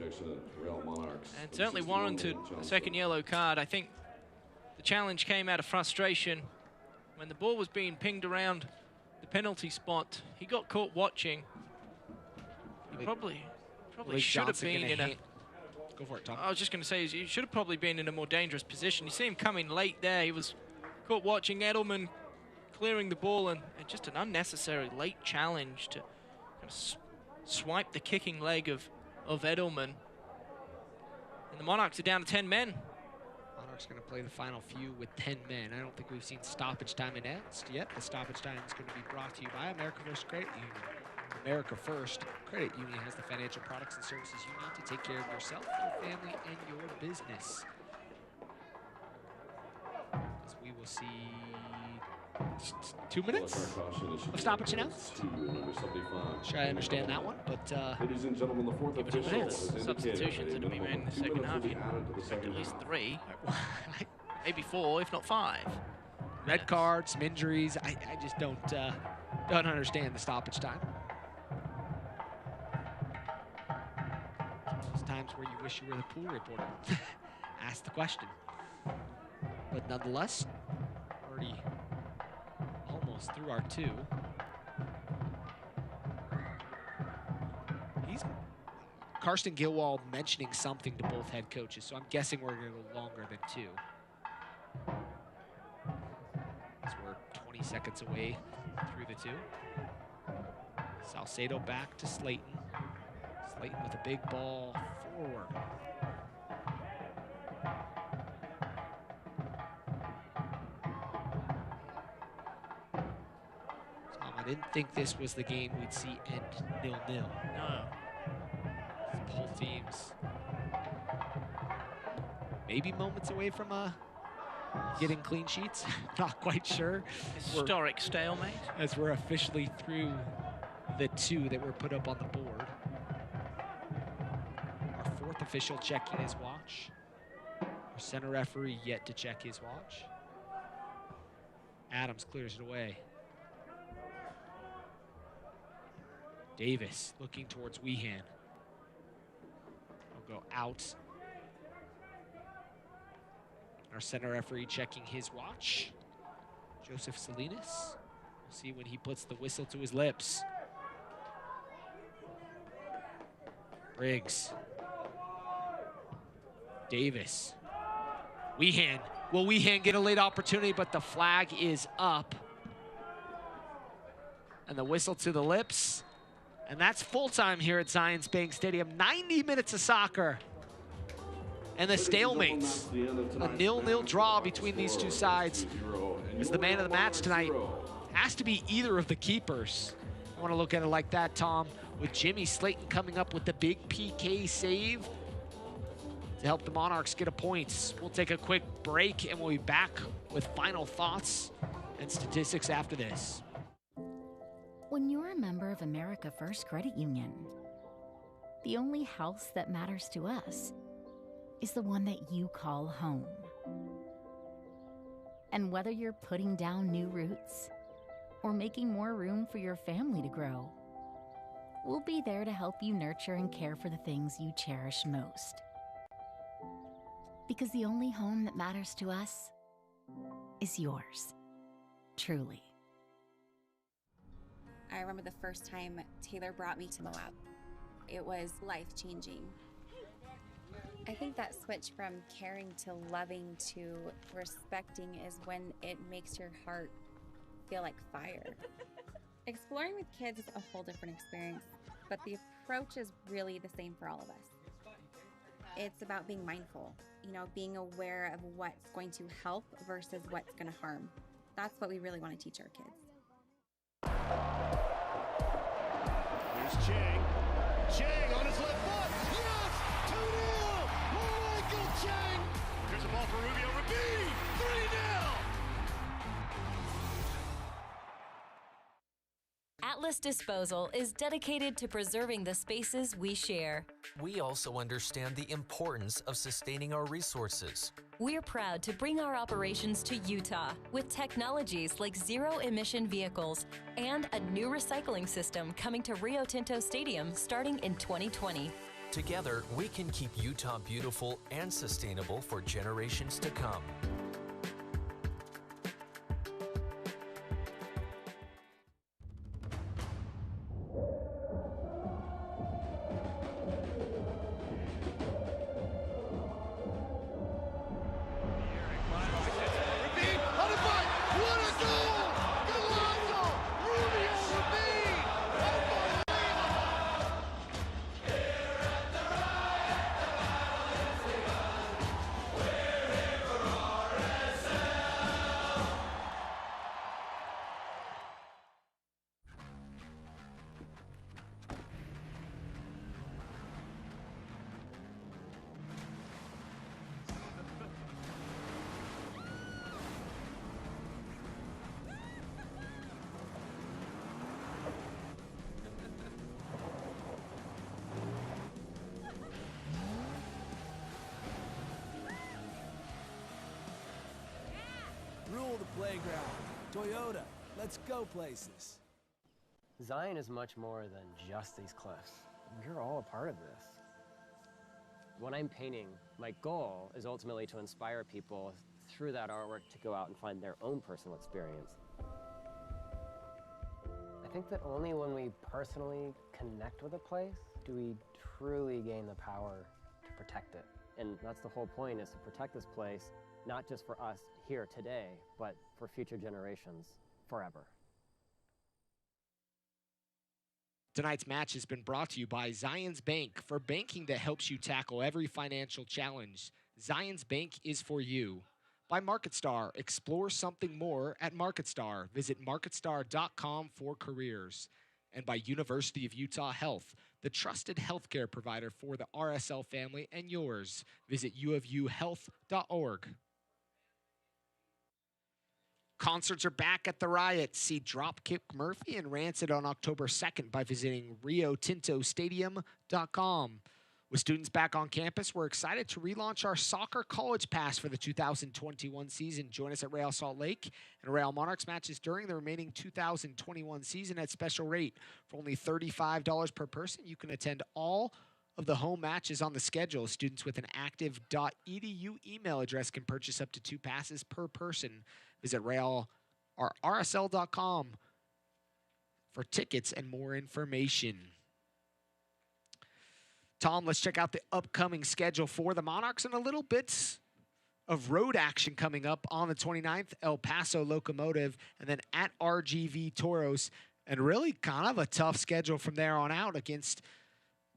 Speaker 2: Real Monarchs.
Speaker 4: And certainly warranted a second yellow card. I think the challenge came out of frustration. When the ball was being pinged around the penalty spot, he got caught watching. He probably should have been in a...
Speaker 1: Go for it, Tom.
Speaker 4: I was just going to say, he should have probably been in a more dangerous position. You see him coming late there. He was caught watching Edelman clearing the ball, and just an unnecessary late challenge to kind of swipe the kicking leg of Edelman. And the Monarchs are down to 10 men.
Speaker 1: Monarchs going to play the final few with 10 men. I don't think we've seen stoppage time announced yet. The stoppage time is going to be brought to you by America First Credit Union. America First Credit Union has the financial products and services you need to take care of yourself, your family, and your business. As we will see 2 minutes of stoppage announced. Sure, I understand that one, but
Speaker 2: ladies and gentlemen, the fourth official
Speaker 4: Substitutions that will be made in the second half. You expect at least 3, maybe 4, if not 5.
Speaker 1: Red card, some injuries. I just don't understand the stoppage time. Those times where you wish you were the pool reporter. Ask the question. But nonetheless, already almost through our 2. Karsten Gilwall mentioning something to both head coaches, so I'm guessing we're going to go longer than 2. As we're 20 seconds away through the 2. Salcedo back to Slayton. Slayton with a big ball forward. Tom, I didn't think this was the game we'd see end 0-0.
Speaker 4: No.
Speaker 1: Both teams maybe moments away from getting clean sheets. Not quite sure.
Speaker 4: Historic stalemate.
Speaker 1: As we're officially through the 2 that were put up on the board. Our 4th official checking his watch. Our center referee yet to check his watch. Adams clears it away. Davis looking towards Weehan. Go out. Our center referee checking his watch. Joseph Salinas. We'll see when he puts the whistle to his lips. Briggs. Davis. Weehan. Will Weehan get a late opportunity, but the flag is up. And the whistle to the lips. And that's full time here at Zions Bank Stadium. 90 minutes of soccer. And the stalemate. A 0-0 draw between these two sides. As the man of the match tonight has to be either of the keepers. I want to look at it like that, Tom, with Jimmy Slayton coming up with the big PK save to help the Monarchs get a point. We'll take a quick break and we'll be back with final thoughts and statistics after this.
Speaker 6: When you're a member of America First Credit Union, the only house that matters to us is the one that you call home. And whether you're putting down new roots or making more room for your family to grow, we'll be there to help you nurture and care for the things you cherish most. Because the only home that matters to us is yours, truly.
Speaker 11: I remember the first time Taylor brought me to Moab. It was life-changing. I think that switch from caring to loving to respecting is when it makes your heart feel like fire. Exploring with kids is a whole different experience, but the approach is really the same for all of us. It's about being mindful, being aware of what's going to help versus what's going to harm. That's what we really want to teach our kids.
Speaker 19: Here's Chang. Chang on his left foot. Yes! 2-0! Michael Chang! Here's a ball for Rubio. Rabin! 3-0!
Speaker 17: Atlas Disposal is dedicated to preserving the spaces we share.
Speaker 18: We also understand the importance of sustaining our resources.
Speaker 17: We're proud to bring our operations to Utah with technologies like zero-emission vehicles and a new recycling system coming to Rio Tinto Stadium starting in 2020.
Speaker 18: Together, we can keep Utah beautiful and sustainable for generations to come.
Speaker 8: Rule the playground. Toyota, let's go places.
Speaker 13: Zion is much more than just these cliffs. We're all a part of this. When I'm painting, my goal is ultimately to inspire people through that artwork to go out and find their own personal experience. I think that only when we personally connect with a place do we truly gain the power to protect it. And that's the whole point, is to protect this place, not just for us here today, but for future generations forever.
Speaker 1: Tonight's match has been brought to you by Zions Bank. For banking that helps you tackle every financial challenge, Zions Bank is for you. By MarketStar, explore something more at MarketStar. Visit marketstar.com for careers. And by University of Utah Health, the trusted healthcare provider for the RSL family and yours. Visit uofuhealth.org. Concerts are back at the Riot. See Dropkick Murphy and Rancid on October 2nd by visiting riotintostadium.com. With students back on campus, we're excited to relaunch our soccer college pass for the 2021 season. Join us at Real Salt Lake and Real Monarchs matches during the remaining 2021 season at special rate. For only $35 per person, you can attend all of the home matches on the schedule. Students with an active.edu email address can purchase up to 2 passes per person. Visit rsl.com for tickets and more information. Tom, let's check out the upcoming schedule for the Monarchs and a little bit of road action coming up on the 29th, El Paso Locomotive, and then at RGV Toros, and really kind of a tough schedule from there on out against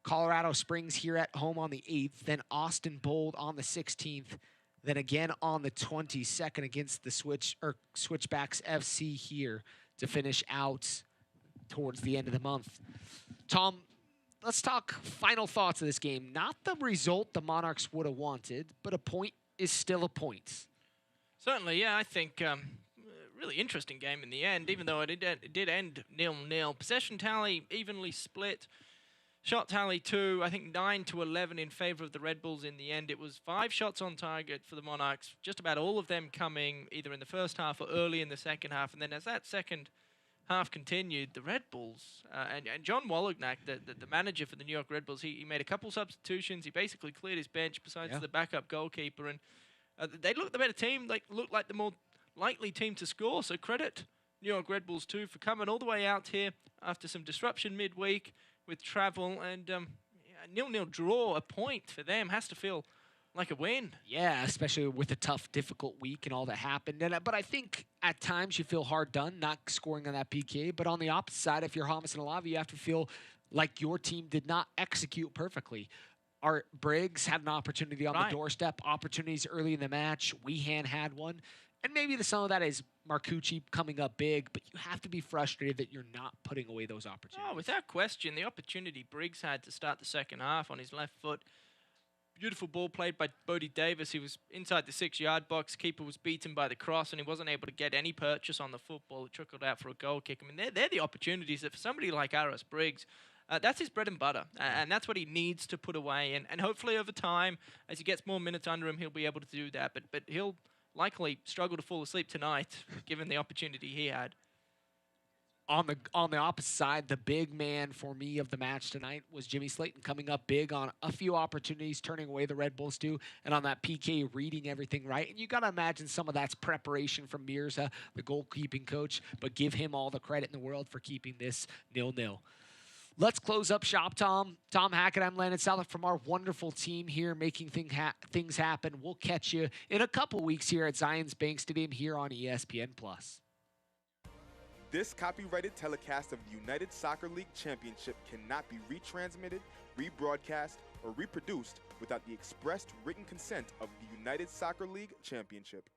Speaker 1: Colorado Springs here at home on the 8th, then Austin Bold on the 16th, then again on the 22nd against the Switchbacks FC here to finish out towards the end of the month. Tom, let's talk final thoughts of this game. Not the result the Monarchs would have wanted, but a point is still a point.
Speaker 4: Certainly, yeah, I think really interesting game in the end, even though it did end 0-0. Possession tally evenly split. Shot tally 2, I think 9-11 in favor of the Red Bulls in the end. It was 5 shots on target for the Monarchs, just about all of them coming either in the first half or early in the second half. And then as that second half continued, the Red Bulls, and John Wallognac, the manager for the New York Red Bulls, he made a couple substitutions. He basically cleared his bench besides the backup goalkeeper. And they looked the better team, looked like the more likely team to score. So credit New York Red Bulls too for coming all the way out here after some disruption midweek with travel, and a 0-0 draw, a point for them, has to feel like a win.
Speaker 1: Yeah, especially with a tough, difficult week and all that happened. But I think at times you feel hard done not scoring on that PK. But on the opposite side, if you're Hamas and Alavi, you have to feel like your team did not execute perfectly. Art Briggs had an opportunity on the doorstep, opportunities early in the match. Weehan had one. And maybe some of that is Marcucci coming up big, but you have to be frustrated that you're not putting away those opportunities.
Speaker 4: Oh, without question, the opportunity Briggs had to start the second half on his left foot. Beautiful ball played by Bodie Davis. He was inside the 6-yard box. Keeper was beaten by the cross, and he wasn't able to get any purchase on the football. It trickled out for a goal kick. I mean, they're the opportunities that for somebody like Aris Briggs, That's his bread and butter, and that's what he needs to put away. And hopefully over time, as he gets more minutes under him, he'll be able to do that. But he'll likely struggle to fall asleep tonight, given the opportunity he had.
Speaker 1: On the opposite side, the big man for me of the match tonight was Jimmy Slayton, coming up big on a few opportunities, turning away the Red Bulls do, and on that PK reading everything right. And you got to imagine some of that's preparation from Mirza, the goalkeeping coach, but give him all the credit in the world for keeping this 0-0. Let's close up shop, Tom. Tom Hackett, I'm Landon Southwick from our wonderful team here making things happen. We'll catch you in a couple weeks here at Zions Bank Stadium here on ESPN+.
Speaker 10: This copyrighted telecast of the United Soccer League Championship cannot be retransmitted, rebroadcast, or reproduced without the expressed written consent of the United Soccer League Championship.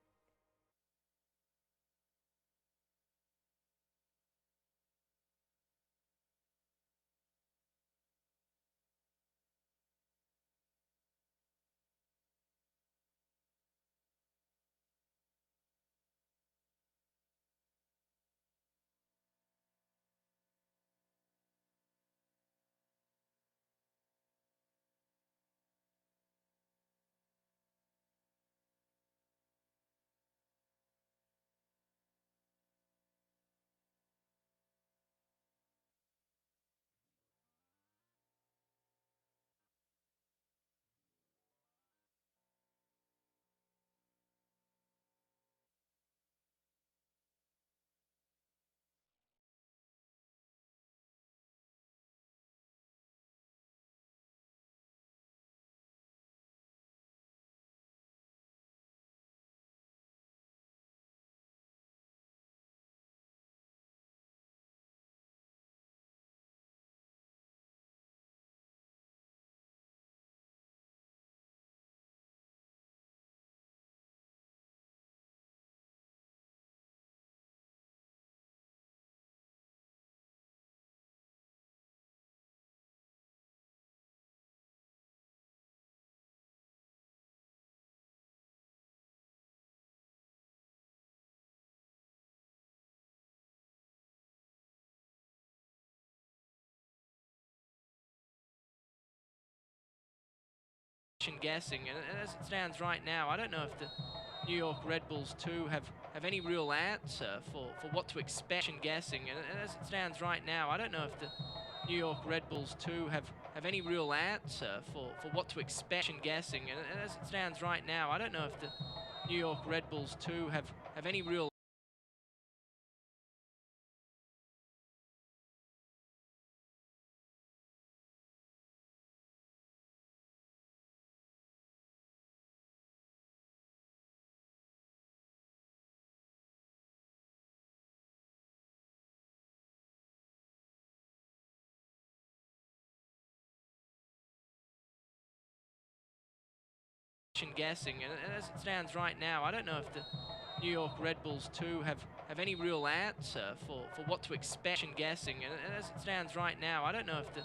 Speaker 4: Guessing, and as it stands right now, I don't know if the New York Red Bulls too have any real answer for what to expect. Guessing, and as it stands right now, I don't know if the New York Red Bulls too have any real answer for what to expect. Guessing, and as it stands right now, I don't know if the New York Red Bulls too have any real guessing, and as it stands right now, I don't know if the New York Red Bulls too have any real answer for what to expect. Guessing, and as it stands right now, I don't know if the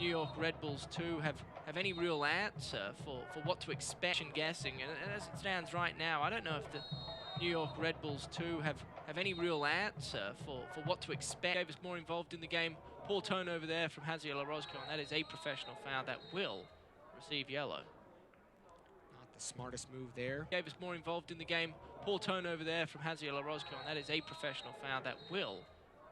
Speaker 4: New York Red Bulls too have any real answer for what to expect. Guessing, and as it stands right now, I don't know if the New York Red Bulls too have any real answer for what to expect. Gave us more involved in the game. Poor turnover there from Haziel Orozco, and that is a professional foul that will receive yellow.
Speaker 1: Smartest move there.
Speaker 4: Gave us more involved in the game. Poor turnover there from Haziel Orozco, and that is a professional foul that will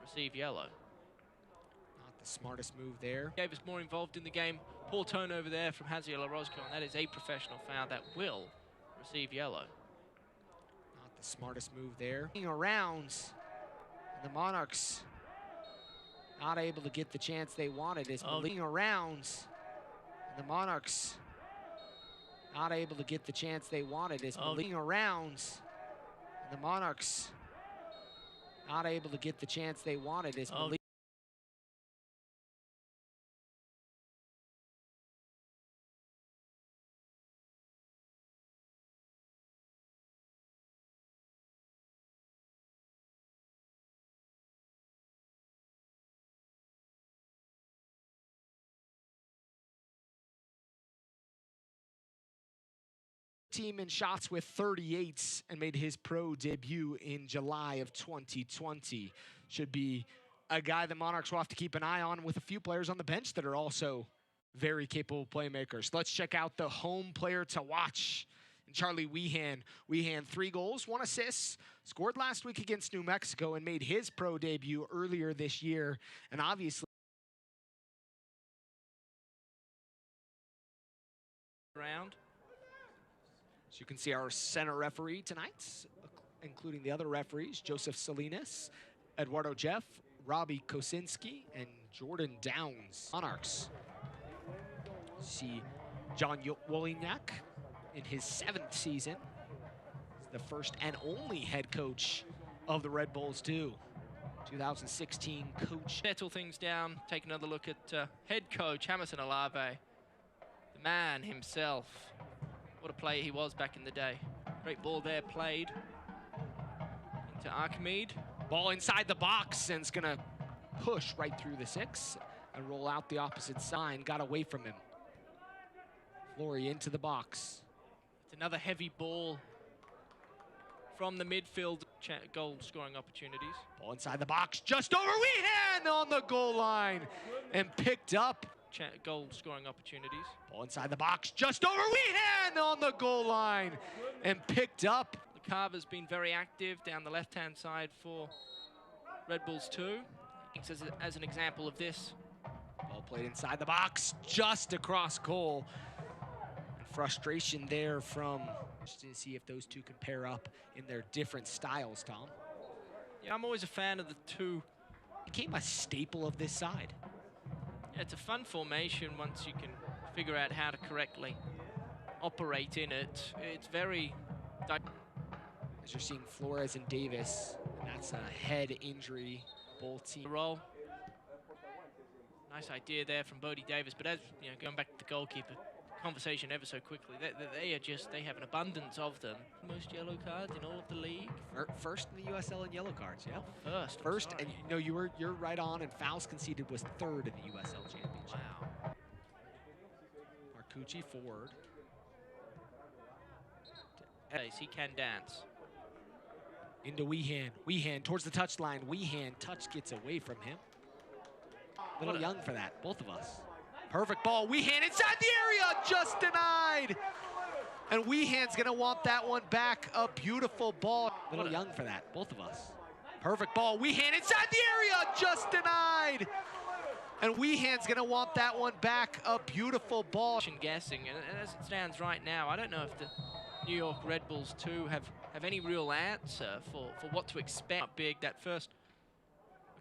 Speaker 4: receive yellow.
Speaker 1: Not the smartest move there.
Speaker 4: Gave us more involved in the game. Poor turnover there from Haziel Orozco, and that is a professional foul that will receive yellow.
Speaker 1: Not the smartest move there. Around, and the Monarchs not able to get the chance they wanted. Is moving around, and the Monarchs not able to get the chance they wanted. Is moving around, and the Monarchs not able to get the chance they wanted. Is team in shots with 38s and made his pro debut in July of 2020. Should be a guy the Monarchs will have to keep an eye on with a few players on the bench that are also very capable playmakers. Let's check out the home player to watch. Charlie Weehan. Weehan, 3 goals, 1 assist, scored last week against New Mexico and made his pro debut earlier this year. And obviously,
Speaker 4: round.
Speaker 1: As you can see, our center referee tonight, including the other referees, Joseph Salinas, Eduardo Jeff, Robbie Kosinski, and Jordan Downs. Monarchs. See John Wolinyak in his 7th season. He's the first and only head coach of the Red Bulls too. 2016 coach.
Speaker 4: Settle things down, take another look at head coach Hamilton Alave, the man himself. What a player he was back in the day. Great ball there played into Archimede.
Speaker 1: Ball inside the box, and it's gonna push right through the 6 and roll out the opposite side. Got away from him. Flory into the box.
Speaker 4: It's another heavy ball from the midfield. Goal scoring opportunities.
Speaker 1: Ball inside the box, just over Weehan on the goal line, and picked up.
Speaker 4: Goal scoring opportunities.
Speaker 1: Ball inside the box, just over Weehan on the goal line, and picked up.
Speaker 4: The Carver's been very active down the left-hand side for Red Bulls 2. As an example of this.
Speaker 1: Ball played inside the box, just across goal. And frustration there from, just to see if those two can pair up in their different styles, Tom.
Speaker 4: Yeah, I'm always a fan of the two.
Speaker 1: Became a staple of this side.
Speaker 4: Yeah, it's a fun formation once you can figure out how to correctly operate in it. It's very...
Speaker 1: As you're seeing Flores and Davis, and that's a head injury. Both team
Speaker 4: roll. Nice idea there from Bodie Davis, but as you know, going back to the goalkeeper conversation ever so quickly, they have an abundance of them. Most yellow cards in all of the league.
Speaker 1: First in the USL in yellow cards, yeah.
Speaker 4: First,
Speaker 1: and you know you're right on. And fouls conceded was 3rd in the USL Championship.
Speaker 4: Wow.
Speaker 1: Marcucci forward.
Speaker 4: He can dance.
Speaker 1: Into Weehan. Weehan towards the touchline. Weehan gets away from him. A little young for that, both of us. Perfect ball. Weehan inside the area, just denied. And Weehan's gonna want that one back. A beautiful ball. A little young for that, both of us. Perfect ball. Weehan inside the area, just denied. And Weehan's gonna want that one back. A beautiful ball.
Speaker 4: Guessing, and as it stands right now, I don't know if the New York Red Bulls 2 have any real answer for what to expect. Big, that first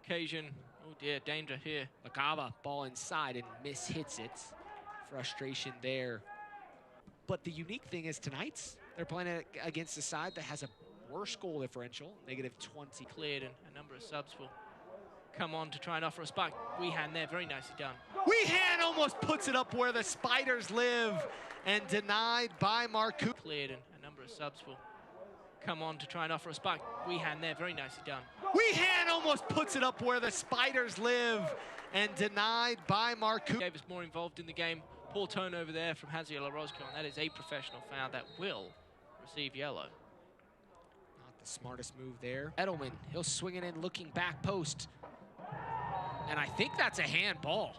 Speaker 4: occasion. Oh dear, danger here.
Speaker 1: Macaba, ball inside and hits it. Frustration there. But the unique thing is tonight's, they're playing against a side that has a worse goal differential, -20.
Speaker 4: Cleared, and a number of subs will come on to try and offer a spark. Weehan there, very nicely done.
Speaker 1: Weehan almost puts it up where the Spiders live, and denied by Marcu.
Speaker 4: Cleared, and a number of subs will come on to try and offer a spark. Weehan there, very nicely done.
Speaker 1: Weehan almost puts it up where the Spiders live, and denied by Marcu.
Speaker 4: Gave us more involved in the game. Poor turn over there from Haziel Orozco, and that is a professional foul that will receive yellow.
Speaker 1: Not the smartest move there. Edelman, he'll swing it in, looking back post. And I think that's a handball.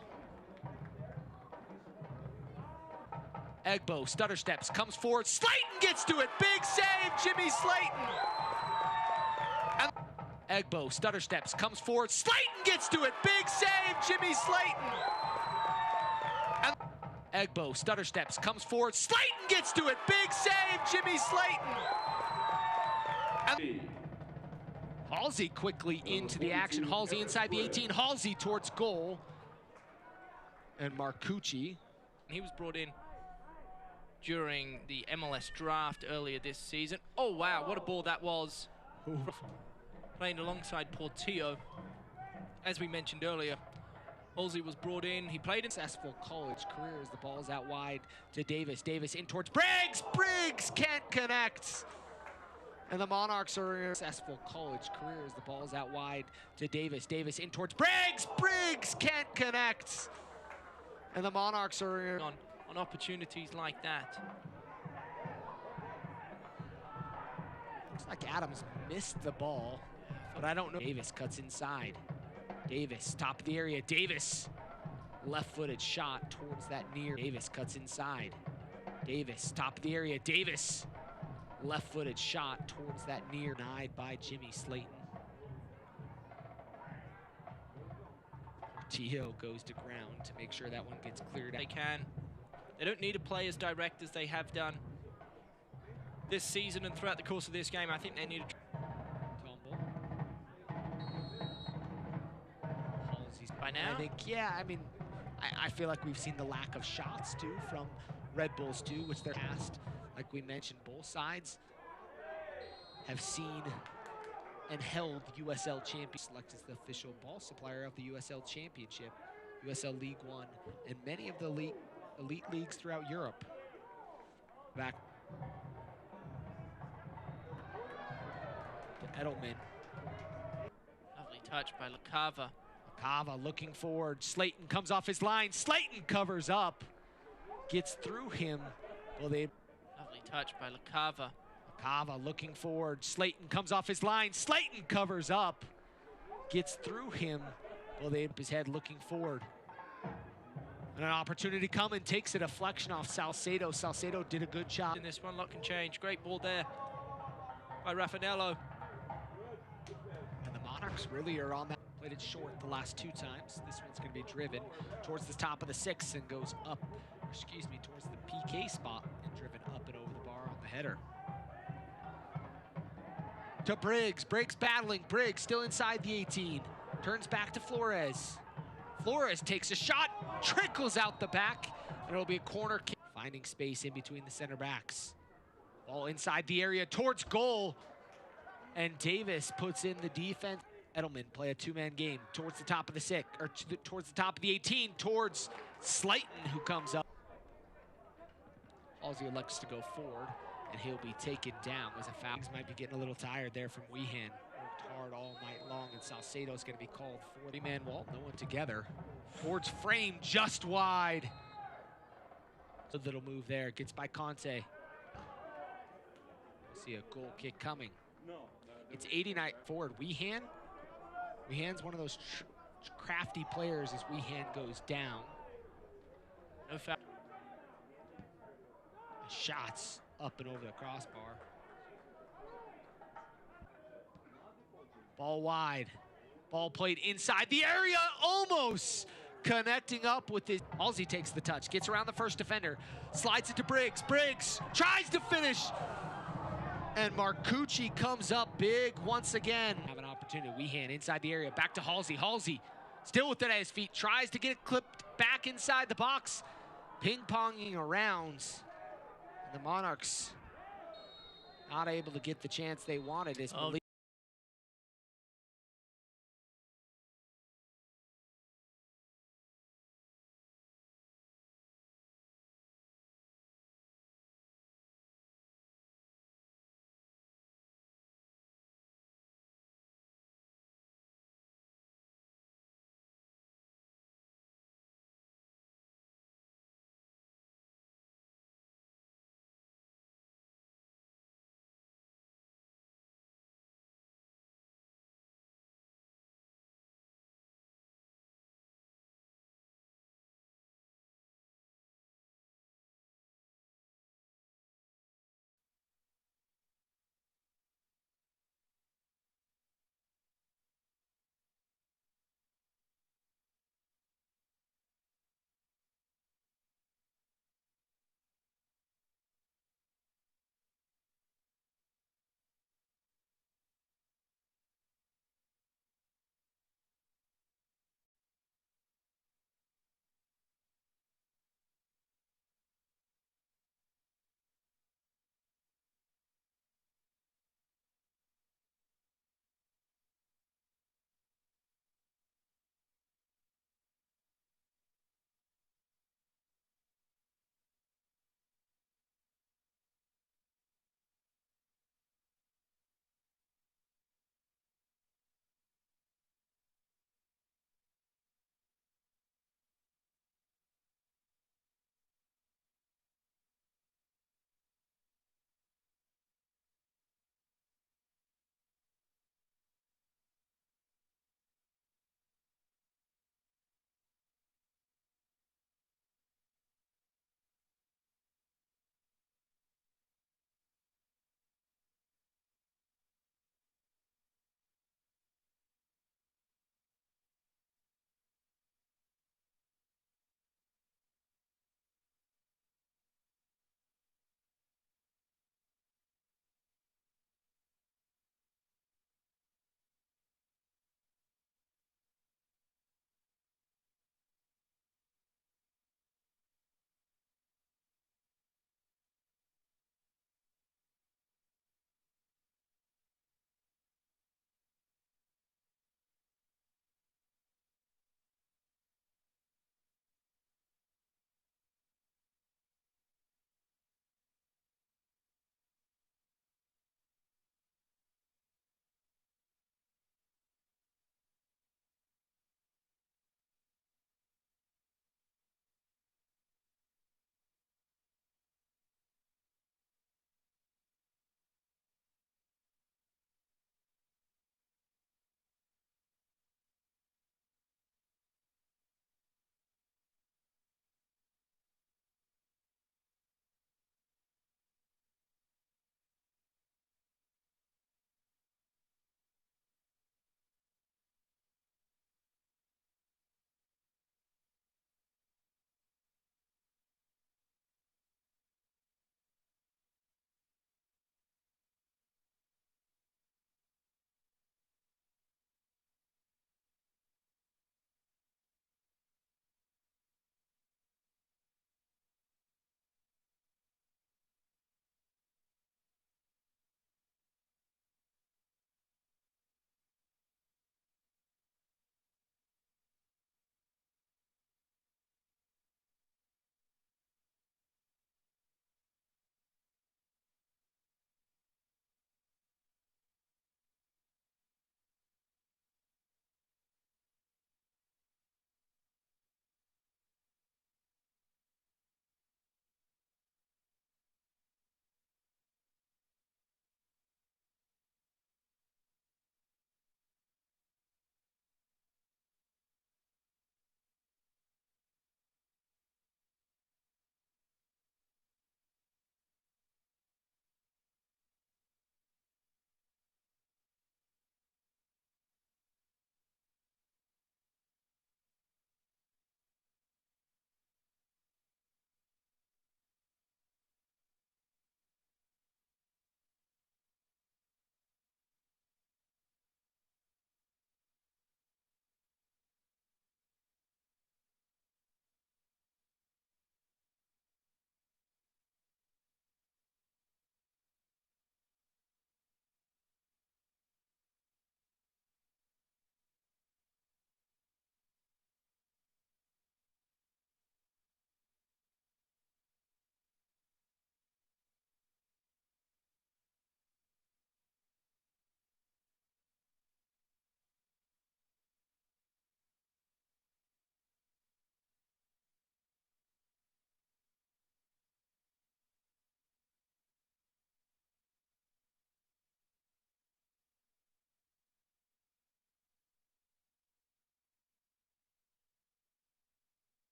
Speaker 1: Egbo, stutter steps, comes forward. Slayton gets to it. Big save, Jimmy Slayton. And Egbo, stutter steps, comes forward. Slayton gets to it. Big save, Jimmy Slayton. And Egbo, stutter steps, comes forward. Slayton gets to it. Big save, Jimmy Slayton. And Halsey quickly into the action. Halsey inside the 18. Halsey towards goal. And Marcucci.
Speaker 4: He was brought in during the MLS draft earlier this season. Oh wow, what a ball that was. Playing alongside Porteau. As we mentioned earlier, Halsey was brought in. He played in
Speaker 1: successful college career as the ball's out wide to Davis. Davis in towards Briggs. Briggs can't connect. And the Monarchs are in successful college career as the ball's out wide to Davis. Davis in towards Briggs. Briggs can't connect. And the Monarchs are in
Speaker 4: on opportunities like that.
Speaker 1: Looks like Adams missed the ball, but I don't know. Davis cuts inside Davis, top of the area. Davis, left-footed shot towards that near. Davis cuts inside. Davis, top of the area. Davis, left-footed shot towards that near. Denied by Jimmy Slayton. Porteau goes to ground to make sure that one gets cleared out.
Speaker 4: They can. They don't need to play as direct as they have done this season and throughout the course of this game. I think they need to Halsey's by now.
Speaker 1: I think, yeah, I mean, I feel like we've seen the lack of shots too from Red Bulls too, which they're past. Like we mentioned, both sides have seen and held USL champions, selected as the official ball supplier of the USL Championship, USL League One, and many of the elite leagues throughout Europe. Back to Edelman.
Speaker 4: Lovely touch by LaCava.
Speaker 1: LaCava looking forward. Slayton comes off his line. Slayton covers up. Gets through him. Well, they.
Speaker 4: Lovely touch by LaCava.
Speaker 1: LaCava looking forward. Slayton comes off his line. Slayton covers up. Gets through him. Well, they his head looking forward. And an opportunity coming. Takes a deflection off Salcedo. Salcedo did a good job.
Speaker 4: In this one, lot can change. Great ball there by Raffanello.
Speaker 1: And the Monarchs really are on that. Played it short the last 2 times. This one's going to be driven towards the top of the 6 and goes up, excuse me, towards the PK spot and driven up and over the bar on the header. To Briggs. Briggs battling. Briggs still inside the 18. Turns back to Flores. Flores takes a shot, trickles out the back, and it'll be a corner kick. Finding space in between the center backs. Ball inside the area towards goal. And Davis puts in the defense. Edelman play a 2-man game towards the top of the 6, or towards the top of the 18, towards Slayton, who comes up. Halsey elects to go forward, and he'll be taken down as a foul. He might be getting a little tired there from Weehan. Worked hard all night long, and Salcedo's going to be called 40-man wall. No one together. Towards frame, just wide. A little move there. Gets by Conte. We'll see a goal kick coming. It's 89 forward. Weehan. Weehan's one of those crafty players as Weehan goes down.
Speaker 4: No foul.
Speaker 1: Shots up and over the crossbar. Ball wide. Ball played inside the area, almost connecting up with his. Halsey takes the touch, gets around the first defender, slides it to Briggs. Briggs tries to finish. And Marcucci comes up big once again. Have an opportunity. Weehan inside the area. Back to Halsey. Halsey still with it at his feet. Tries to get it clipped back inside the box. Ping-ponging around. And the Monarchs not able to get the chance they wanted.